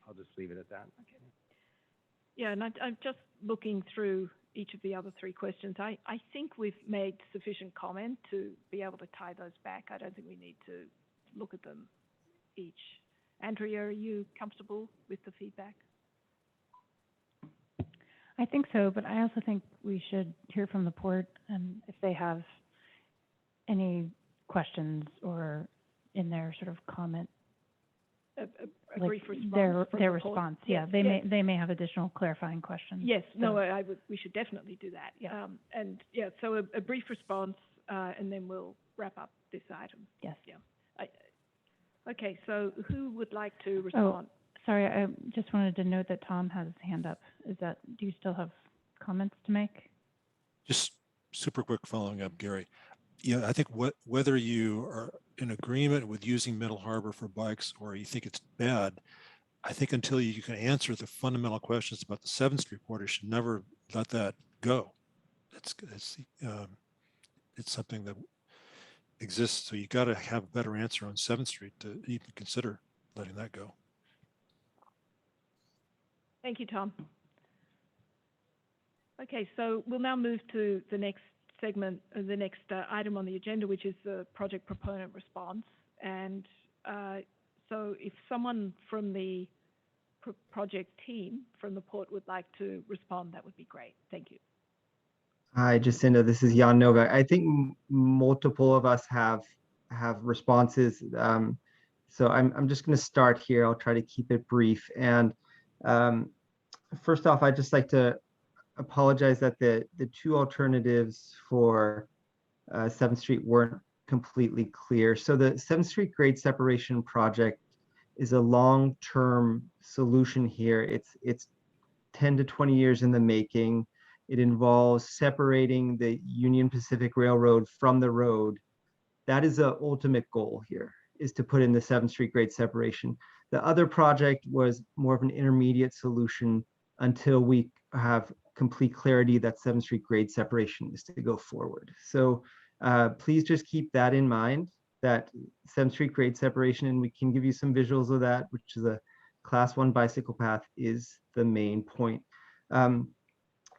Speaker 5: I'll just leave it at that.
Speaker 2: Yeah, and I'm just looking through each of the other three questions. I think we've made sufficient comment to be able to tie those back. I don't think we need to look at them each. Andrea, are you comfortable with the feedback?
Speaker 1: I think so, but I also think we should hear from the port and if they have any questions or in their sort of comment,
Speaker 2: A
Speaker 1: like
Speaker 2: brief response.
Speaker 1: their
Speaker 2: from the port?
Speaker 1: response.
Speaker 2: Yes,
Speaker 1: Yeah,
Speaker 2: yes.
Speaker 1: they may have additional clarifying questions.
Speaker 2: Yes, no,
Speaker 1: So-
Speaker 2: we should definitely do that.
Speaker 1: Yeah.
Speaker 2: And yeah, so a brief response, and then we'll wrap up this item.
Speaker 1: Yes.
Speaker 2: Yeah. Okay, so who would like to respond?
Speaker 1: Sorry, I just wanted to note that Tom has his hand up. Do you still have comments to make?
Speaker 7: Just super quick following up, Gary. Yeah, I think whether you are in agreement with using Middle Harbor for bikes or you think it's bad, I think until you can answer the fundamental questions about the 7th Street corridor, you should never let that go. It's something that exists, so you got to have a better answer on 7th Street to even consider letting that go.
Speaker 2: Thank you, Tom. Okay, so we'll now move to the next segment, the next item on the agenda, which is the project proponent response. And so if someone from the project team from the port would like to respond, that would be great. Thank you.
Speaker 11: Hi, Jacinda. This is Jan Novak. I think multiple of us have responses. So I'm just going to start here. I'll try to keep it brief. And first off, I'd just like to apologize that the two alternatives for 7th Street weren't completely clear. So the 7th Street grade separation project is a long-term solution here. It's 10 to 20 years in the making. It involves separating the Union Pacific Railroad from the road. That is the ultimate goal here, is to put in the 7th Street grade separation. The other project was more of an intermediate solution until we have complete clarity that 7th Street grade separation is to go forward. So please just keep that in mind, that 7th Street grade separation, and we can give you some visuals of that, which is a Class 1 bicycle path, is the main point.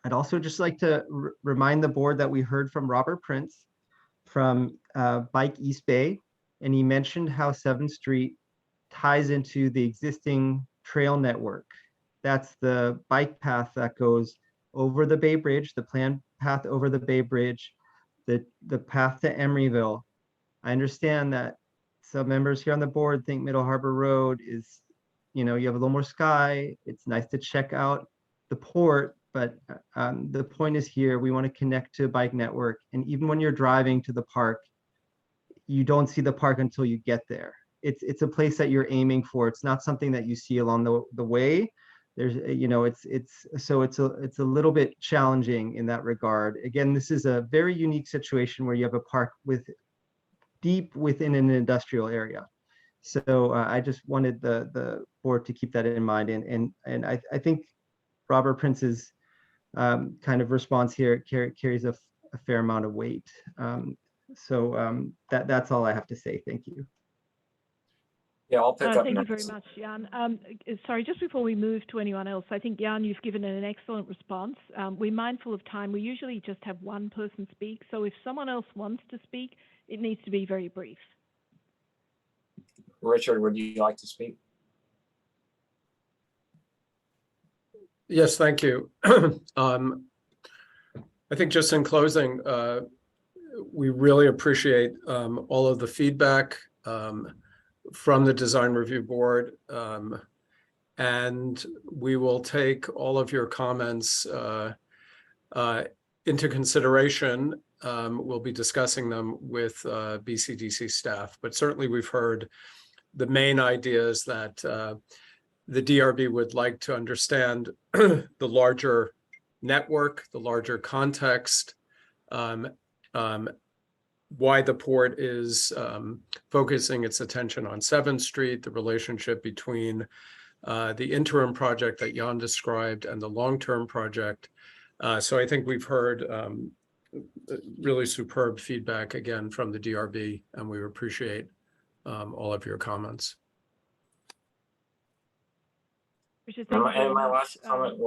Speaker 11: I'd also just like to remind the board that we heard from Robert Prince from Bike East Bay, and he mentioned how 7th Street ties into the existing trail network. That's the bike path that goes over the Bay Bridge, the planned path over the Bay Bridge, the path to Emeryville. I understand that some members here on the board think Middle Harbor Road is, you have a little more sky. It's nice to check out the port, but the point is here, we want to connect to a bike network. And even when you're driving to the park, you don't see the park until you get there. It's a place that you're aiming for. It's not something that you see along the way. There's, it's a little bit challenging in that regard. Again, this is a very unique situation where you have a park deep within an industrial area. So I just wanted the board to keep that in mind. And I think Robert Prince's kind of response here carries a fair amount of weight. That's all I have to say. Thank you.
Speaker 6: Yeah, I'll pick up
Speaker 2: Thank you
Speaker 6: next.
Speaker 2: very much, Jan. Sorry, just before we move to anyone else, I think, Jan, you've given an excellent response. We're mindful of time. We usually just have one person speak. So if someone else wants to speak, it needs to be very brief.
Speaker 6: Richard, would you like to speak?
Speaker 9: Yes, thank you. I think just in closing, we really appreciate all of the feedback from the Design Review Board. And we will take all of your comments into consideration. We'll be discussing them with BCDC staff, but certainly we've heard the main ideas that the DRB would like to understand the larger network, the larger context, why the port is focusing its attention on 7th Street, the relationship between the interim project that Jan described and the long-term project. So I think we've heard really superb feedback again from the DRB, and we appreciate all of your comments.
Speaker 2: Richard,
Speaker 6: And
Speaker 2: thank you very
Speaker 6: my
Speaker 2: much.
Speaker 6: last comment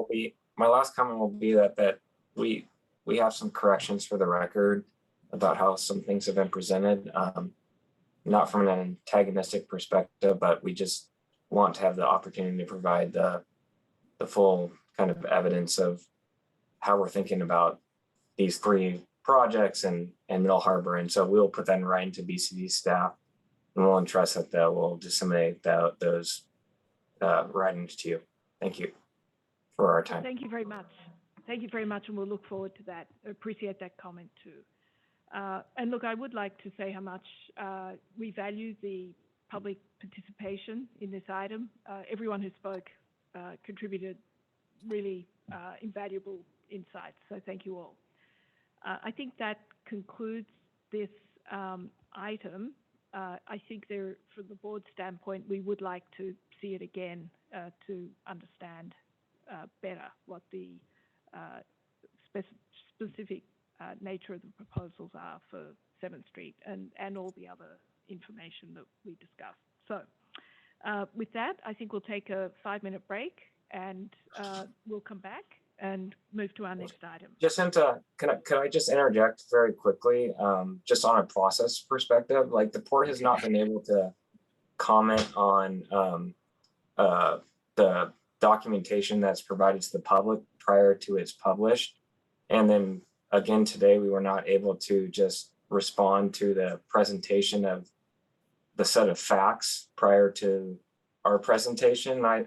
Speaker 6: will be, that we have some corrections for the record about how some things have been presented. Not from an antagonistic perspective, but we just want to have the opportunity to provide the full kind of evidence of how we're thinking about these three projects and Middle Harbor. And so we'll put that in writing to BCD staff, and we'll entrust that we'll disseminate those writings to you. Thank you for our time.
Speaker 2: Thank you very much. Thank you very much, and we'll look forward to that. Appreciate that comment too. And look, I would like to say how much we value the public participation in this item. Everyone who spoke contributed really invaluable insights, so thank you all. I think that concludes this item. I think from the board standpoint, we would like to see it again to understand better what the specific nature of the proposals are for 7th Street and all the other information that we discussed. So with that, I think we'll take a 5-minute break, and we'll come back and move to our next item.
Speaker 6: Jacinta, can I just interject very quickly, just on a process perspective? Like, the port has not been able to comment on the documentation that's provided to the public prior to its published. And then again, today, we were not able to just respond to the presentation of the set of facts prior to our presentation. I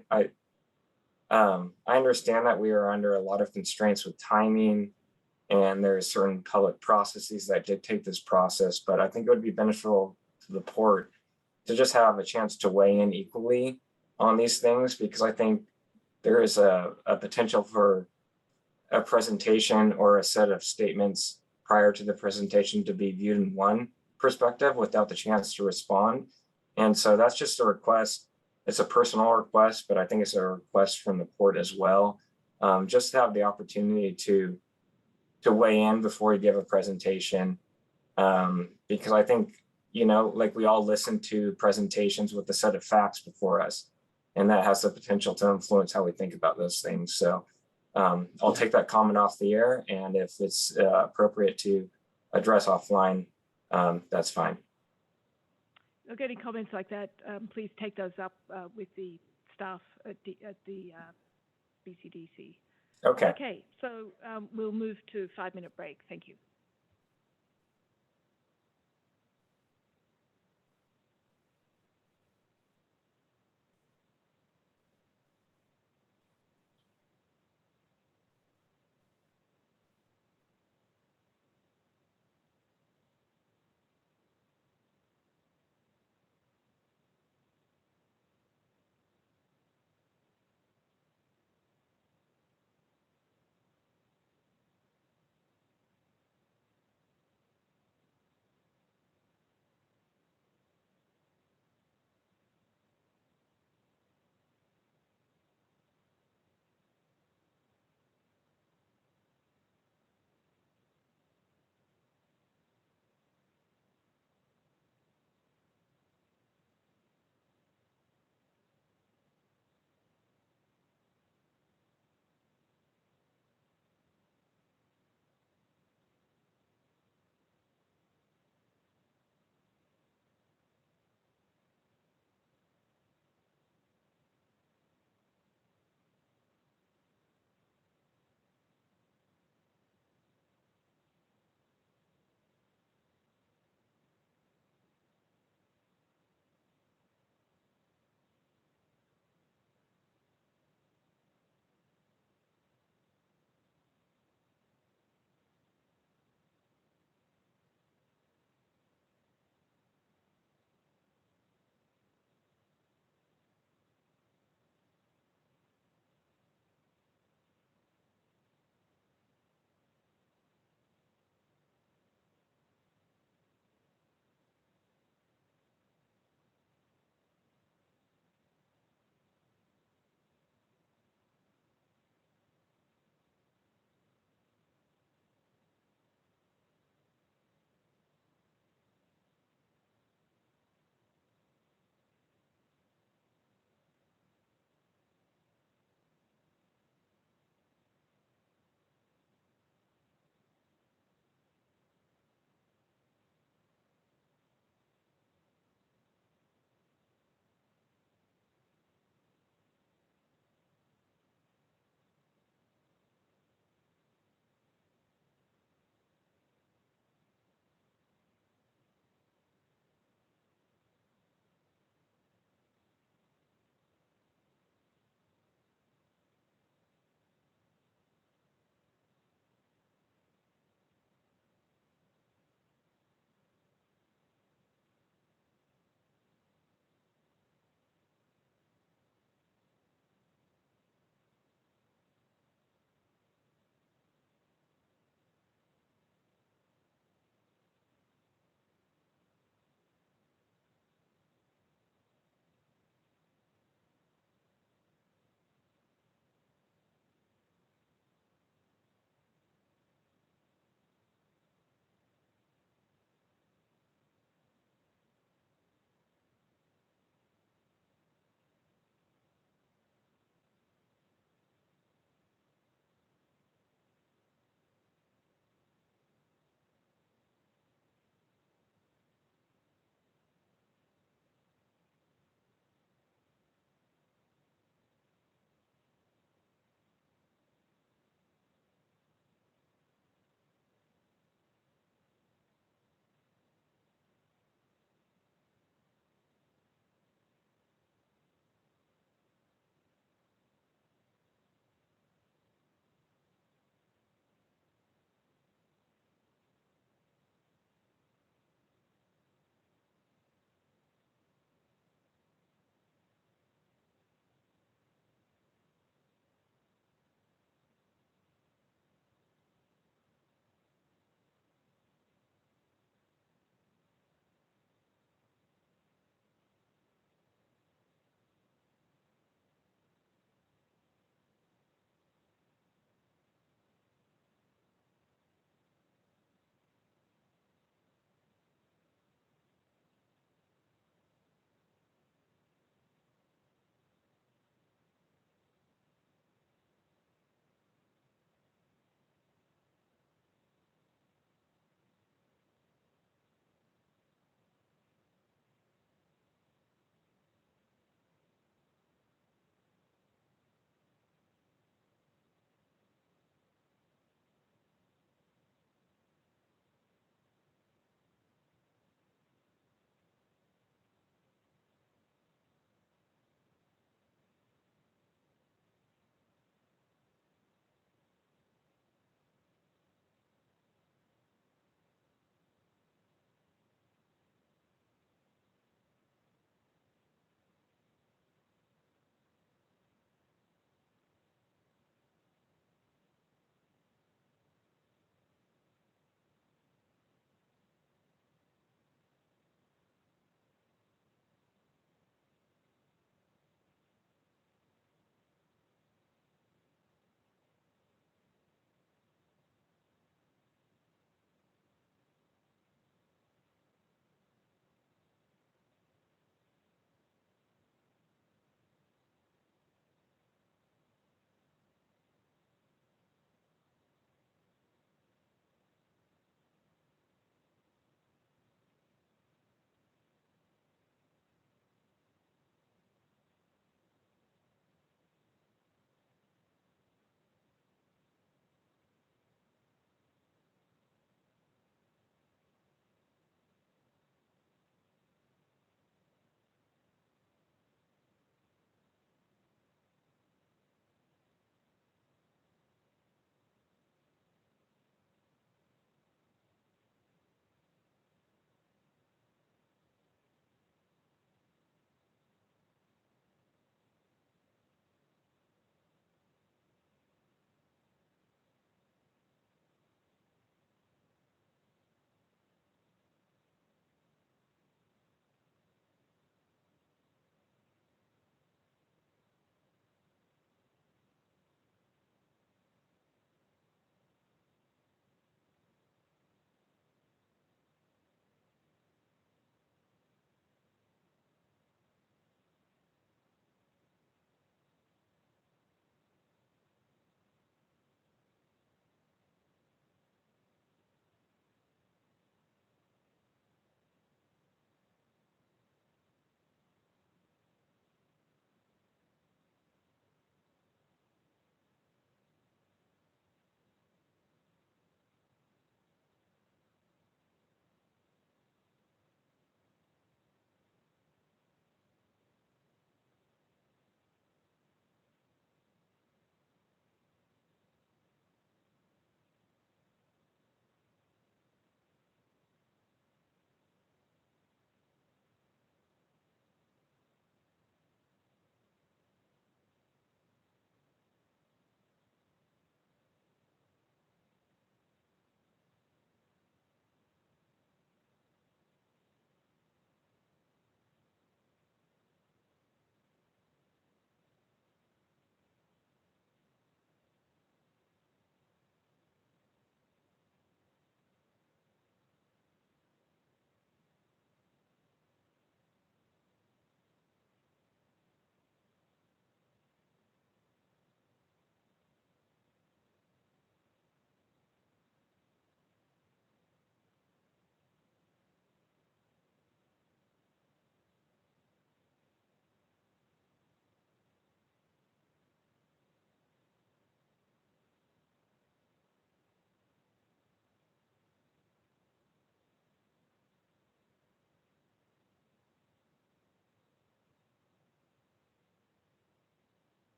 Speaker 6: understand that we are under a lot of constraints with timing, and there are certain public processes that dictate this process, but I think it would be beneficial to the port to just have a chance to weigh in equally on these things, because I think there is a potential for a presentation or a set of statements prior to the presentation to be viewed in one perspective without the chance to respond. And so that's just a request. It's a personal request, but I think it's a request from the port as well. Just to have the opportunity to weigh in before you give a presentation. Because I think, like, we all listen to presentations with a set of facts before us, and that has the potential to influence how we think about those things. So I'll take that comment off the air, and if it's appropriate to address offline, that's fine.
Speaker 2: Look, any comments like that, please take those up with the staff at the BCDC.
Speaker 6: Okay.
Speaker 2: Okay, so we'll move to 5-minute break. Thank you.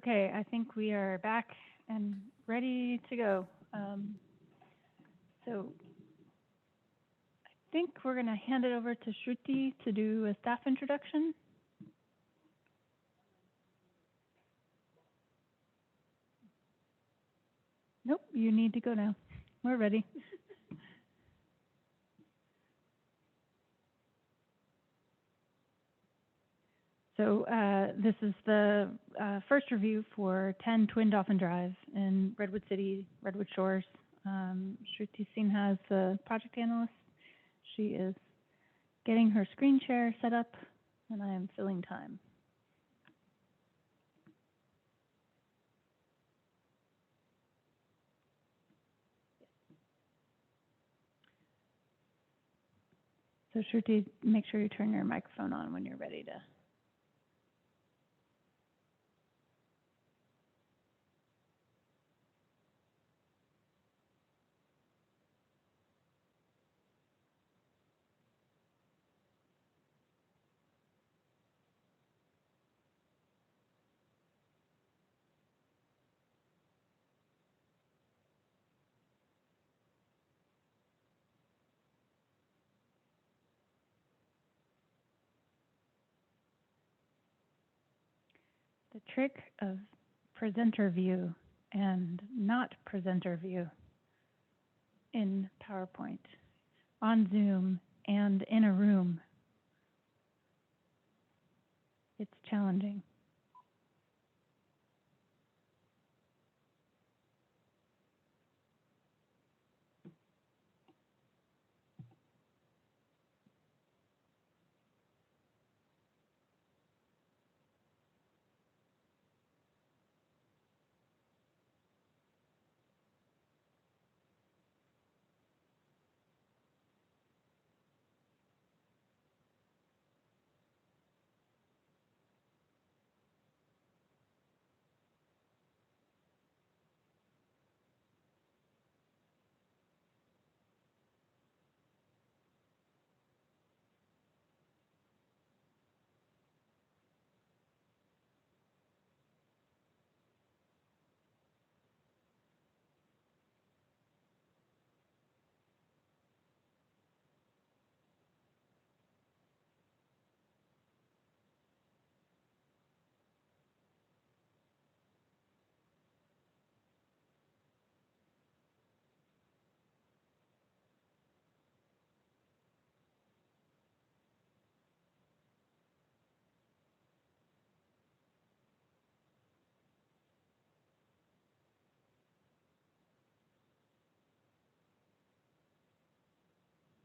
Speaker 1: Okay, I think we are back and ready to go. So I think we're going to hand it over to Shruti to do a staff introduction. Nope, you need to go now. We're ready. So this is the first review for 10 Twin Dolphin Drive in Redwood City, Redwood Shores. Shruti Sinha is the project analyst. She is getting her screen share set up, and I am filling time. So Shruti, make sure you turn your microphone on when you're ready to. The trick of presenter view and not presenter view in PowerPoint, on Zoom, and in a room. It's challenging.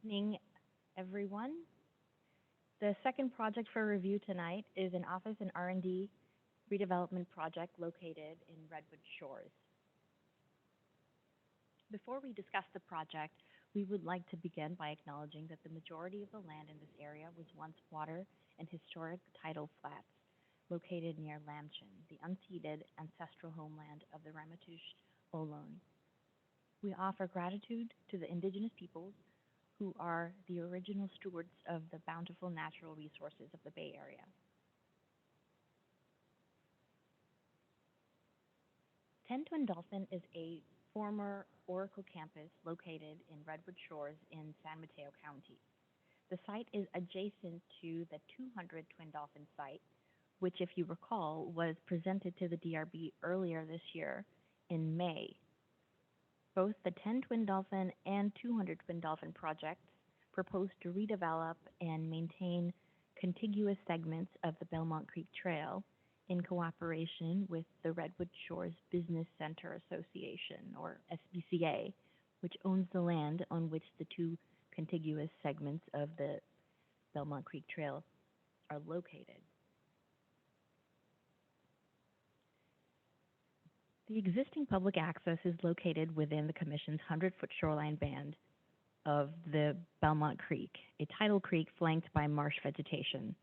Speaker 19: Evening, everyone. The second project for review tonight is an office and R&D redevelopment project located in Redwood Shores. Before we discuss the project, we would like to begin by acknowledging that the majority of the land in this area was once water and historic tidal flats located near Lamchin, the unceded ancestral homeland of the Ramaytush Ohlone. We offer gratitude to the indigenous peoples who are the original stewards of the bountiful natural resources of the Bay Area. 10 Twin Dolphin is a former Oracle campus located in Redwood Shores in San Mateo County. The site is adjacent to the 200 Twin Dolphin site, which, if you recall, was presented to the DRB earlier this year in May. Both the 10 Twin Dolphin and 200 Twin Dolphin projects propose to redevelop and maintain contiguous segments of the Belmont Creek Trail in cooperation with the Redwood Shores Business Center Association, or SBCA, which owns the land on which the two contiguous segments of the Belmont Creek Trail are located. The existing public access is located within the Commission's 100-foot shoreline band of the Belmont Creek, a tidal creek flanked by marsh vegetation.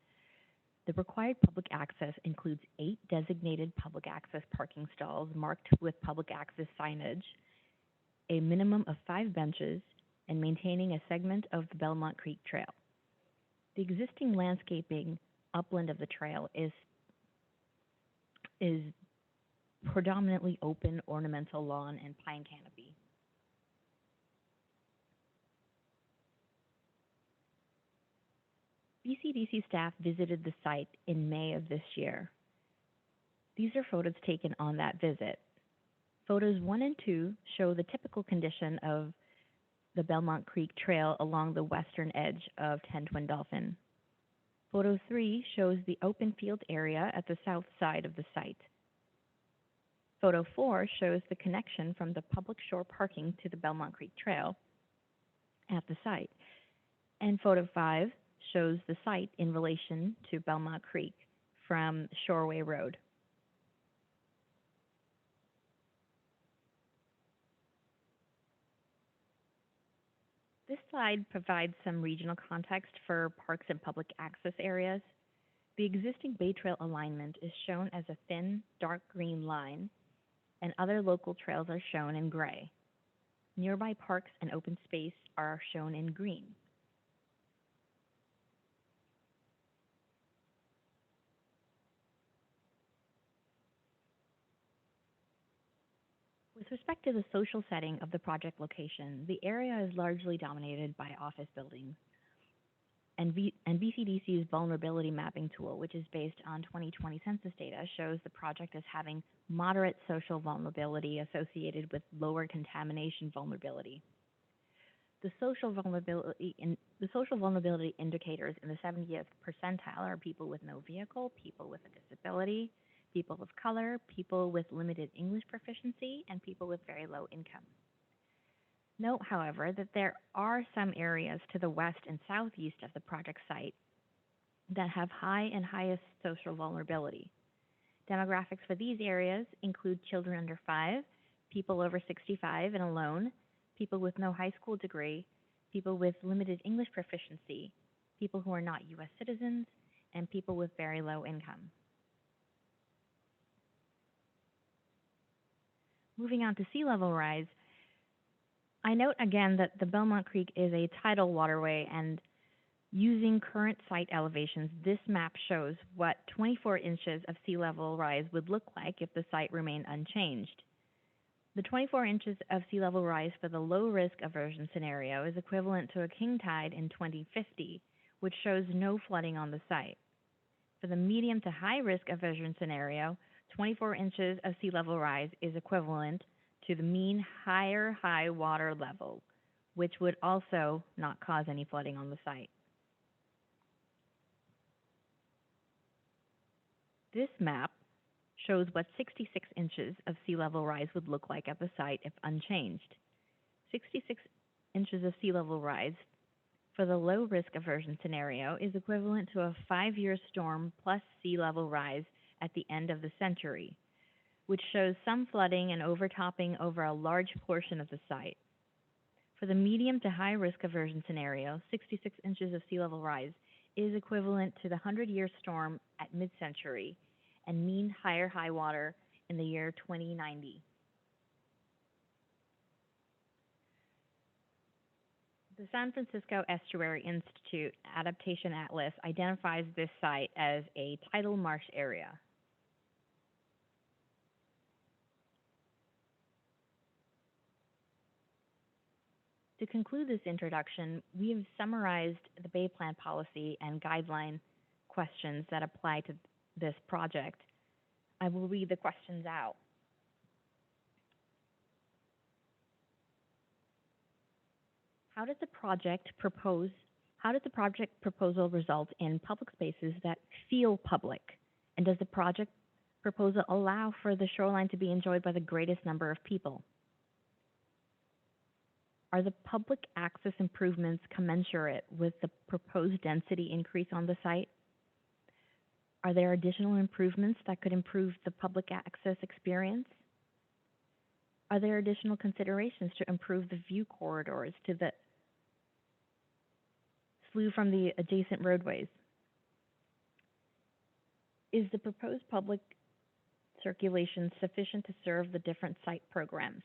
Speaker 19: The required public access includes 8 designated public access parking stalls marked with public access signage, a minimum of 5 benches, and maintaining a segment of the Belmont Creek Trail. The existing landscaping upland of the trail is predominantly open ornamental lawn and pine canopy. BCDC staff visited the site in May of this year. These are photos taken on that visit. Photos 1 and 2 show the typical condition of the Belmont Creek Trail along the western edge of 10 Twin Dolphin. Photo 3 shows the open field area at the south side of the site. Photo 4 shows the connection from the public shore parking to the Belmont Creek Trail at the site. And photo 5 shows the site in relation to Belmont Creek from Shoreway Road. This slide provides some regional context for parks and public access areas. The existing Bay Trail alignment is shown as a thin, dark green line, and other local trails are shown in gray. Nearby parks and open space are shown in green. With respect to the social setting of the project location, the area is largely dominated by office buildings. And BCDC's vulnerability mapping tool, which is based on 2020 census data, shows the project as having moderate social vulnerability associated with lower contamination vulnerability. The social vulnerability indicators in the 70th percentile are people with no vehicle, people with a disability, people of color, people with limited English proficiency, and people with very low income. Note, however, that there are some areas to the west and southeast of the project site that have high and highest social vulnerability. Demographics for these areas include children under 5, people over 65 and alone, people with no high school degree, people with limited English proficiency, people who are not U.S. citizens, and people with very low income. Moving on to sea level rise, I note again that the Belmont Creek is a tidal waterway, and using current site elevations, this map shows what 24 inches of sea level rise would look like if the site remained unchanged. The 24 inches of sea level rise for the low risk aversion scenario is equivalent to a king tide in 2050, which shows no flooding on the site. For the medium to high risk aversion scenario, 24 inches of sea level rise is equivalent to the mean higher high water level, which would also not cause any flooding on the site. This map shows what 66 inches of sea level rise would look like at the site if unchanged. 66 inches of sea level rise for the low risk aversion scenario is equivalent to a 5-year storm plus sea level rise at the end of the century, which shows some flooding and overtopping over a large portion of the site. For the medium to high risk aversion scenario, 66 inches of sea level rise is equivalent to the 100-year storm at mid-century and mean higher high water in the year 2090. The San Francisco Estuary Institute Adaptation Atlas identifies this site as a tidal marsh area. To conclude this introduction, we have summarized the Bay Plan policy and guideline questions that apply to this project. I will read the questions out. How does the project proposal result in public spaces that feel public? And does the project proposal allow for the shoreline to be enjoyed by the greatest number of people? Are the public access improvements commensurate with the proposed density increase on the site? Are there additional improvements that could improve the public access experience? Are there additional considerations to improve the view corridors to the slough from the adjacent roadways? Is the proposed public circulation sufficient to serve the different site programs?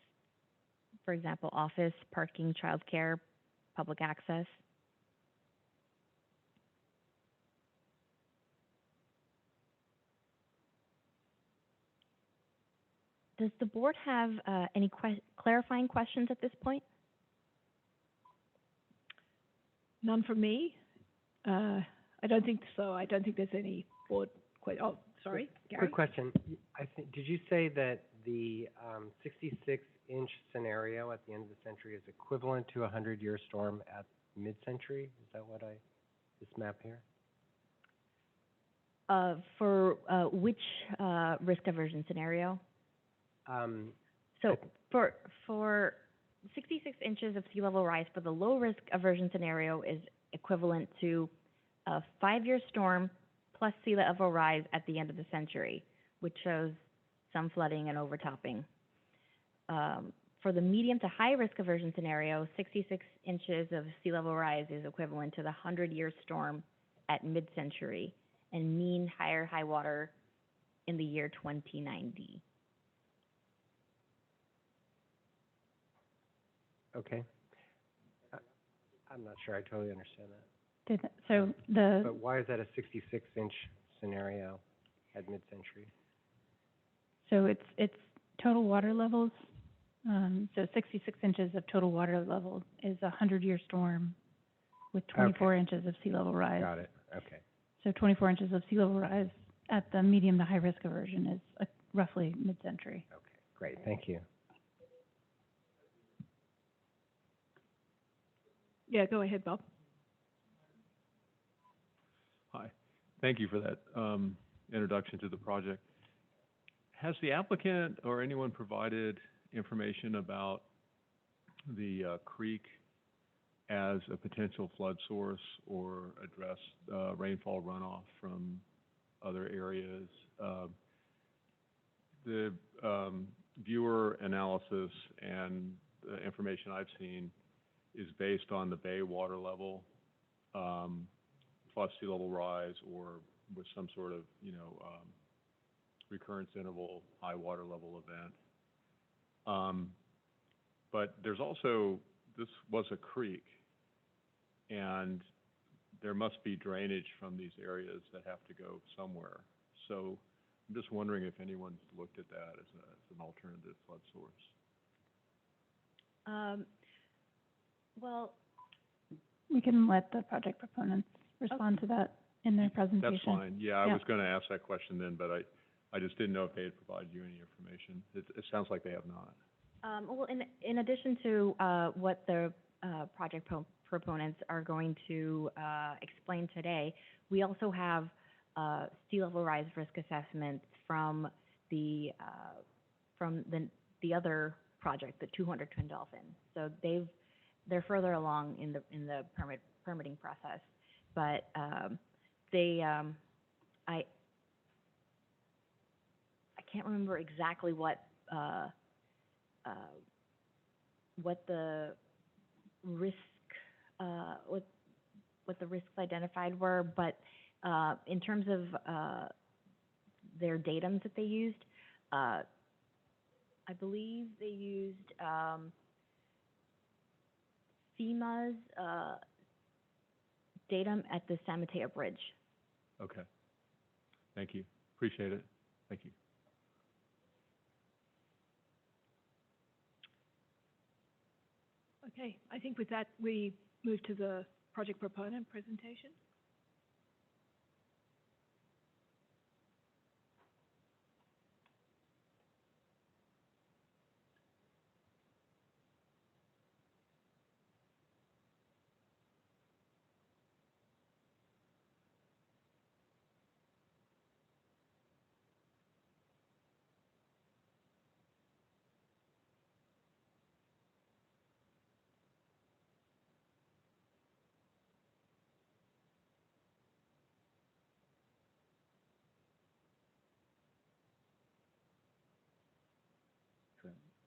Speaker 19: For example, office, parking, childcare, public access. Does the board have any clarifying questions at this point?
Speaker 2: None from me. I don't think so. I don't think there's any board oh, sorry, Gary.
Speaker 5: Quick question. I think, did you say that the 66-inch scenario at the end of the century is equivalent to a 100-year storm at mid-century? Is that what this map here?
Speaker 19: For which risk aversion scenario? So for 66 inches of sea level rise for the low risk aversion scenario is equivalent to a 5-year storm plus sea level rise at the end of the century, which shows some flooding and overtopping. For the medium to high risk aversion scenario, 66 inches of sea level rise is equivalent to the 100-year storm at mid-century and mean higher high water in the year 2090.
Speaker 5: Okay. I'm not sure I totally understand that. But why is that a 66-inch scenario at mid-century?
Speaker 1: So it's total water levels. So 66 inches of total water level is a 100-year storm with 24 inches of sea level rise.
Speaker 5: Got it. Okay.
Speaker 1: So 24 inches of sea level rise at the medium to high risk aversion is roughly mid-century.
Speaker 5: Okay, great. Thank you.
Speaker 2: Yeah, go ahead, Bob.
Speaker 18: Hi, thank you for that introduction to the project. Has the applicant or anyone provided information about the creek as a potential flood source or address rainfall runoff from other areas? The viewer analysis and the information I've seen is based on the bay water level plus sea level rise or with some sort of, recurrence interval high water level event. But there's also, this was a creek, and there must be drainage from these areas that have to go somewhere. So I'm just wondering if anyone's looked at that as an alternative flood source.
Speaker 19: Well,
Speaker 1: we can let the project proponents respond to that in their presentation.
Speaker 18: That's fine. Yeah, I was going to ask that question then, but I just didn't know if they had provided you any information. It sounds like they have not.
Speaker 19: Well, in addition to what the project proponents are going to explain today, we also have sea level rise risk assessments from the other project, the 200 Twin Dolphin. So they're further along in the permitting process, but I can't remember exactly what the risk what the risks identified were, but in terms of their datums that they used, I believe they used FEMA's datum at the San Mateo Bridge.
Speaker 18: Okay. Thank you. Appreciate it. Thank you.
Speaker 2: Okay, I think with that, we move to the project proponent presentation.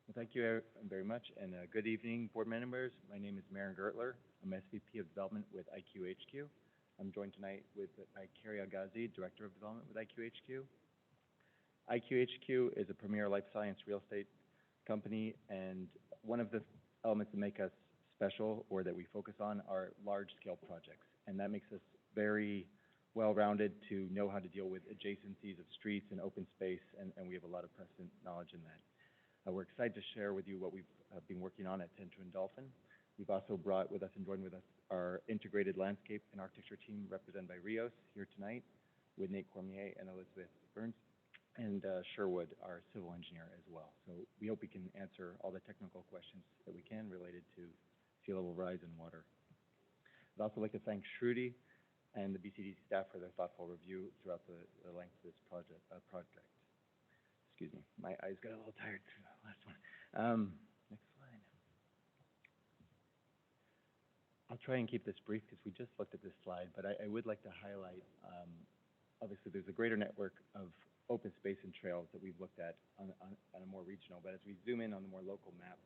Speaker 20: Well, thank you very much, and good evening, board members. My name is Marin Gertler. I'm SVP of Development with IQHQ. I'm joined tonight by Carrie Agazi, Director of Development with IQHQ. IQHQ is a premier life science real estate company, and one of the elements that make us special or that we focus on are large-scale projects, and that makes us very well-rounded to know how to deal with adjacencies of streets and open space, and we have a lot of precedent knowledge in that. We're excited to share with you what we've been working on at 10 Twin Dolphin. We've also brought with us and joined with us our integrated landscape and architecture team represented by Rios here tonight with Nate Cormier and Elizabeth Burns, and Sherwood, our civil engineer as well. So we hope we can answer all the technical questions that we can related to sea level rise and water. I'd also like to thank Shruti and the BCD staff for their thoughtful review throughout the length of this project. Excuse me, my eyes got a little tired through the last one. Next slide. I'll try and keep this brief because we just looked at this slide, but I would like to highlight, obviously there's a greater network of open space and trails that we've looked at on a more regional, but as we zoom in on the more local map,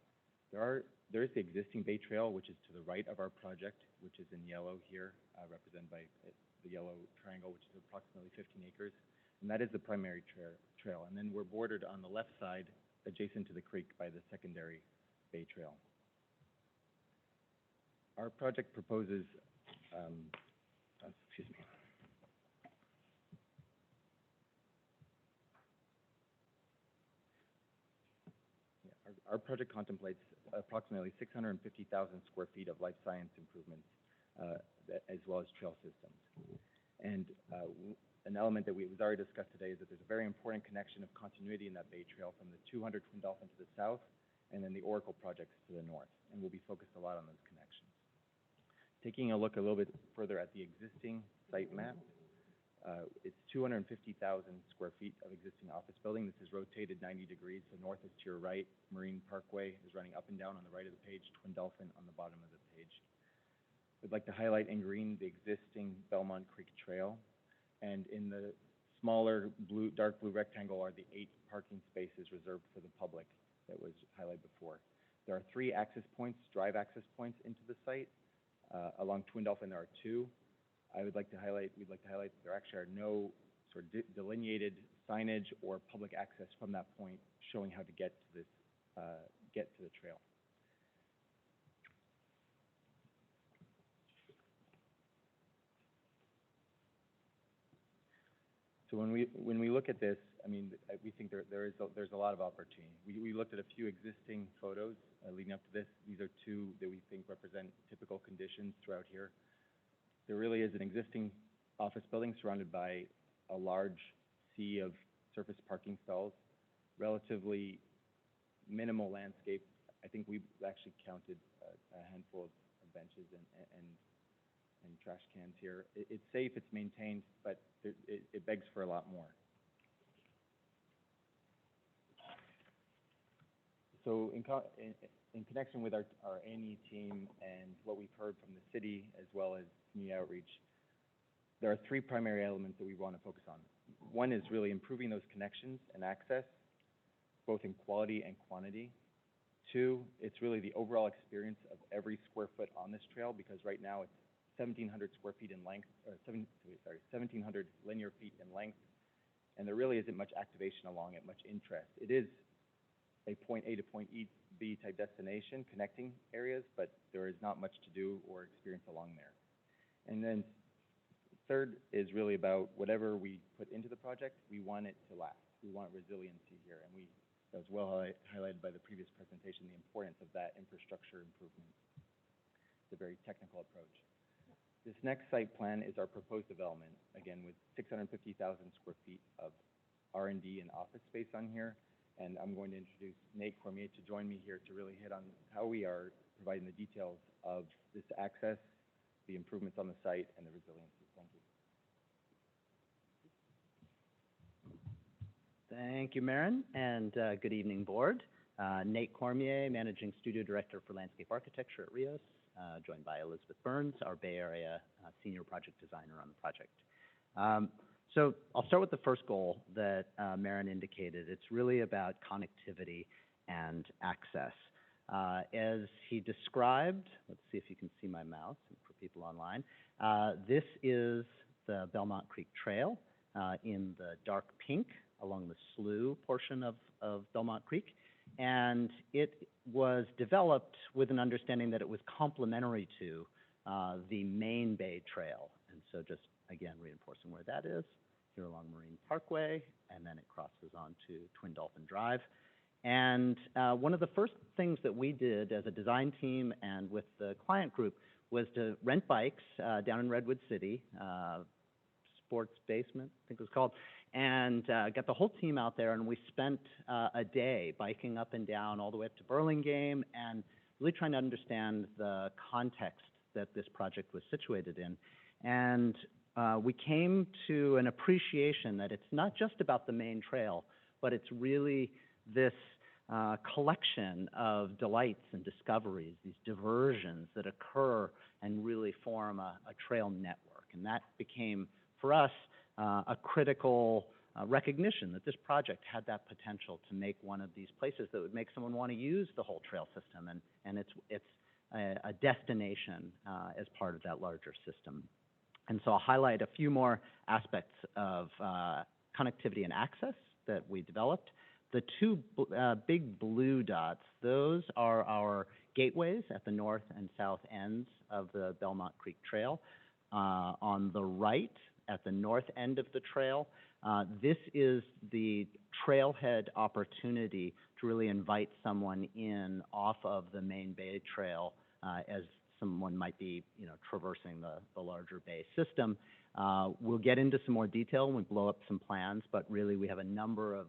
Speaker 20: there is the existing Bay Trail, which is to the right of our project, which is in yellow here, represented by the yellow triangle, which is approximately 15 acres. And that is the primary trail. And then we're bordered on the left side, adjacent to the creek, by the secondary Bay Trail. Our project proposes, excuse me. Our project contemplates approximately 650,000 square feet of life science improvements, as well as trail systems. And an element that was already discussed today is that there's a very important connection of continuity in that Bay Trail from the 200 Twin Dolphin to the south, and then the Oracle projects to the north. And we'll be focused a lot on those connections. Taking a look a little bit further at the existing site map, it's 250,000 square feet of existing office building. This is rotated 90 degrees. So north is to your right. Marine Parkway is running up and down on the right of the page. Twin Dolphin on the bottom of the page. I'd like to highlight in green the existing Belmont Creek Trail. And in the smaller blue, dark blue rectangle are the 8 parking spaces reserved for the public that was highlighted before. There are 3 access points, drive access points into the site. Along Twin Dolphin, there are 2. We'd like to highlight that there actually are no sort of delineated signage or public access from that point showing how to get to this, get to the trail. So when we look at this, I mean, we think there's a lot of opportunity. We looked at a few existing photos leading up to this. These are 2 that we think represent typical conditions throughout here. There really is an existing office building surrounded by a large sea of surface parking stalls, relatively minimal landscape. I think we've actually counted a handful of benches and trash cans here. It's safe, it's maintained, but it begs for a lot more. So in connection with our A&E team and what we've heard from the city as well as community outreach, there are 3 primary elements that we want to focus on. One is really improving those connections and access, both in quality and quantity. 2, it's really the overall experience of every square foot on this trail, because right now it's 1,700 square feet in length, or 1,700 linear feet in length, and there really isn't much activation along it, much interest. It is a point A to point B type destination connecting areas, but there is not much to do or experience along there. And then 3rd is really about whatever we put into the project, we want it to last. We want resiliency here, and that was well highlighted by the previous presentation, the importance of that infrastructure improvement. It's a very technical approach. This next site plan is our proposed development, again with 650,000 square feet of R&D and office space on here. And I'm going to introduce Nate Cormier to join me here to really hit on how we are providing the details of this access, the improvements on the site, and the resiliency. Thank you.
Speaker 21: Thank you, Maren, and good evening, board. Nate Cormier, Managing Studio Director for Landscape Architecture at Rios, joined by Elizabeth Burns, our Bay Area Senior Project Designer on the project. So I'll start with the first goal that Maren indicated. It's really about connectivity and access. As he described, let's see if you can see my mouse for people online. This is the Belmont Creek Trail in the dark pink along the slough portion of Belmont Creek. And it was developed with an understanding that it was complementary to the main Bay Trail. And so just, again, reinforcing where that is, here along Marine Parkway, and then it crosses on to Twin Dolphin Drive. And one of the first things that we did as a design team and with the client group was to rent bikes down in Redwood City, Sports Basement, I think it was called, and got the whole team out there, and we spent a day biking up and down all the way up to Burlingame and really trying to understand the context that this project was situated in. And we came to an appreciation that it's not just about the main trail, but it's really this collection of delights and discoveries, these diversions that occur and really form a trail network. And that became, for us, a critical recognition that this project had that potential to make one of these places that would make someone want to use the whole trail system, and it's a destination as part of that larger system. And so I'll highlight a few more aspects of connectivity and access that we developed. The two big blue dots, those are our gateways at the north and south ends of the Belmont Creek Trail. On the right, at the north end of the trail, this is the trailhead opportunity to really invite someone in off of the main Bay Trail as someone might be, traversing the larger Bay system. We'll get into some more detail when we blow up some plans, but really we have a number of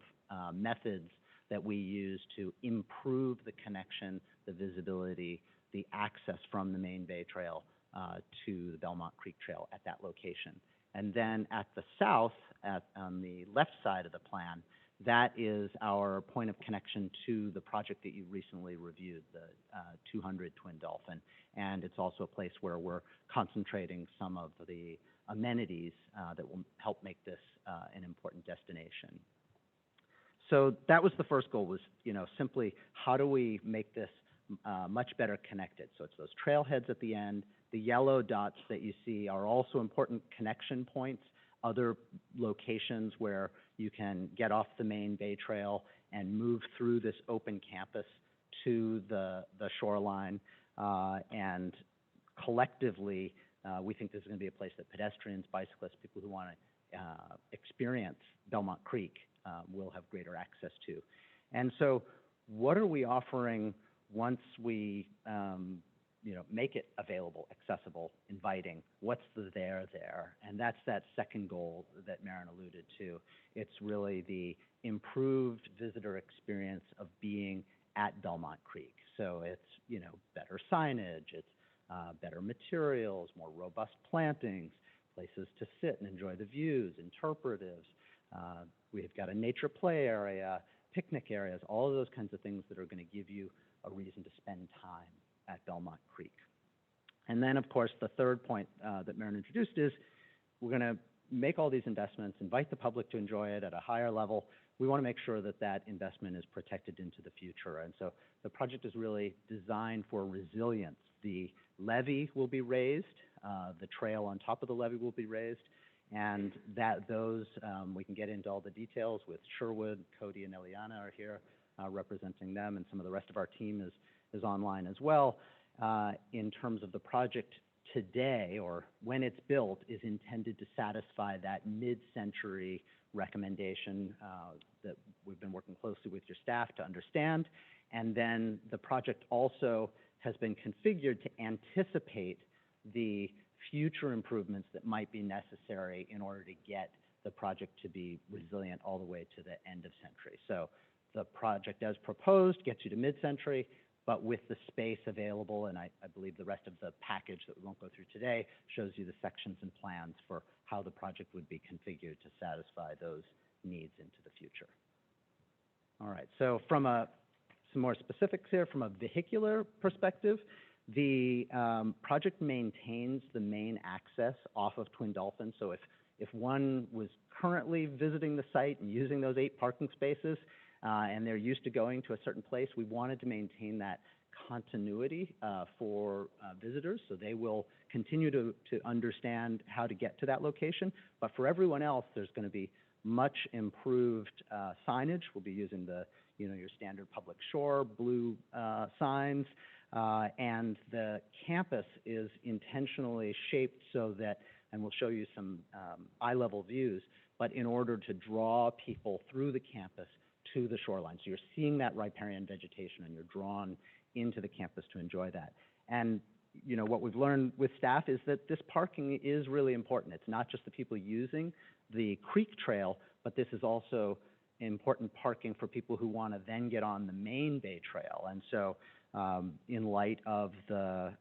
Speaker 21: methods that we use to improve the connection, the visibility, the access from the main Bay Trail to the Belmont Creek Trail at that location. And then at the south, on the left side of the plan, that is our point of connection to the project that you recently reviewed, the 200 Twin Dolphin. And it's also a place where we're concentrating some of the amenities that will help make this an important destination. So that was the first goal, was simply how do we make this much better connected? So it's those trailheads at the end. The yellow dots that you see are also important connection points, other locations where you can get off the main Bay Trail and move through this open campus to the shoreline. And collectively, we think this is going to be a place that pedestrians, bicyclists, people who want to experience Belmont Creek will have greater access to. And so what are we offering once we make it available, accessible, inviting? What's the there? And that's that second goal that Maren alluded to. It's really the improved visitor experience of being at Belmont Creek. So it's, better signage, it's better materials, more robust plantings, places to sit and enjoy the views, interpretives. We've got a nature play area, picnic areas, all of those kinds of things that are going to give you a reason to spend time at Belmont Creek. And then, of course, the third point that Maren introduced is we're going to make all these investments, invite the public to enjoy it at a higher level. We want to make sure that that investment is protected into the future. And so the project is really designed for resilience. The levee will be raised, the trail on top of the levee will be raised, and we can get into all the details with Sherwood. Cody and Eliana are here representing them, and some of the rest of our team is online as well. In terms of the project today, or when it's built, is intended to satisfy that mid-century recommendation that we've been working closely with your staff to understand. And then the project also has been configured to anticipate the future improvements that might be necessary in order to get the project to be resilient all the way to the end of century. So the project as proposed gets you to mid-century, but with the space available, and I believe the rest of the package that we won't go through today shows you the sections and plans for how the project would be configured to satisfy those needs into the future. All right, so from some more specifics here, from a vehicular perspective, the project maintains the main access off of Twin Dolphin. So if one was currently visiting the site and using those 8 parking spaces, and they're used to going to a certain place, we wanted to maintain that continuity for visitors, so they will continue to understand how to get to that location. But for everyone else, there's going to be much improved signage. We'll be using your standard public shore blue signs, and the campus is intentionally shaped so that, and we'll show you some eye-level views, but in order to draw people through the campus to the shoreline. So you're seeing that riparian vegetation and you're drawn into the campus to enjoy that. And you know, what we've learned with staff is that this parking is really important. It's not just the people using the creek trail, but this is also important parking for people who want to then get on the main Bay Trail. And so in light of the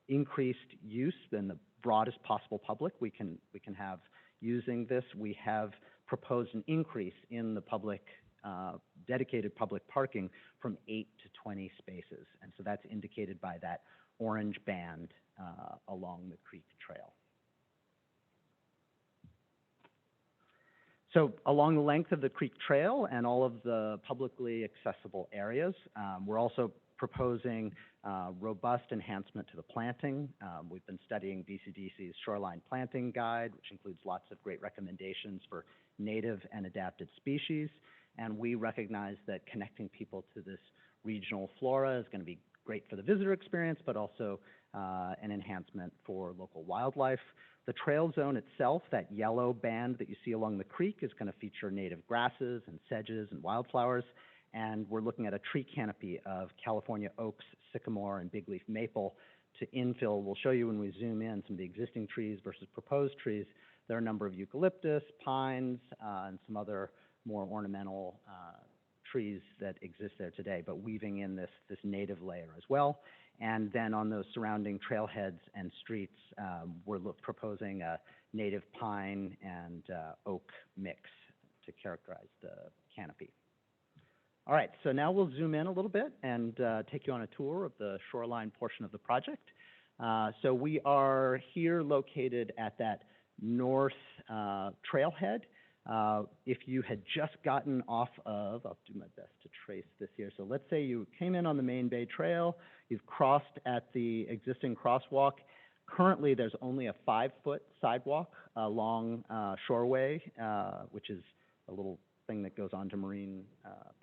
Speaker 21: increased use and the broadest possible public we can have using this, we have proposed an increase in the public dedicated public parking from 8 to 20 spaces. And so that's indicated by that orange band along the creek trail. So along the length of the creek trail and all of the publicly accessible areas, we're also proposing robust enhancement to the planting. We've been studying BCDC's shoreline planting guide, which includes lots of great recommendations for native and adapted species. And we recognize that connecting people to this regional flora is going to be great for the visitor experience, but also an enhancement for local wildlife. The trail zone itself, that yellow band that you see along the creek, is going to feature native grasses and sedges and wildflowers. And we're looking at a tree canopy of California oaks, sycamore, and bigleaf maple to infill. We'll show you when we zoom in some of the existing trees versus proposed trees. There are a number of eucalyptus, pines, and some other more ornamental trees that exist there today, but weaving in this native layer as well. And then on those surrounding trailheads and streets, we're proposing a native pine and oak mix to characterize the canopy. All right, so now we'll zoom in a little bit and take you on a tour of the shoreline portion of the project. So we are here located at that north trailhead. If you had just gotten off of, I'll do my best to trace this here. So let's say you came in on the main Bay Trail, you've crossed at the existing crosswalk. Currently, there's only a 5-foot sidewalk along Shoreway, which is a little thing that goes on to Marine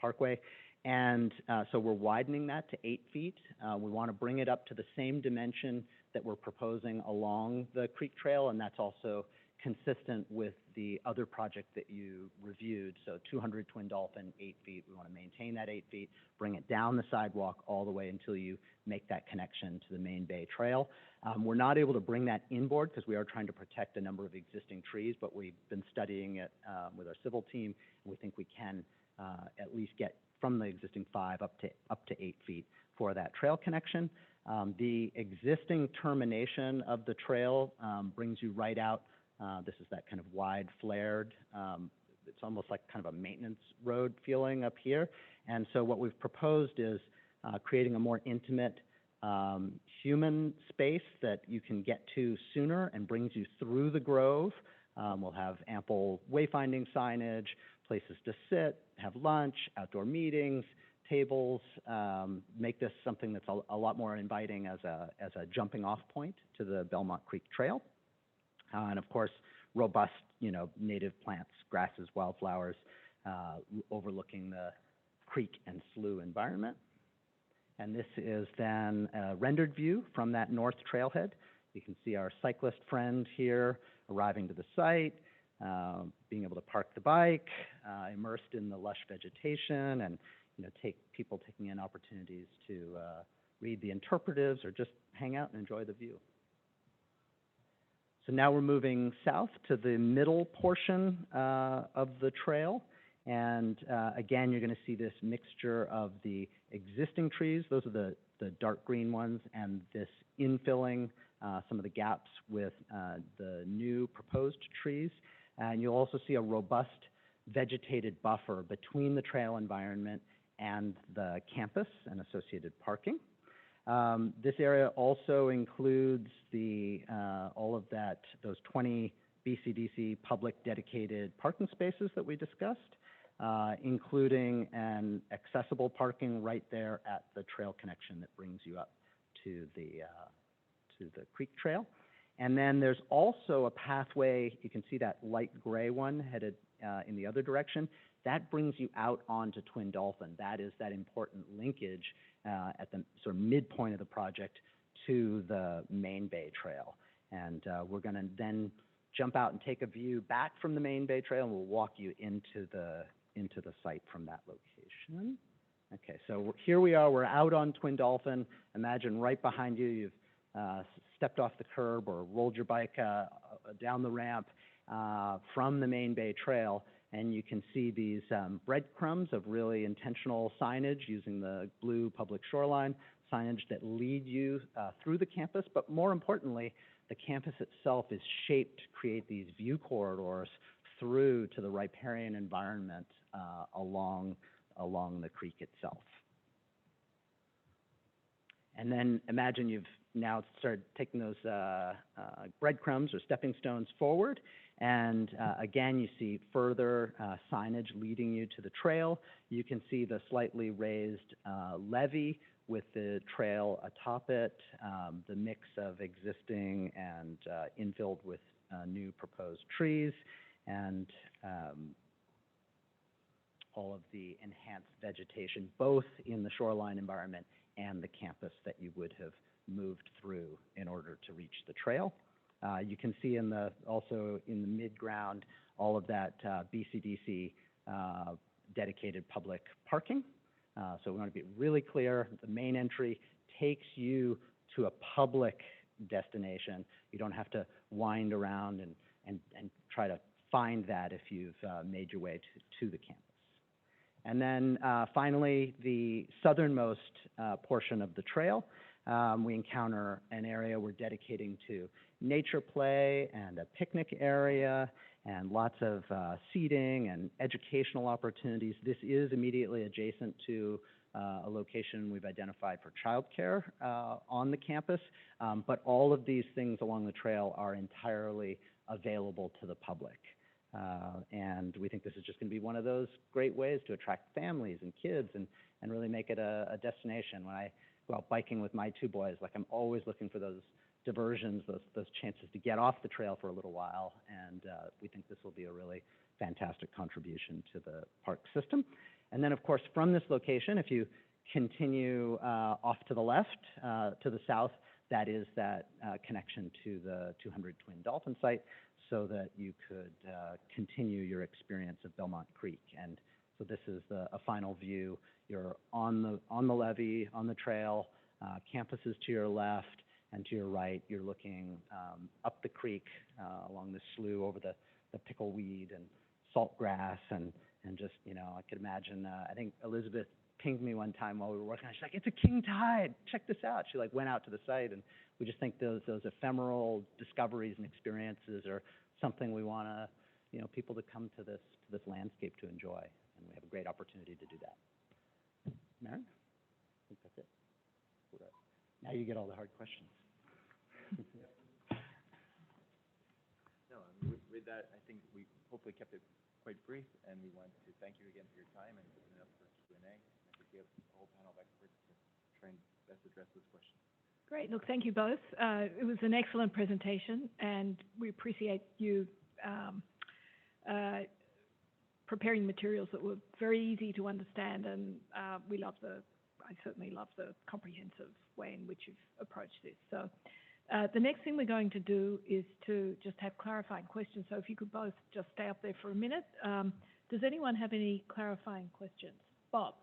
Speaker 21: Parkway. And so we're widening that to 8 feet. We want to bring it up to the same dimension that we're proposing along the creek trail, and that's also consistent with the other project that you reviewed. So 200 Twin Dolphin, 8 feet. We want to maintain that 8 feet, bring it down the sidewalk all the way until you make that connection to the main Bay Trail. We're not able to bring that inboard because we are trying to protect a number of existing trees, but we've been studying it with our civil team, and we think we can at least get from the existing 5 up to 8 feet for that trail connection. The existing termination of the trail brings you right out. This is that kind of wide flared, it's almost like kind of a maintenance road feeling up here. And so what we've proposed is creating a more intimate human space that you can get to sooner and brings you through the grove. We'll have ample wayfinding signage, places to sit, have lunch, outdoor meetings, tables, make this something that's a lot more inviting as a jumping off point to the Belmont Creek Trail. And of course, robust, native plants, grasses, wildflowers, overlooking the creek and slough environment. And this is then a rendered view from that north trailhead. You can see our cyclist friend here arriving to the site, being able to park the bike, immersed in the lush vegetation, and people taking in opportunities to read the interpretives or just hang out and enjoy the view. So now we're moving south to the middle portion of the trail. And again, you're going to see this mixture of the existing trees. Those are the dark green ones, and this infilling some of the gaps with the new proposed trees. And you'll also see a robust vegetated buffer between the trail environment and the campus and associated parking. This area also includes all of those 20 BCDC public dedicated parking spaces that we discussed, including an accessible parking right there at the trail connection that brings you up to the creek trail. And then there's also a pathway, you can see that light gray one headed in the other direction. That brings you out onto Twin Dolphin. That is that important linkage at the sort of midpoint of the project to the main Bay Trail. And we're going to then jump out and take a view back from the main Bay Trail, and we'll walk you into the into the site from that location. Okay, so here we are, we're out on Twin Dolphin. Imagine right behind you, you've stepped off the curb or rolled your bike down the ramp from the Main Bay Trail, and you can see these breadcrumbs of really intentional signage using the blue public shoreline signage that lead you through the campus, but more importantly, the campus itself is shaped to create these view corridors through to the riparian environment along the creek itself. And then imagine you've now started taking those breadcrumbs or stepping stones forward, and again, you see further signage leading you to the trail. You can see the slightly raised levee with the trail atop it, the mix of existing and infilled with new proposed trees, and all of the enhanced vegetation, both in the shoreline environment and the campus that you would have moved through in order to reach the trail. You can see also in the mid-ground all of that BCDC dedicated public parking. So we want to be really clear, the main entry takes you to a public destination. You don't have to wind around and try to find that if you've made your way to the campus. And then finally, the southernmost portion of the trail, we encounter an area we're dedicating to nature play and a picnic area and lots of seating and educational opportunities. This is immediately adjacent to a location we've identified for childcare on the campus, but all of these things along the trail are entirely available to the public. And we think this is just going to be one of those great ways to attract families and kids and really make it a destination. When I go out biking with my two boys, like I'm always looking for those diversions, those chances to get off the trail for a little while, and we think this will be a really fantastic contribution to the park system. And then, of course, from this location, if you continue off to the left, to the south, that is that connection to the 200 Twin Dolphin site, so that you could continue your experience of Belmont Creek. And so this is a final view. You're on the levee, on the trail, campus is to your left, and to your right, you're looking up the creek along the slough over the pickleweed and saltgrass and just, you know, I could imagine, I think Elizabeth pinged me one time while we were working on it. She's like, it's a king tide, check this out. She like went out to the site, and we just think those ephemeral discoveries and experiences are something we want to, you know, people to come to this landscape to enjoy, and we have a great opportunity to do that. Maren? I think that's it. Now you get all the hard questions.
Speaker 20: No, with that, I think we hopefully kept it quite brief, and we want to thank you again for your time and open it up for Q&A. I think we have a whole panel of experts to try and best address those questions.
Speaker 2: Great. Look, thank you both. It was an excellent presentation, and we appreciate you preparing materials that were very easy to understand, and I certainly love the comprehensive way in which you've approached this. So the next thing we're going to do is to just have clarifying questions. So if you could both just stay up there for a minute. Does anyone have any clarifying questions? Bob?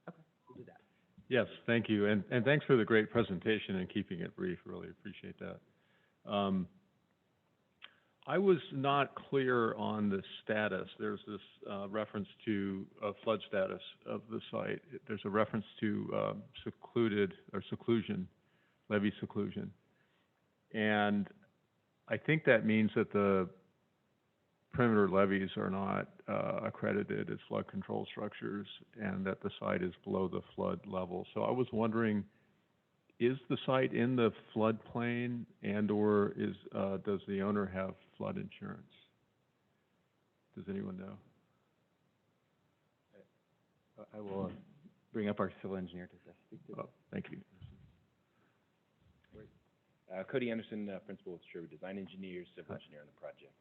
Speaker 21: Okay, we'll do that.
Speaker 18: Yes, thank you. And thanks for the great presentation and keeping it brief. Really appreciate that. I was not clear on the status. There's this reference to flood status of the site. There's a reference to seclusion, levee seclusion. And I think that means that the perimeter levees are not accredited as flood control structures, and that the site is below the flood level. So I was wondering, is the site in the floodplain, and/or does the owner have flood insurance? Does anyone know?
Speaker 20: I will bring up our civil engineer to speak to.
Speaker 18: Oh, thank you.
Speaker 3: Cody Anderson, Principal with Sherwood Design Engineers, Civil Engineer on the project.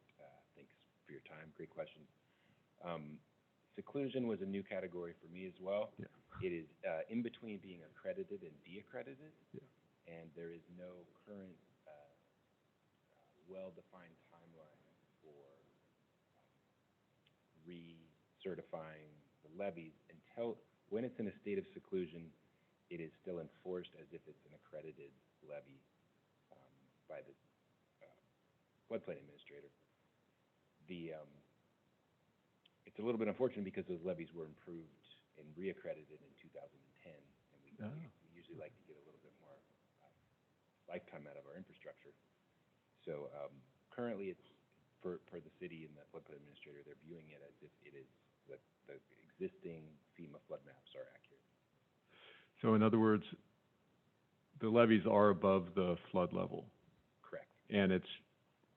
Speaker 3: Thanks for your time. Great question. Seclusion was a new category for me as well.
Speaker 18: Yeah.
Speaker 3: It is in between being accredited and de-accredited,
Speaker 18: yeah.
Speaker 3: And there is no current well-defined timeline for certifying the levies until, when it's in a state of seclusion, it is still enforced as if it's an accredited levy by the floodplain administrator. It's a little bit unfortunate because those levies were improved and reaccredited in 2010, and we usually like to get a little bit more lifetime out of our infrastructure. So currently, it's for the city and the floodplain administrator, they're viewing it as if it is the existing FEMA flood maps are accurate.
Speaker 18: So in other words, the levees are above the flood level.
Speaker 3: Correct.
Speaker 18: And it's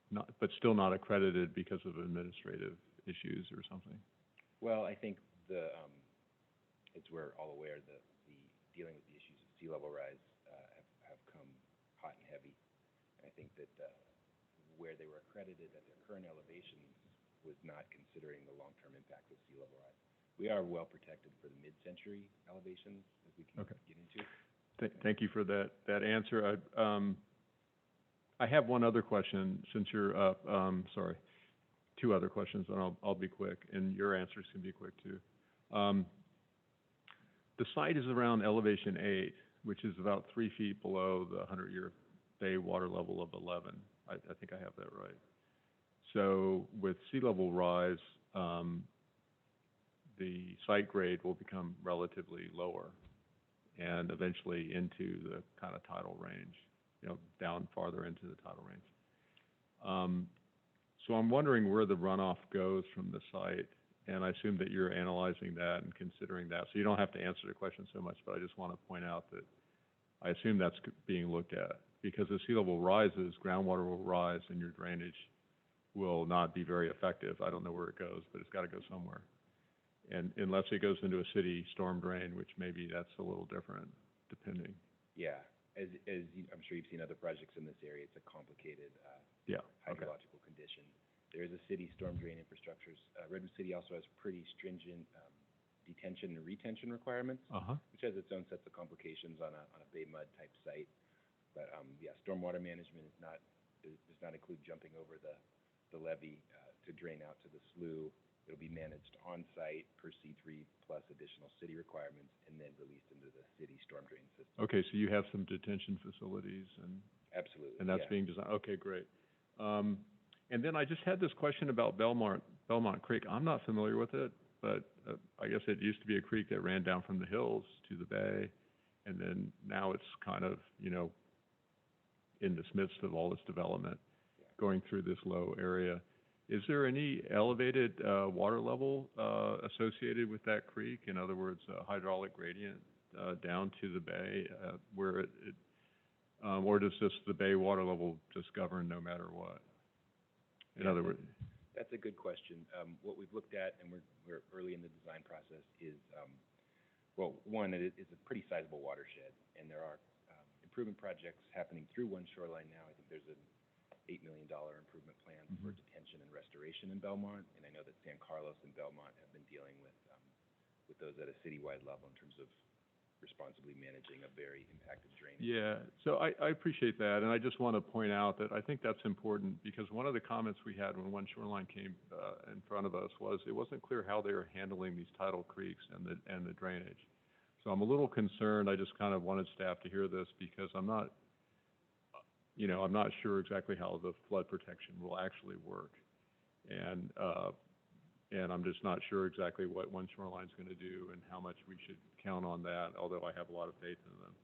Speaker 18: not, but still not accredited because of administrative issues or something.
Speaker 3: Well, I think as we're all aware, the dealing with the issues of sea level rise have come hot and heavy. And I think that where they were accredited at their current elevations was not considering the long-term impact of sea level rise. We are well protected for the mid-century elevations, as we can get into.
Speaker 18: Thank you for that answer. I have one other question since you're up. Sorry, two other questions, and I'll be quick, and your answers can be quick too. The site is around elevation 8, which is about 3 feet below the 100-year bay water level of 11. I think I have that right. So with sea level rise, the site grade will become relatively lower and eventually into the kind of tidal range, down farther into the tidal range. So I'm wondering where the runoff goes from the site, and I assume that you're analyzing that and considering that. So you don't have to answer the question so much, but I just want to point out that I assume that's being looked at, because as sea level rises, groundwater will rise and your drainage will not be very effective. I don't know where it goes, but it's got to go somewhere. And unless it goes into a city storm drain, which maybe that's a little different, depending.
Speaker 3: Yeah, as I'm sure you've seen other projects in this area, it's a complicated hydrological condition. There is a city storm drain infrastructures. Redwood City also has pretty stringent detention and retention requirements, which has its own sets of complications on a bay mud type site. But yeah, stormwater management does not include jumping over the levee to drain out to the slough. It'll be managed on-site per C3 plus additional city requirements and then released into the city storm drain system.
Speaker 18: Okay, so you have some detention facilities and...
Speaker 3: Absolutely.
Speaker 18: And that's being designed. Okay, great. And then I just had this question about Belmont Creek. I'm not familiar with it, but I guess it used to be a creek that ran down from the hills to the bay, and then now it's kind of, in this midst of all this development, going through this low area. Is there any elevated water level associated with that creek? In other words, a hydraulic gradient down to the bay where or does the bay water level just govern no matter what? In other words,
Speaker 3: that's a good question. What we've looked at, and we're early in the design process, is well, one, it is a pretty sizable watershed, and there are improvement projects happening through one shoreline now. I think there's an $8 million improvement plan for detention and restoration in Belmont, and I know that San Carlos and Belmont have been dealing with those at a citywide level in terms of responsibly managing a very impacted drainage.
Speaker 18: Yeah, so I appreciate that, and I just want to point out that I think that's important, because one of the comments we had when one shoreline came in front of us was it wasn't clear how they were handling these tidal creeks and the drainage. So I'm a little concerned. I just kind of wanted staff to hear this, because I'm not sure exactly how the flood protection will actually work. And I'm just not sure exactly what one shoreline's going to do and how much we should count on that, although I have a lot of faith in them.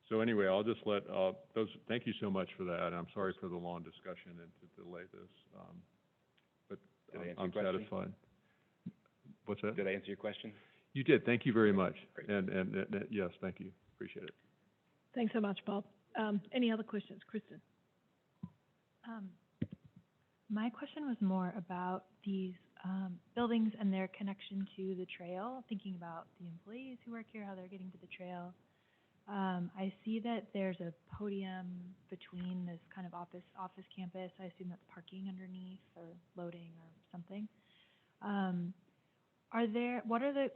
Speaker 18: So anyway, I'll just let thank you so much for that. I'm sorry for the long discussion and to delay this, but I'm satisfied. What's that?
Speaker 3: Did I answer your question?
Speaker 18: You did. Thank you very much. And yes, thank you. Appreciate it.
Speaker 2: Thanks so much, Bob. Any other questions? Kristen?
Speaker 1: My question was more about these buildings and their connection to the trail, thinking about the employees who work here, how they're getting to the trail. I see that there's a podium between this kind of office campus. I assume that's parking underneath or loading or something.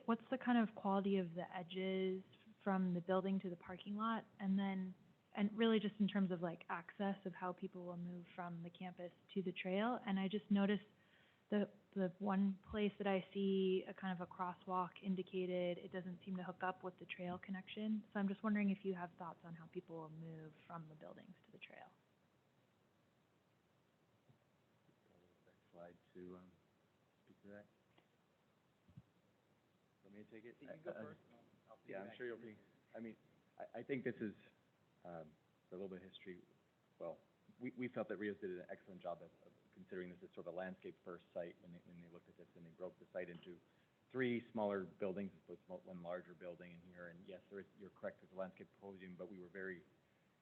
Speaker 1: What's the kind of quality of the edges from the building to the parking lot? And really just in terms of like access of how people will move from the campus to the trail. And I just noticed The one place that I see a kind of a crosswalk indicated, it doesn't seem to hook up with the trail connection. So I'm just wondering if you have thoughts on how people will move from the buildings to the trail.
Speaker 20: Slide to speak to that. Want me to take it?
Speaker 21: You go first.
Speaker 20: Yeah, I'm sure you'll be. I mean, I think this is for a little bit of history. Well, we felt that Rios did an excellent job of considering this as sort of a landscape first site when they looked at this, and they broke the site into 3 smaller buildings as opposed to one larger building in here. And yes, you're correct, there's a landscape podium, but we were very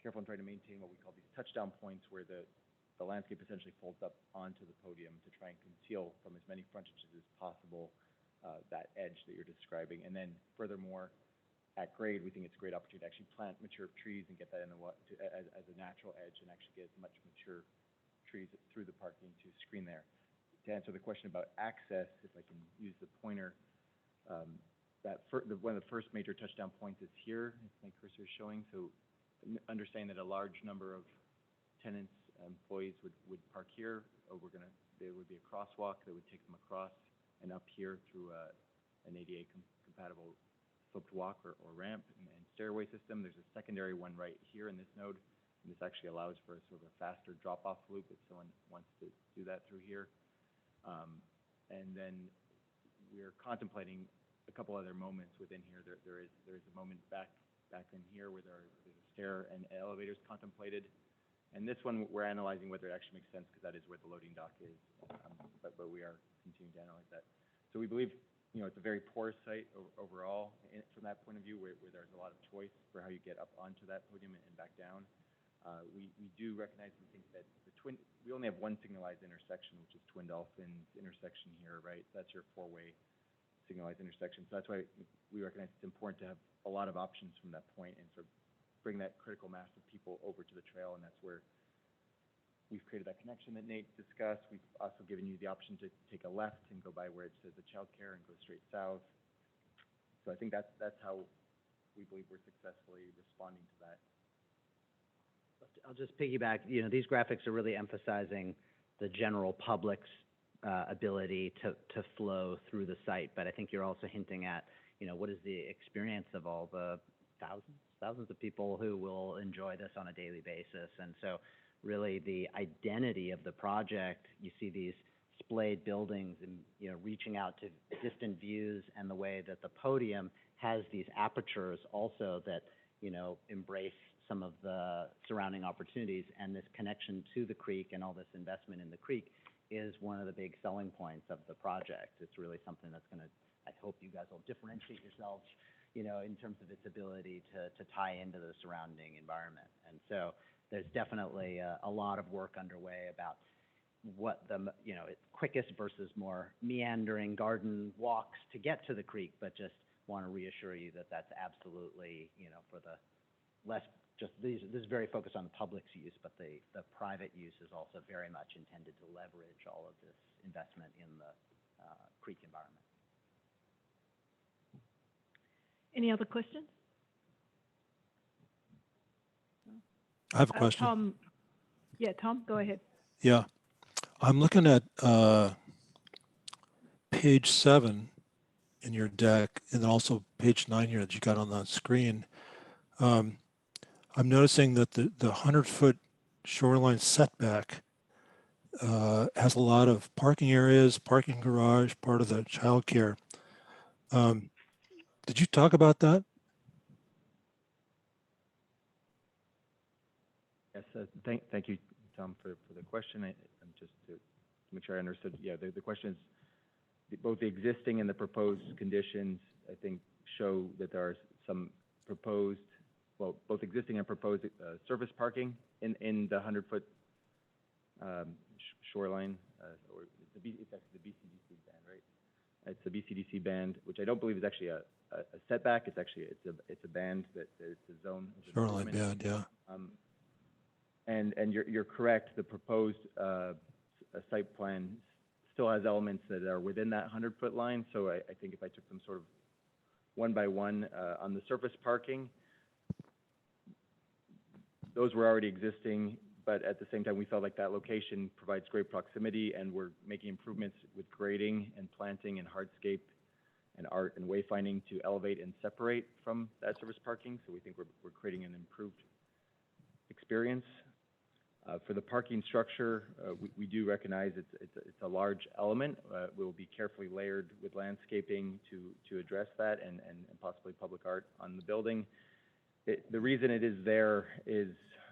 Speaker 20: careful in trying to maintain what we call these touchdown points, where the landscape essentially folds up onto the podium to try and conceal from as many frontages as possible that edge that you're describing. And then furthermore, at grade, we think it's a great opportunity to actually plant mature trees and get that in the as a natural edge, and actually get as much mature trees through the parking to screen there. To answer the question about access, if I can use the pointer, one of the first major touchdown points is here, as my cursor is showing. So understanding that a large number of tenants, employees would park here, there would be a crosswalk that would take them across and up here through an ADA compatible sloped walk or ramp and stairway system. There's a secondary one right here in this node. And this actually allows for a sort of a faster drop-off loop if someone wants to do that through here. And then we're contemplating a couple other moments within here. There is a moment back in here where there's a stair and elevators contemplated. And this one we're analyzing whether it actually makes sense, because that is where the loading dock is. But we are continuing to analyze that. So we believe, it's a very porous site overall from that point of view, where there's a lot of choice for how you get up onto that podium and back down. We do recognize and think that we only have one signalized intersection, which is Twin Dolphins intersection here, right? That's your 4-way signalized intersection. So that's why we recognize it's important to have a lot of options from that point and sort of bring that critical mass of people over to the trail. And that's where we've created that connection that Nate discussed. We've also given you the option to take a left and go by where it says the childcare and go straight south. So I think that's how we believe we're successfully responding to that.
Speaker 21: I'll just piggyback. These graphics are really emphasizing the general public's ability to flow through the site. But I think you're also hinting at, what is the experience of all the thousands of people who will enjoy this on a daily basis. And so really the identity of the project, you see these splayed buildings and, reaching out to distant views, and the way that the podium has these apertures also that, embrace some of the surrounding opportunities. And this connection to the creek and all this investment in the creek is one of the big selling points of the project. It's really something that's going to, I hope you guys will differentiate yourselves, in terms of its ability to tie into the surrounding environment. And so there's definitely a lot of work underway about what the, quickest versus more meandering garden walks to get to the creek, but just want to reassure you that that's absolutely, for the less, just this is very focused on the public's use, but the private use is also very much intended to leverage all of this investment in the creek environment.
Speaker 2: Any other questions?
Speaker 7: I have a question.
Speaker 2: Tom, Tom, go ahead.
Speaker 7: Yeah, I'm looking at page 7 in your deck, and then also page 9 here that you got on the screen. I'm noticing that the 100-foot shoreline setback has a lot of parking areas, parking garage, part of the childcare. Did you talk about that?
Speaker 20: Yes, thank you, Tom, for the question. I'm just to make sure I understood. Yeah, the question is both the existing and the proposed conditions, I think, show that there are some proposed, well, both existing and proposed surface parking in the 100-foot shoreline, or it's actually the BCDC band, right? It's the BCDC band, which I don't believe is actually a setback. It's actually it's a band that it's a zone.
Speaker 7: Shoreline band, yeah.
Speaker 20: And you're correct. The proposed site plan still has elements that are within that 100-foot line. So I think if I took them sort of one by one on the surface parking, those were already existing, but at the same time, we felt like that location provides great proximity, and we're making improvements with grading and planting and hardscape and art and wayfinding to elevate and separate from that service parking. So we think we're creating an improved experience. For the parking structure, we do recognize it's a large element. We'll be carefully layered with landscaping to address that and possibly public art on the building. The reason it is there is,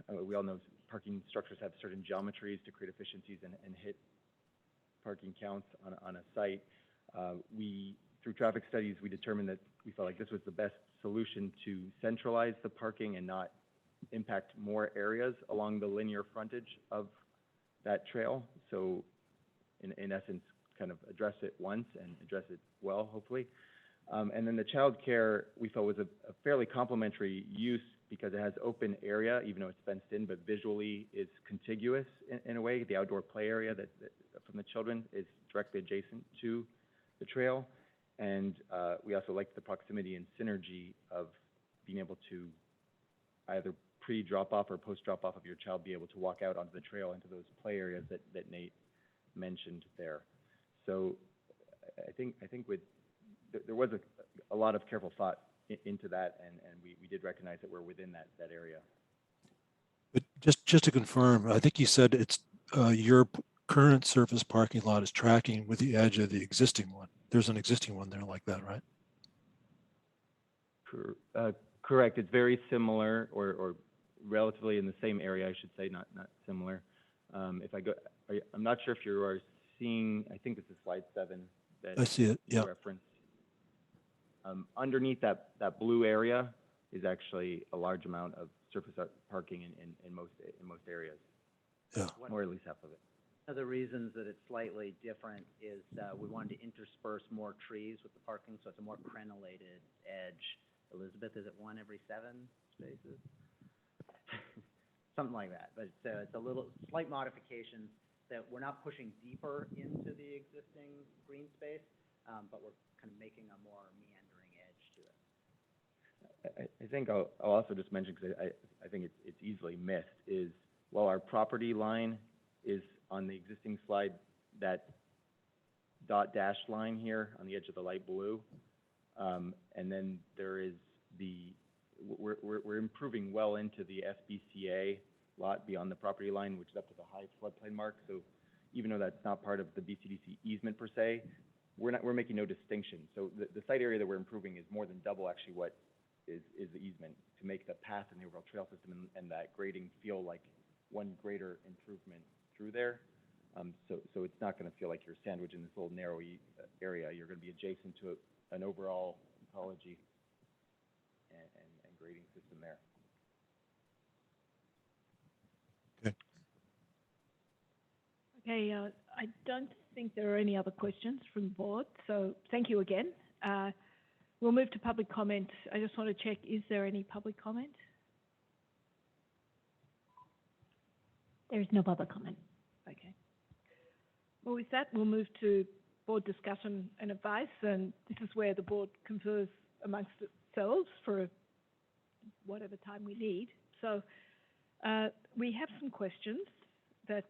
Speaker 20: we all know parking structures have certain geometries to create efficiencies and hit parking counts on a site. Through traffic studies, we determined that we felt like this was the best solution to centralize the parking and not impact more areas along the linear frontage of that trail. So in essence, kind of address it once and address it well, hopefully. And then the childcare we felt was a fairly complementary use because it has open area, even though it's fenced in, but visually is contiguous in a way. The outdoor play area that from the children is directly adjacent to the trail. And we also like the proximity and synergy of being able to either pre-drop-off or post-drop-off of your child be able to walk out onto the trail into those play areas that Nate mentioned there. So I think there was a lot of careful thought into that, and we did recognize that we're within that area.
Speaker 7: But just to confirm, I think you said it's your current surface parking lot is tracking with the edge of the existing one. There's an existing one there like that, right?
Speaker 20: Correct. It's very similar, or relatively in the same area, I should say, not similar. If I go, I'm not sure if you are seeing. I think this is slide 7. That
Speaker 7: I see it. Yeah.
Speaker 20: Reference. Underneath that blue area is actually a large amount of surface parking in most areas.
Speaker 7: Yeah.
Speaker 20: Or at least half of it.
Speaker 21: One of the reasons that it's slightly different is we wanted to intersperse more trees with the parking, so it's a more crenellated edge. Elizabeth, is it 1 every 7 spaces? Something like that. But it's a little slight modification that we're not pushing deeper into the existing green space, but we're kind of making a more meandering edge to it.
Speaker 20: I think I'll also just mention, because I think it's easily missed, is while our property line is on the existing slide, that dot dash line here on the edge of the light blue, and then there is we're improving well into the SBCA lot beyond the property line, which is up to the high floodplain mark. So even though that's not part of the BCDC easement per se, we're making no distinction. So the site area that we're improving is more than double actually what is the easement, to make the path and the overall trail system and that grading feel like one greater improvement through there. So it's not going to feel like you're sandwiched in this little narrow area. You're going to be adjacent to an overall ecology and grading system there.
Speaker 2: Okay, I don't think there are any other questions from the board, so thank you again. We'll move to public comment. I just want to check, is there any public comment?
Speaker 1: There's no public comment.
Speaker 2: Okay. Well, with that, we'll move to board discussion and advice, and this is where the board confers amongst itself for whatever time we need. So we have some questions that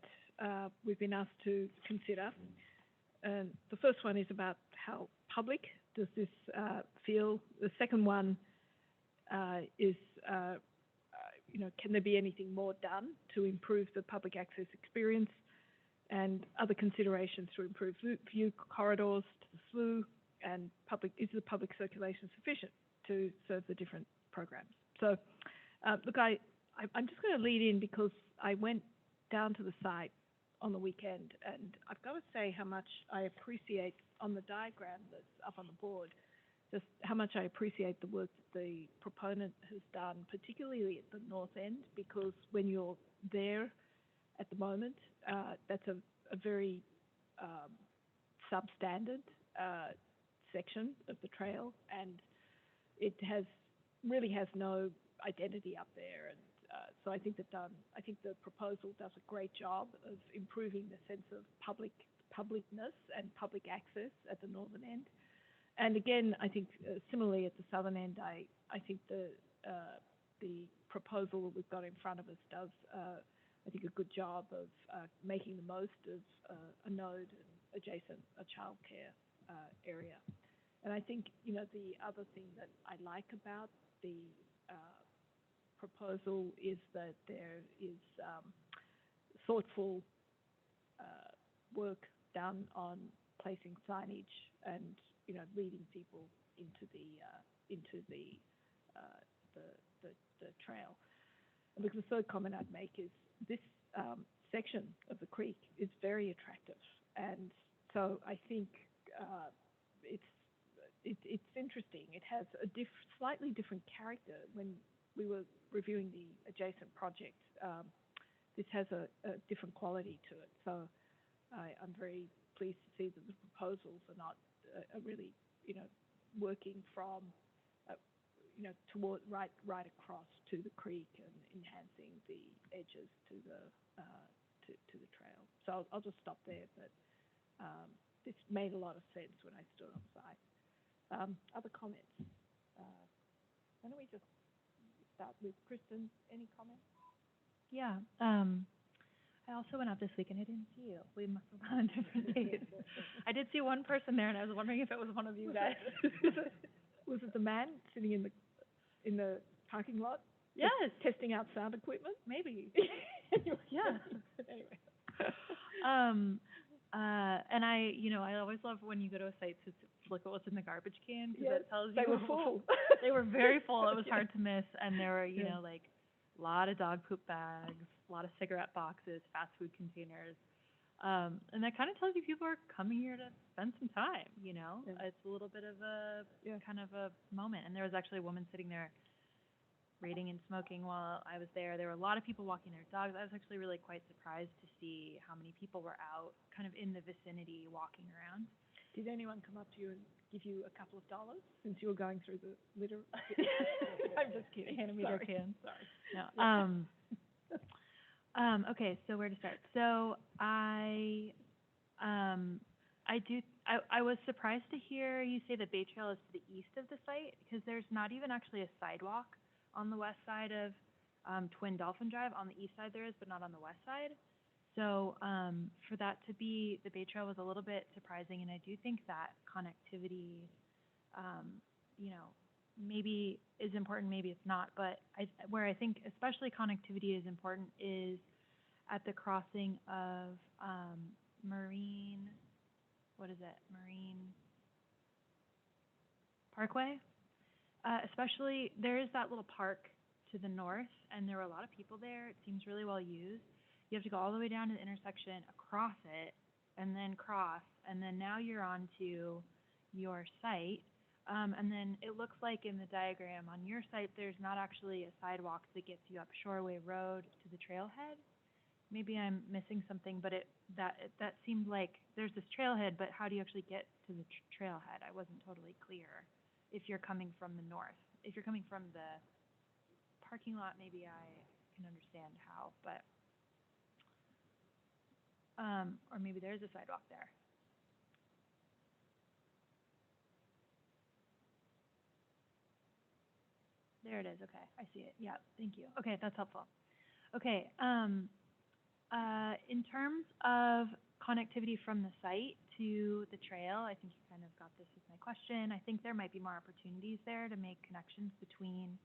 Speaker 2: we've been asked to consider. And the first one is about how public does this feel? The second one is, can there be anything more done to improve the public access experience, and other considerations to improve view corridors to the slough, and is the public circulation sufficient to serve the different programs? So look, I'm just going to lead in because I went down to the site on the weekend, and I've got to say how much I appreciate on the diagram that's up on the board, just how much I appreciate the work that the proponent has done, particularly at the north end, because when you're there at the moment, that's a very substandard section of the trail, and it really has no identity up there. And so I think the proposal does a great job of improving the sense of publicness and public access at the northern end. And again, I think similarly at the southern end, I think the proposal that we've got in front of us does a I think, a good job of making the most of a node and adjacent a childcare area. And I think, you know, the other thing that I like about the proposal is that there is thoughtful work done on placing signage and, you know, leading people into the trail. And because the third comment I'd make is this section of the creek is very attractive, and so I think it's interesting. It has a slightly different character. When we were reviewing the adjacent project, this has a different quality to it. So I'm very pleased to see that the proposals are not really, you know, working from you know, toward right across to the creek and enhancing the edges to the trail. So I'll just stop there. But this made a lot of sense when I stood on site. Other comments? Why don't we just start with Kristen? Any comments?
Speaker 1: Yeah. I also went out this week and I didn't see you. We must have gone on different days. I did see one person there, and I was wondering if it was one of you guys.
Speaker 2: Was it the man sitting in the parking lot?
Speaker 1: Yes.
Speaker 2: Testing out sound equipment?
Speaker 1: Maybe.
Speaker 2: Yeah.
Speaker 1: Anyway. And I always love when you go to a site to look at what's in the garbage can, because
Speaker 2: Yes,
Speaker 1: it tells you
Speaker 2: they were full.
Speaker 1: They were very full. It was hard to miss, and there were, you know, like a lot of dog poop bags, a lot of cigarette boxes, fast food containers. And that kind of tells you people are coming here to spend some time, you know. It's a little bit of a kind of a moment. And there was actually a woman sitting there reading and smoking while I was there. There were a lot of people walking their dogs. I was actually really quite surprised to see how many people were out kind of in the vicinity walking around.
Speaker 2: Did anyone come up to you and give you a couple of dollars since you were going through the litter? I'm just kidding.
Speaker 1: Handed me their cans.
Speaker 2: Sorry.
Speaker 1: No. Okay, so where to start? So I was surprised to hear you say that Bay Trail is to the east of the site, because there's not even actually a sidewalk on the west side of Twin Dolphin Drive. On the east side there is, but not on the west side. So for that to be the Bay Trail was a little bit surprising, and I do think that connectivity, you know, maybe is important, maybe it's not, but where I think especially connectivity is important is at the crossing of Marine Parkway. Especially, there is that little park to the north, and there were a lot of people there. It seems really well used. You have to go all the way down to the intersection, across it, and then cross, and then now you're on to your site. And then it looks like in the diagram on your site, there's not actually a sidewalk that gets you up Shoreway Road to the trailhead. Maybe I'm missing something, but that seemed like there's this trailhead, but how do you actually get to the trailhead? I wasn't totally clear. If you're coming from the north, if you're coming from the parking lot, maybe I can understand how, but or maybe there is a sidewalk there. There it is. Okay, I see it. Yeah, thank you. Okay, that's helpful. Okay, in terms of connectivity from the site to the trail, I think you kind of got this as my question. I think there might be more opportunities there to make connections between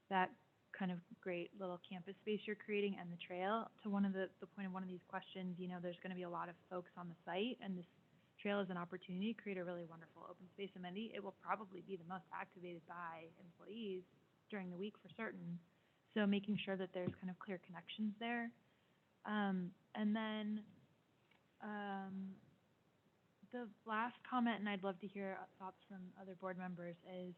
Speaker 1: that kind of great little campus space you're creating and the trail. To one of the point of one of these questions, you know, there's going to be a lot of folks on the site, and this trail is an opportunity to create a really wonderful open space amenity. It will probably be the most activated by employees during the week for certain. So making sure that there's kind of clear connections there. And then the last comment, and I'd love to hear thoughts from other board members, is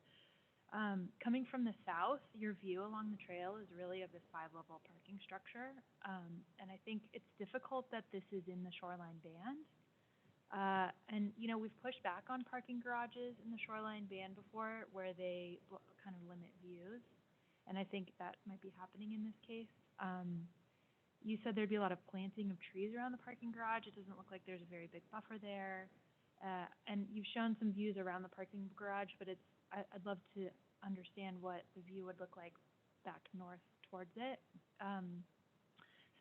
Speaker 1: coming from the south, your view along the trail is really of this 5-level parking structure. And I think it's difficult that this is in the shoreline band. And, you know, we've pushed back on parking garages in the shoreline band before, where they kind of limit views. And I think that might be happening in this case. You said there'd be a lot of planting of trees around the parking garage. It doesn't look like there's a very big buffer there. And you've shown some views around the parking garage, but I'd love to understand what the view would look like back north towards it.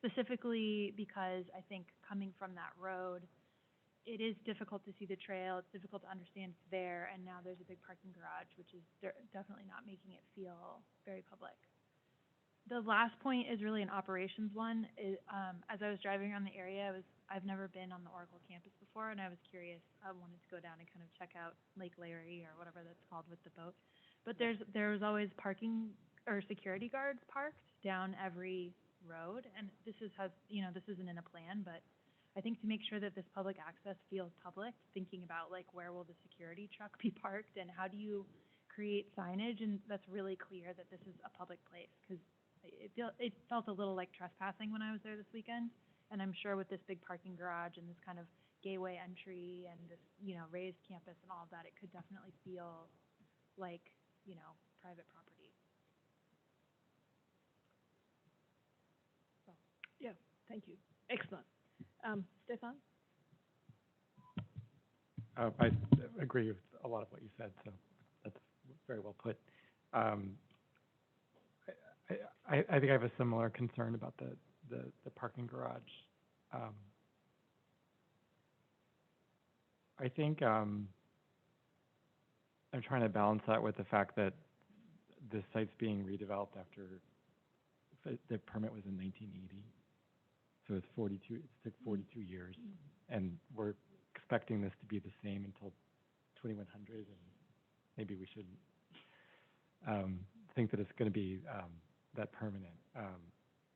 Speaker 1: specifically because I think coming from that road, it is difficult to see the trail, it's difficult to understand it's there, and now there's a big parking garage, which is definitely not making it feel very public. The last point is really an operations one. As I was driving around the area, I've never been on the Oracle campus before, and I was curious. I wanted to go down and kind of check out Lake Larry or whatever that's called with the boat. But there was always parking or security guards parked down every road, and this isn't in a plan, but I think to make sure that this public access feels public, thinking about like where will the security truck be parked and how do you create signage and that's really clear that this is a public place, because it felt a little like trespassing when I was there this weekend, and I'm sure with this big parking garage and this kind of gateway entry and this raised campus and all of that, it could definitely feel like private property. So.
Speaker 2: Yeah, thank you. Excellent. Stefan?
Speaker 12: I agree with a lot of what you said, so that's very well put. I think I have a similar concern about the parking garage. I think I'm trying to balance that with the fact that this site's being redeveloped after the permit was in 1980. So it's 42, it took 42 years, and we're expecting this to be the same until 2100, and maybe we shouldn't think that it's going to be that permanent.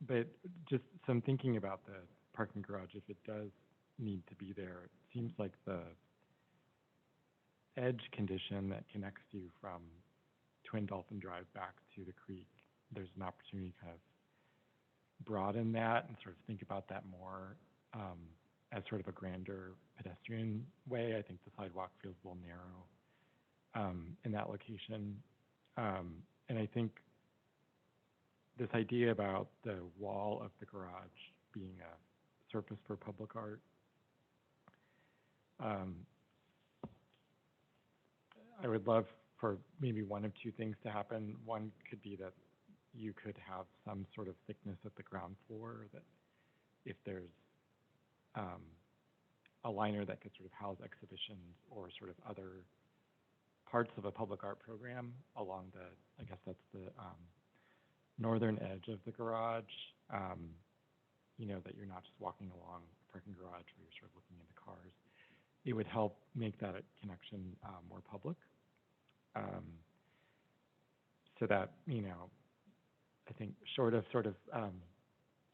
Speaker 12: But just some thinking about the parking garage, if it does need to be there, it seems like the edge condition that connects you from Twin Dolphin Drive back to the creek, there's an opportunity to kind of broaden that and sort of think about that more as sort of a grander pedestrian way. I think the sidewalk feels a little narrow in that location. And I think this idea about the wall of the garage being a surface for public art, I would love for maybe one of two things to happen. One could be that you could have some sort of thickness at the ground floor, that if there's a liner that could sort of house exhibitions or sort of other parts of a public art program along the, I guess that's the northern edge of the garage, that you're not just walking along a parking garage where you're sort of looking into cars. It would help make that connection more public. So that, I think short of sort of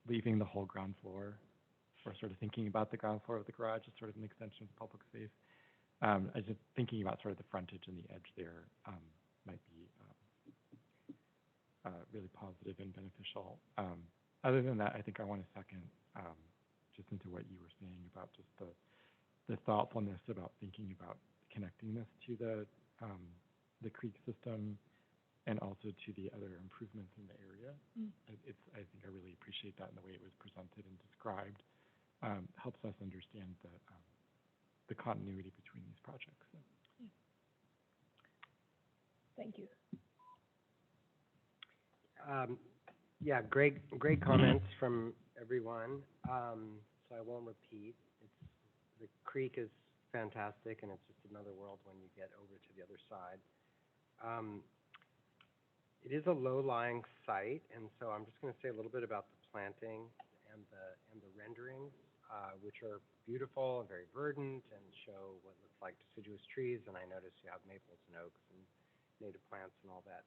Speaker 12: leaving the whole ground floor or sort of thinking about the ground floor of the garage as sort of an extension of the public space, I was just thinking about sort of the frontage and the edge there might be really positive and beneficial. Other than that, I think I want to second just into what you were saying about just the thoughtfulness about thinking about connecting this to the creek system and also to the other improvements in the area. I think I really appreciate that, and the way it was presented and described helps us understand the continuity between these projects. So.
Speaker 2: Yeah. Thank you.
Speaker 5: Yeah, great comments from everyone. So I won't repeat. The creek is fantastic, and it's just another world when you get over to the other side. It is a low-lying site, and so I'm just going to say a little bit about the planting and the renderings, which are beautiful and very verdant and show what looks like deciduous trees. And I notice you have maples and oaks and native plants and all that.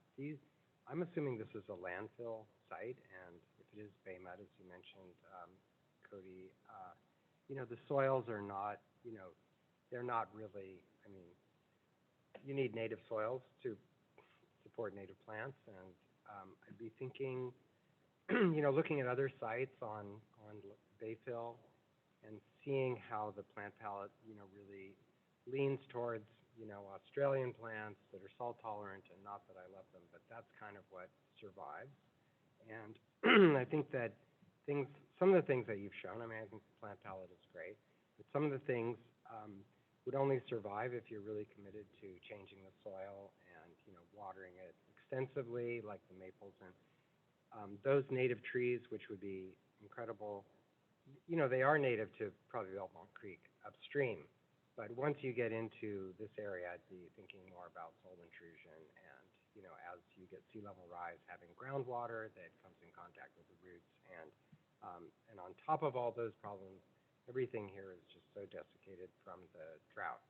Speaker 5: I'm assuming this is a landfill site, and if it is Baymut, as you mentioned, Cody, the soils are not, they're not really, you need native soils to support native plants, and I'd be thinking, looking at other sites on Bayfill and seeing how the plant palette, really leans towards, Australian plants that are salt tolerant, and not that I love them, but that's kind of what survives. And I think that some of the things that you've shown, I think the plant palette is great, but some of the things would only survive if you're really committed to changing the soil and, watering it extensively, like the maples and those native trees, which would be incredible, you know, they are native to probably Belmont Creek upstream. But once you get into this area, I'd be thinking more about soil intrusion and, you know, as you get sea level rise, having groundwater that comes in contact with the roots. And on top of all those problems, everything here is just so desiccated from the drought.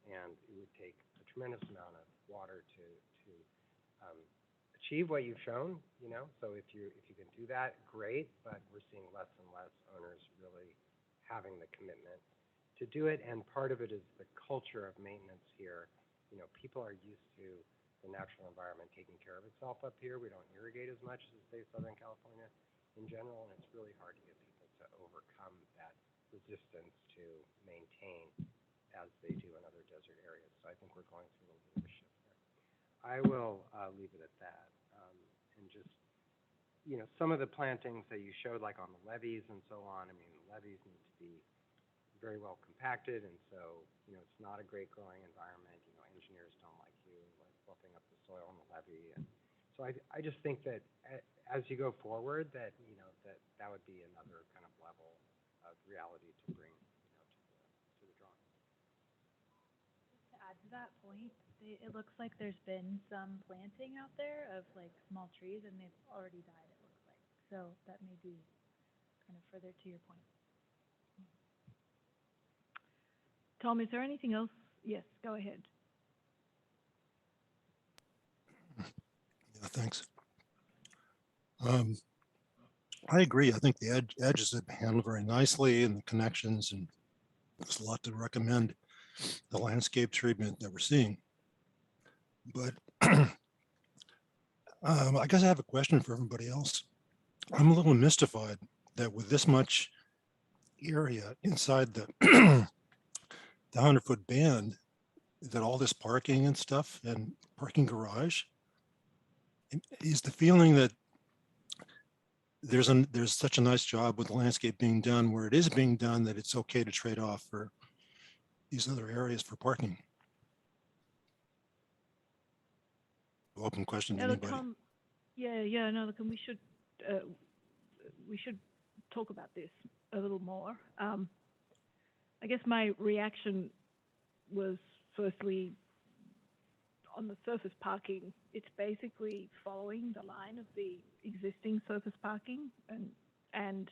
Speaker 5: And it would take a tremendous amount of water to achieve what you've shown, you know. So if you can do that, great, but we're seeing less and less owners really having the commitment to do it. And part of it is the culture of maintenance here. You know, people are used to the natural environment taking care of itself up here. We don't irrigate as much as, say, Southern California in general, and it's really hard to get people to overcome that resistance to maintain as they do in other desert areas. So I think we're going through a little bit of a shift there. I will leave it at that. And just, you know, some of the plantings that you showed, like on the levees and so on, I mean, levees need to be very well compacted, and so, you know, it's not a great growing environment. You know, engineers don't like you, like fluffing up the soil on the levee. And so I just think that as you go forward, that, you know, that would be another kind of level of reality to bring, you know, to the drawing.
Speaker 10: To add to that point, it looks like there's been some planting out there of like small trees, and they've already died, it looks like. So that may be kind of further to your point.
Speaker 2: Tom, is there anything else? Yes, go ahead.
Speaker 7: Yeah, thanks. I agree. I think the edges have been handled very nicely, and the connections, and there's a lot to recommend the landscape treatment that we're seeing. But I guess I have a question for everybody else. I'm a little mystified that with this much area inside the the 100-foot band, that all this parking and stuff and parking garage, is the feeling that there's such a nice job with the landscape being done where it is being done that it's okay to trade off for these other areas for parking? Open question to
Speaker 2: Yeah, look,
Speaker 7: anybody.
Speaker 2: no, look, and we should talk about this a little more. I guess my reaction was, firstly, on the surface parking, it's basically following the line of the existing surface parking, and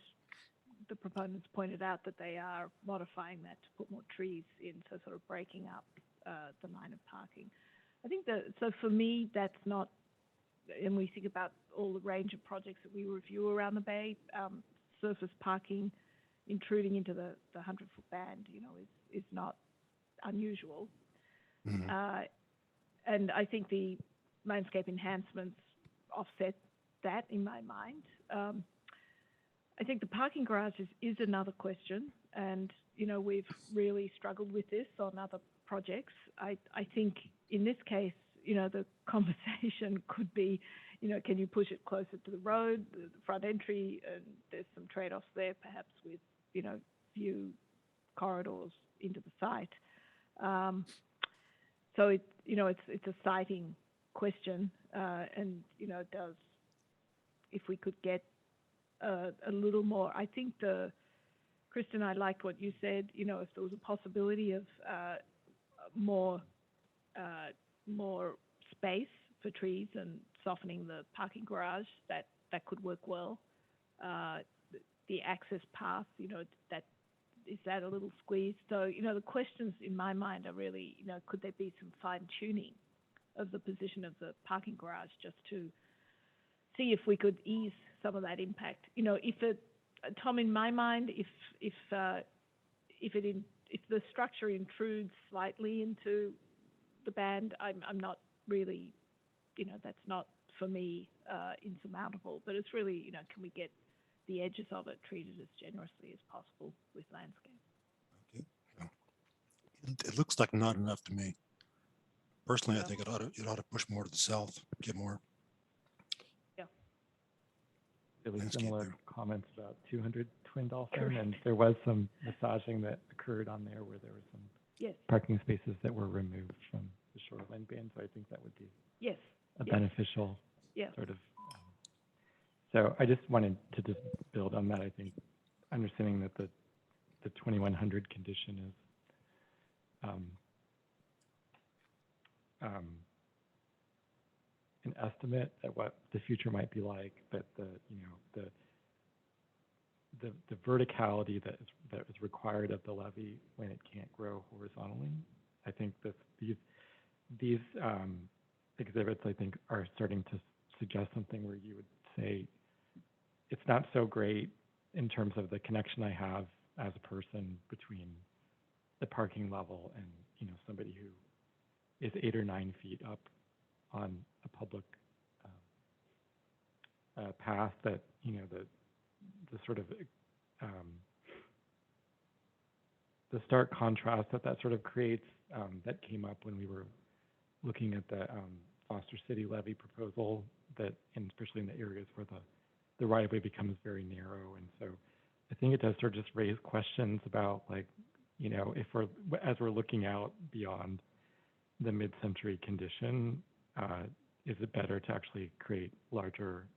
Speaker 2: the proponents pointed out that they are modifying that to put more trees in, so sort of breaking up the line of parking. I think so for me, that's not, and we think about all the range of projects that we review around the Bay, surface parking intruding into the 100-foot band, you know, is not unusual. Mm-hmm. And I think the landscape enhancements offset that in my mind. I think the parking garage is another question, and, you know, we've really struggled with this on other projects. I think in this case, you know, the conversation could be, you know, can you push it closer to the road, the front entry, and there's some trade-offs there, perhaps with, you know, view corridors into the site. So it, you know, it's a siting question, and, you know, it does, if we could get a little more, I think Kristen, I liked what you said, you know, if there was a possibility of more space for trees and softening the parking garage, that could work well. The access path, you know, is that a little squeezed? So, you know, the questions in my mind are really, you know, could there be some fine tuning of the position of the parking garage just to see if we could ease some of that impact? You know, Tom, in my mind, if the structure intrudes slightly into the band, I'm not really, you know, that's not for me insurmountable. But it's really, you know, can we get the edges of it treated as generously as possible with landscape?
Speaker 7: Okay. Yeah. It looks like not enough to me. Personally, I think it ought to push more to the south, get more.
Speaker 2: Yeah.
Speaker 12: Really similar comments about 200 Twin Dolphin, and there was some massaging that occurred on there where there were some parking spaces that were removed from the shoreline band. So I think that would be a beneficial sort of So I just wanted to just build on that. I think understanding that the 2100 condition is an estimate at what the future might be like, but the verticality that is required of the levee when it can't grow horizontally. I think that these exhibits, I think, are starting to suggest something where you would say it's not so great in terms of the connection I have as a person between the parking level and somebody who is 8 or 9 feet up on a public path. That the sort of the stark contrast that sort of creates that came up when we were looking at the Foster City levee proposal, that and especially in the areas where the right of way becomes very narrow. And so I think it does sort of just raise questions about, like, if as we're looking out beyond the mid-century condition, is it better to actually create larger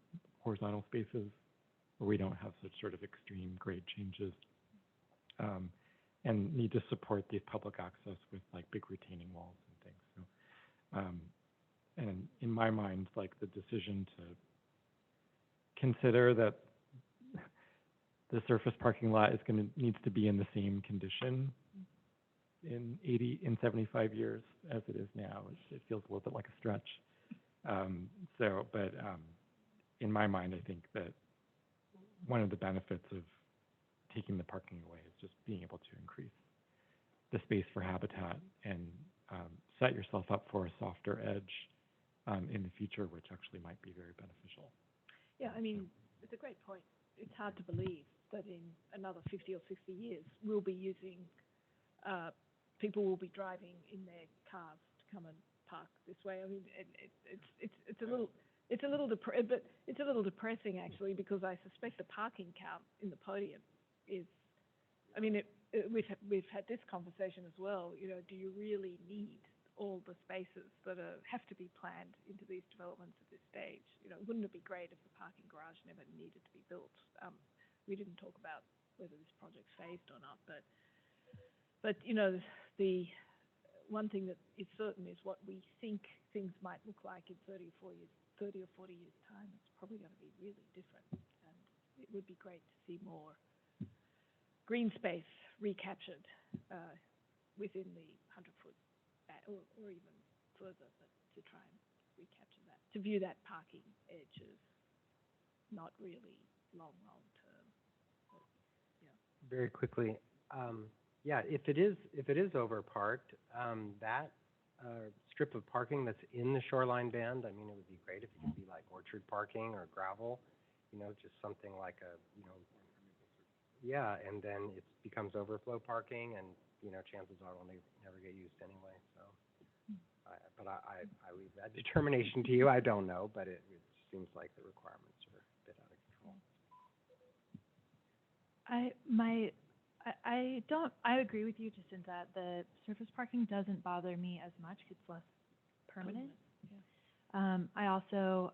Speaker 12: horizontal spaces where we don't have such sort of extreme grade changes, and need to support the public access with like big retaining walls and things. So, and in my mind, like, the decision to consider that the surface parking lot needs to be in the same condition in 75 years as it is now, it feels a little bit like a stretch. But in my mind, I think that one of the benefits of taking the parking away is just being able to increase the space for habitat and set yourself up for a softer edge in the future, which actually might be very beneficial.
Speaker 2: Yeah, I mean, it's a great point. It's hard to believe that in another 50 or 60 years, we'll be using, people will be driving in their cars to come and park this way. I mean, it's a little, but it's a little depressing actually, because I suspect the parking count in the podium is, I mean, we've had this conversation as well. Do you really need all the spaces that have to be planned into these developments at this stage? Wouldn't it be great if the parking garage never needed to be built? We didn't talk about whether this project's phased or not, but the one thing that is certain is what we think things might look like in 30 or 40 years time. It's probably going to be really different, and it would be great to see more green space recaptured within the 100-foot or even further, but to try and recapture that, to view that parking edge as not really long term. But, yeah.
Speaker 5: Very quickly, yeah, if it is overparked, that strip of parking that's in the shoreline band, I mean, it would be great if it could be like orchard parking or gravel, just something like yeah, and then it becomes overflow parking, and chances are it'll never get used anyway. So, but I leave that determination to you. I don't know, but it seems like the requirements are a bit out of control.
Speaker 1: I agree with you, just in that the surface parking doesn't bother me as much. It's less permanent. Yeah. I also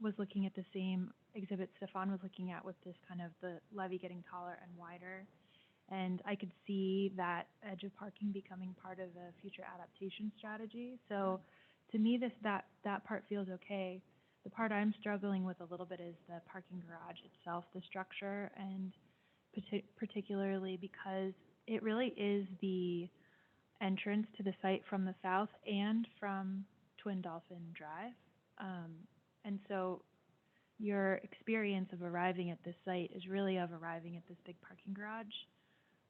Speaker 1: was looking at the same exhibit Stefan was looking at, with this kind of the levee getting taller and wider. And I could see that edge of parking becoming part of the future adaptation strategy. So to me, that part feels okay. The part I'm struggling with a little bit is the parking garage itself, the structure, and particularly because it really is the entrance to the site from the south and from Twin Dolphin Drive. And so your experience of arriving at this site is really of arriving at this big parking garage.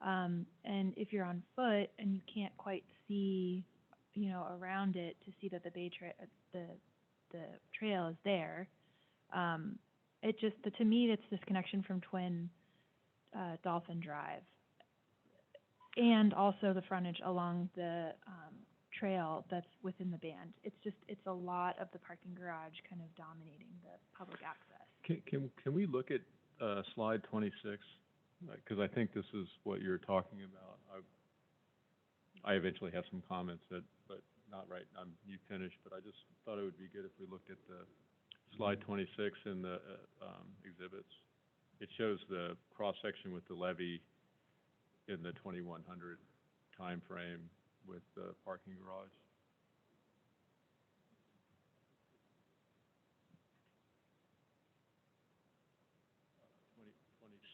Speaker 1: And if you're on foot and you can't quite see, around it to see that the trail is there, it just, to me, it's this connection from Twin Dolphin Drive, and also the frontage along the trail that's within the band. It's a lot of the parking garage kind of dominating the public access.
Speaker 18: Can we look at slide 26? Because I think this is what you're talking about. I eventually have some comments but not right. You finished, but I just thought it would be good if we looked at slide 26 in the exhibits. It shows the cross-section with the levee in the 2100 timeframe with the parking garage.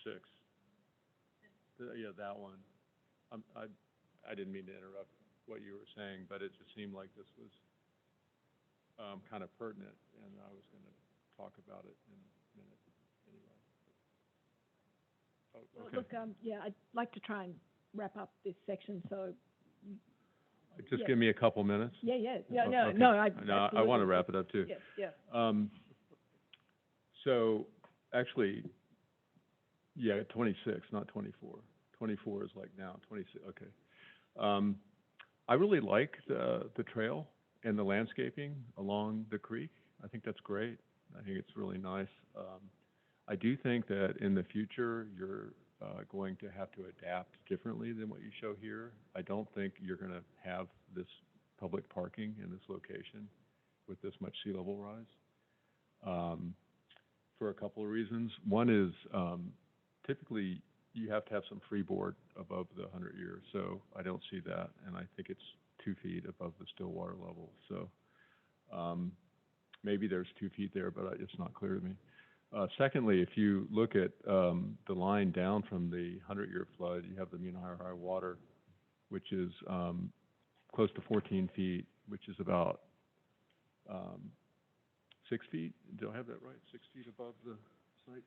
Speaker 18: Six. Yeah, that one. I didn't mean to interrupt what you were saying, but it just seemed like this was kind of pertinent, and I was going to talk about it in a minute anyway. Oh,
Speaker 2: Well,
Speaker 18: okay.
Speaker 2: look, yeah, I'd like to try and wrap up this section, so.
Speaker 18: Just
Speaker 2: yeah.
Speaker 18: give me a couple minutes.
Speaker 2: Yeah, yeah,
Speaker 18: Oh,
Speaker 2: no,
Speaker 18: okay.
Speaker 2: no,
Speaker 18: I
Speaker 2: absolutely.
Speaker 18: want to wrap it up too.
Speaker 2: Yes, yeah.
Speaker 18: So actually, yeah, 26, not 24. 24 is like now, 26, okay. I really like the trail and the landscaping along the creek. I think that's great. I think it's really nice. I do think that in the future, you're going to have to adapt differently than what you show here. I don't think you're going to have this public parking in this location with this much sea level rise for a couple of reasons. One is typically you have to have some freeboard above the 100 years, so I don't see that, and I think it's 2 feet above the still water level. So maybe there's 2 feet there, but it's not clear to me. Secondly, if you look at the line down from the 100-year flood, you have the mean high water, which is close to 14 feet, which is about 6 feet. Do I have that right? 6 feet above the site?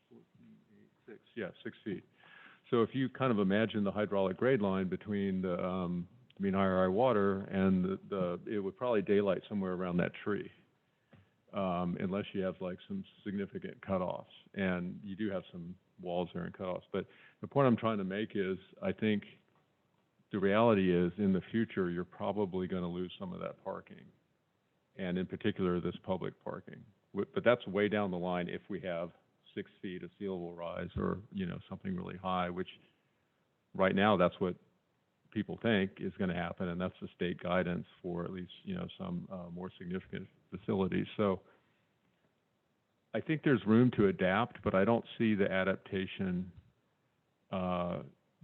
Speaker 18: 14, 8, 6. Yeah, 6 feet. So if you kind of imagine the hydraulic grade line between the mean high water and it would probably daylight somewhere around that tree. Unless you have like some significant cutoffs, and you do have some walls there and cutoffs. But the point I'm trying to make is, I think the reality is, in the future, you're probably going to lose some of that parking, and in particular, this public parking. But that's way down the line if we have 6 feet of sea level rise, or something really high, which right now that's what people think is going to happen, and that's the state guidance for at least some more significant facilities. So I think there's room to adapt, but I don't see the adaptation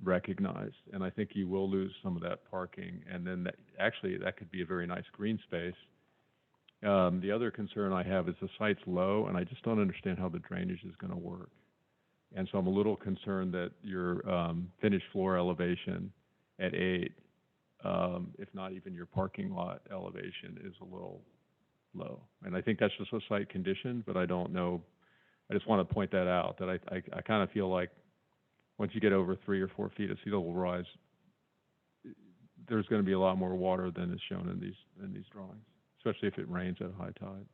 Speaker 18: recognized, and I think you will lose some of that parking, and then that could be a very nice green space. The other concern I have is the site's low, and I just don't understand how the drainage is going to work. And so I'm a little concerned that your finished floor elevation at 8, if not even your parking lot elevation, is a little low. And I think that's just a site condition, but I don't know. I just want to point that out, that I kind of feel like once you get over 3 or 4 feet of sea level rise, there's going to be a lot more water than is shown in these drawings, especially if it rains at high tide.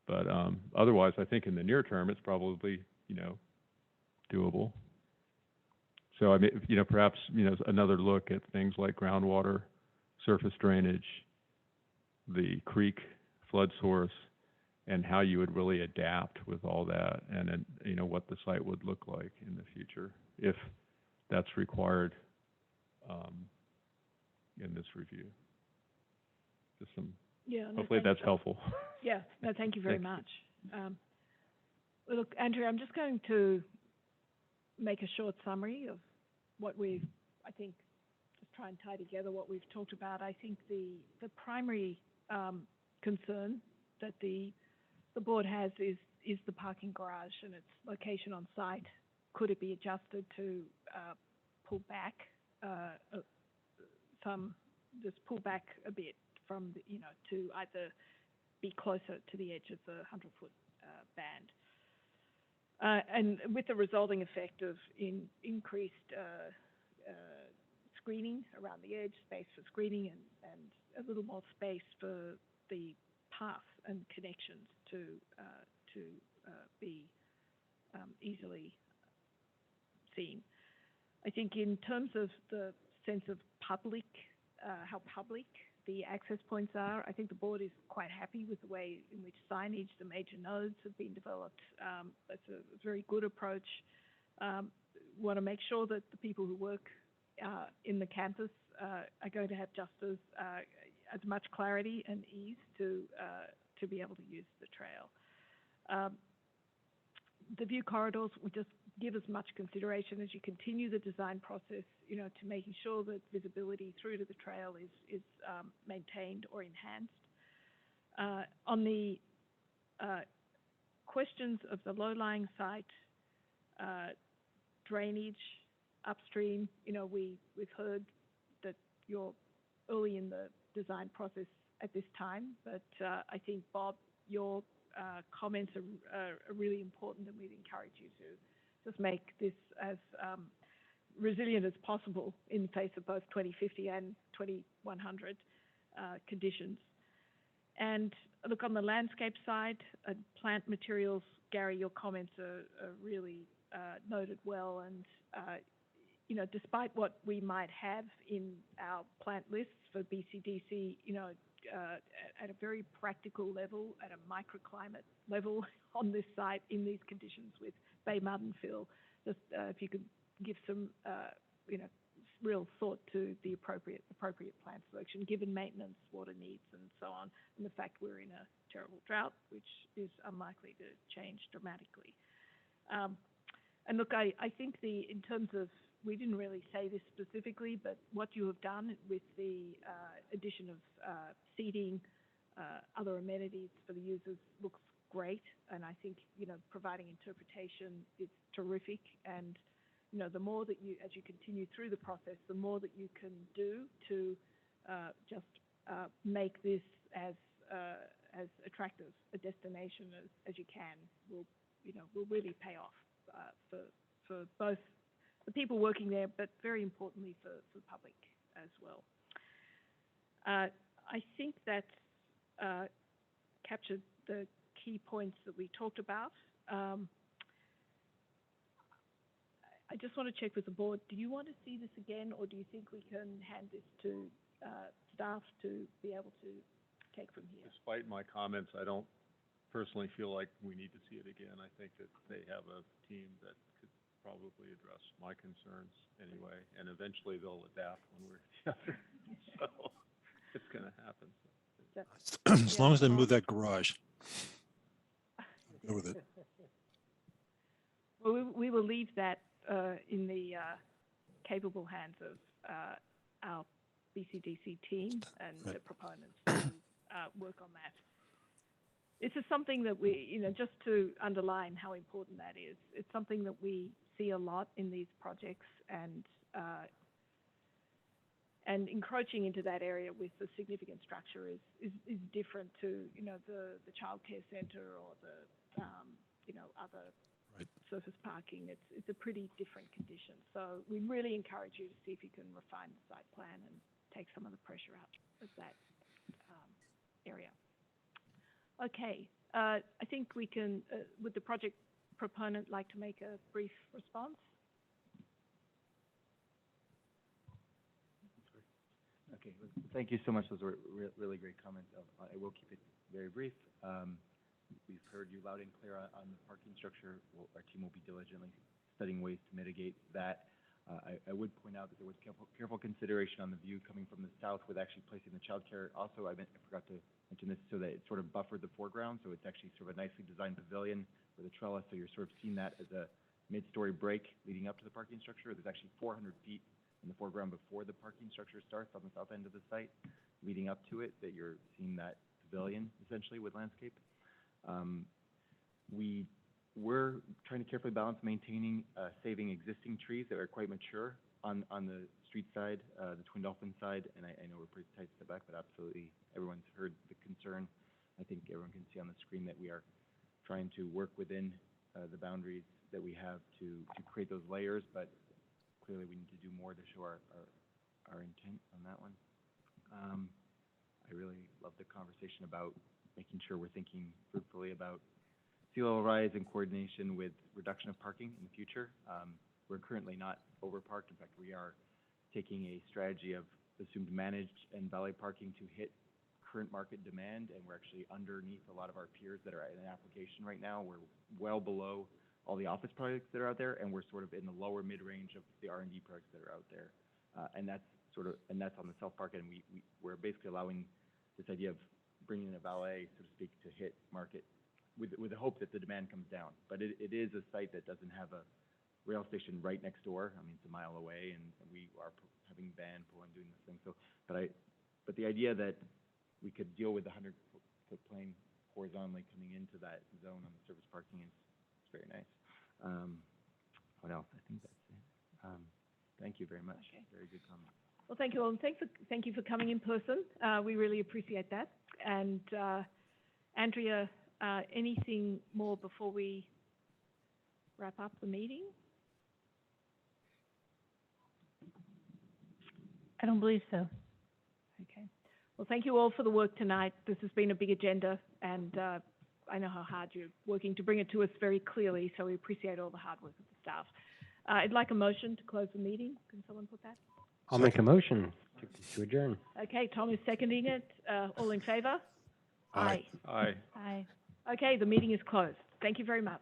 Speaker 18: But otherwise, I think in the near term, it's probably, doable. So I mean, perhaps, another look at things like groundwater, surface drainage, the creek flood source, and how you would really adapt with all that, and then, what the site would look like in the future, if that's required in this review. Just some,
Speaker 2: Yeah, no,
Speaker 18: hopefully that's
Speaker 2: thanks.
Speaker 18: helpful.
Speaker 2: Yeah, no, thank you very
Speaker 18: Thank
Speaker 2: much. Look, Andrew, I'm just going to make a short summary of what I think, just try and tie together what we've talked about. I think the primary concern that the board has is the parking garage and its location on site. Could it be adjusted to pull back just pull back a bit from, to either be closer to the edge of the 100-foot band. And with the resulting effect of increased screening around the edge, space for screening, and a little more space for the path and connections to be easily seen. I think in terms of the sense of public, how public the access points are, I think the board is quite happy with the way in which signage, the major nodes have been developed. That's a very good approach. Want to make sure that the people who work in the campus are going to have just as much clarity and ease to to be able to use the trail. The view corridors will just give as much consideration as you continue the design process, you know, to making sure that visibility through to the trail is maintained or enhanced. On the questions of the low-lying site, drainage, upstream, you know, we've heard that you're early in the design process at this time, but I think, Bob, your comments are really important, and we'd encourage you to just make this as resilient as possible in the face of both 2050 and 2100 conditions. And look, on the landscape side, plant materials, Gary, your comments are really noted well. And, you know, despite what we might have in our plant lists for BCDC, you know, at a very practical level, at a microclimate level on this site in these conditions with bay mud and fill, just if you could give some, you know, real thought to the appropriate plant selection, given maintenance, water needs, and so on, and the fact we're in a terrible drought, which is unlikely to change dramatically. And look, I think in terms of, we didn't really say this specifically, but what you have done with the addition of seating, other amenities for the users looks great. And I think, you know, providing interpretation is terrific. And, you know, the more that you, as you continue through the process, the more that you can do to just make this as attractive a destination as you can will really pay off for both the people working there, but very importantly for the public as well. I think that captured the key points that we talked about. I just want to check with the board. Do you want to see this again, or do you think we can hand this to staff to be able to take from here?
Speaker 18: Despite my comments, I don't personally feel like we need to see it again. I think that they have a team that could probably address my concerns anyway, and eventually they'll adapt one way or the other. So it's going to happen.
Speaker 7: As long as they move that garage. Go with it.
Speaker 2: Well, we will leave that in the capable hands of our BCDC team and the proponents to work on that. This is something that we, you know, just to underline how important that is, it's something that we see a lot in these projects, and encroaching into that area with a significant structure is different to, you know, the childcare center or the, you know, other surface parking. It's a pretty different condition. So we really encourage you to see if you can refine the site plan and take some of the pressure out of that area. Okay, I think we can, would the project proponent like to make a brief response?
Speaker 20: Okay, thank you so much. Those were really great comments. I will keep it very brief. We've heard you loud and clear on the parking structure. Our team will be diligently studying ways to mitigate that. I would point out that there was careful consideration on the view coming from the south with actually placing the childcare. Also, I forgot to mention this, so that it sort of buffered the foreground. So it's actually sort of a nicely designed pavilion with a trellis. So you're sort of seeing that as a mid-story break leading up to the parking structure. There's actually 400 feet in the foreground before the parking structure starts on the south end of the site, leading up to it, that you're seeing that pavilion essentially with landscape. We were trying to carefully balance maintaining, saving existing trees that are quite mature on the street side, the Twin Dolphin side, and I know we're pretty tight to the back, but absolutely everyone's heard the concern. I think everyone can see on the screen that we are trying to work within the boundaries that we have to create those layers, but clearly we need to do more to show our intent on that one. I really love the conversation about making sure we're thinking fruitfully about sea level rise in coordination with reduction of parking in the future. We're currently not overparked. In fact, we are taking a strategy of assumed managed and valet parking to hit current market demand, and we're actually underneath a lot of our peers that are in an application right now. We're well below all the office projects that are out there, and we're sort of in the lower mid-range of the R&D projects that are out there. And that's on the South Park, and we're basically allowing this idea of bringing in a valet, so to speak, to hit market with the hope that the demand comes down. But it is a site that doesn't have a rail station right next door. I mean, it's a mile away, and we are having van pool and doing this thing. So, but the idea that we could deal with the 100-foot plane horizontally coming into that zone on the surface parking is very nice. What else? I think that's it. Thank you very much.
Speaker 2: Okay.
Speaker 20: Very good comment.
Speaker 2: Well, thank you all, and thank you for coming in person. We really appreciate that. And Andrea, anything more before we wrap up the meeting?
Speaker 1: I don't believe so.
Speaker 2: Okay. Well, thank you all for the work tonight. This has been a big agenda, and I know how hard you're working to bring it to us very clearly, so we appreciate all the hard work of the staff. I'd like a motion to close the meeting. Can someone put that?
Speaker 5: I'll make a motion to adjourn.
Speaker 2: Okay, Tom is seconding it. All in favor?
Speaker 18: Aye. Aye.
Speaker 1: Aye.
Speaker 2: Okay, the meeting is closed. Thank you very much.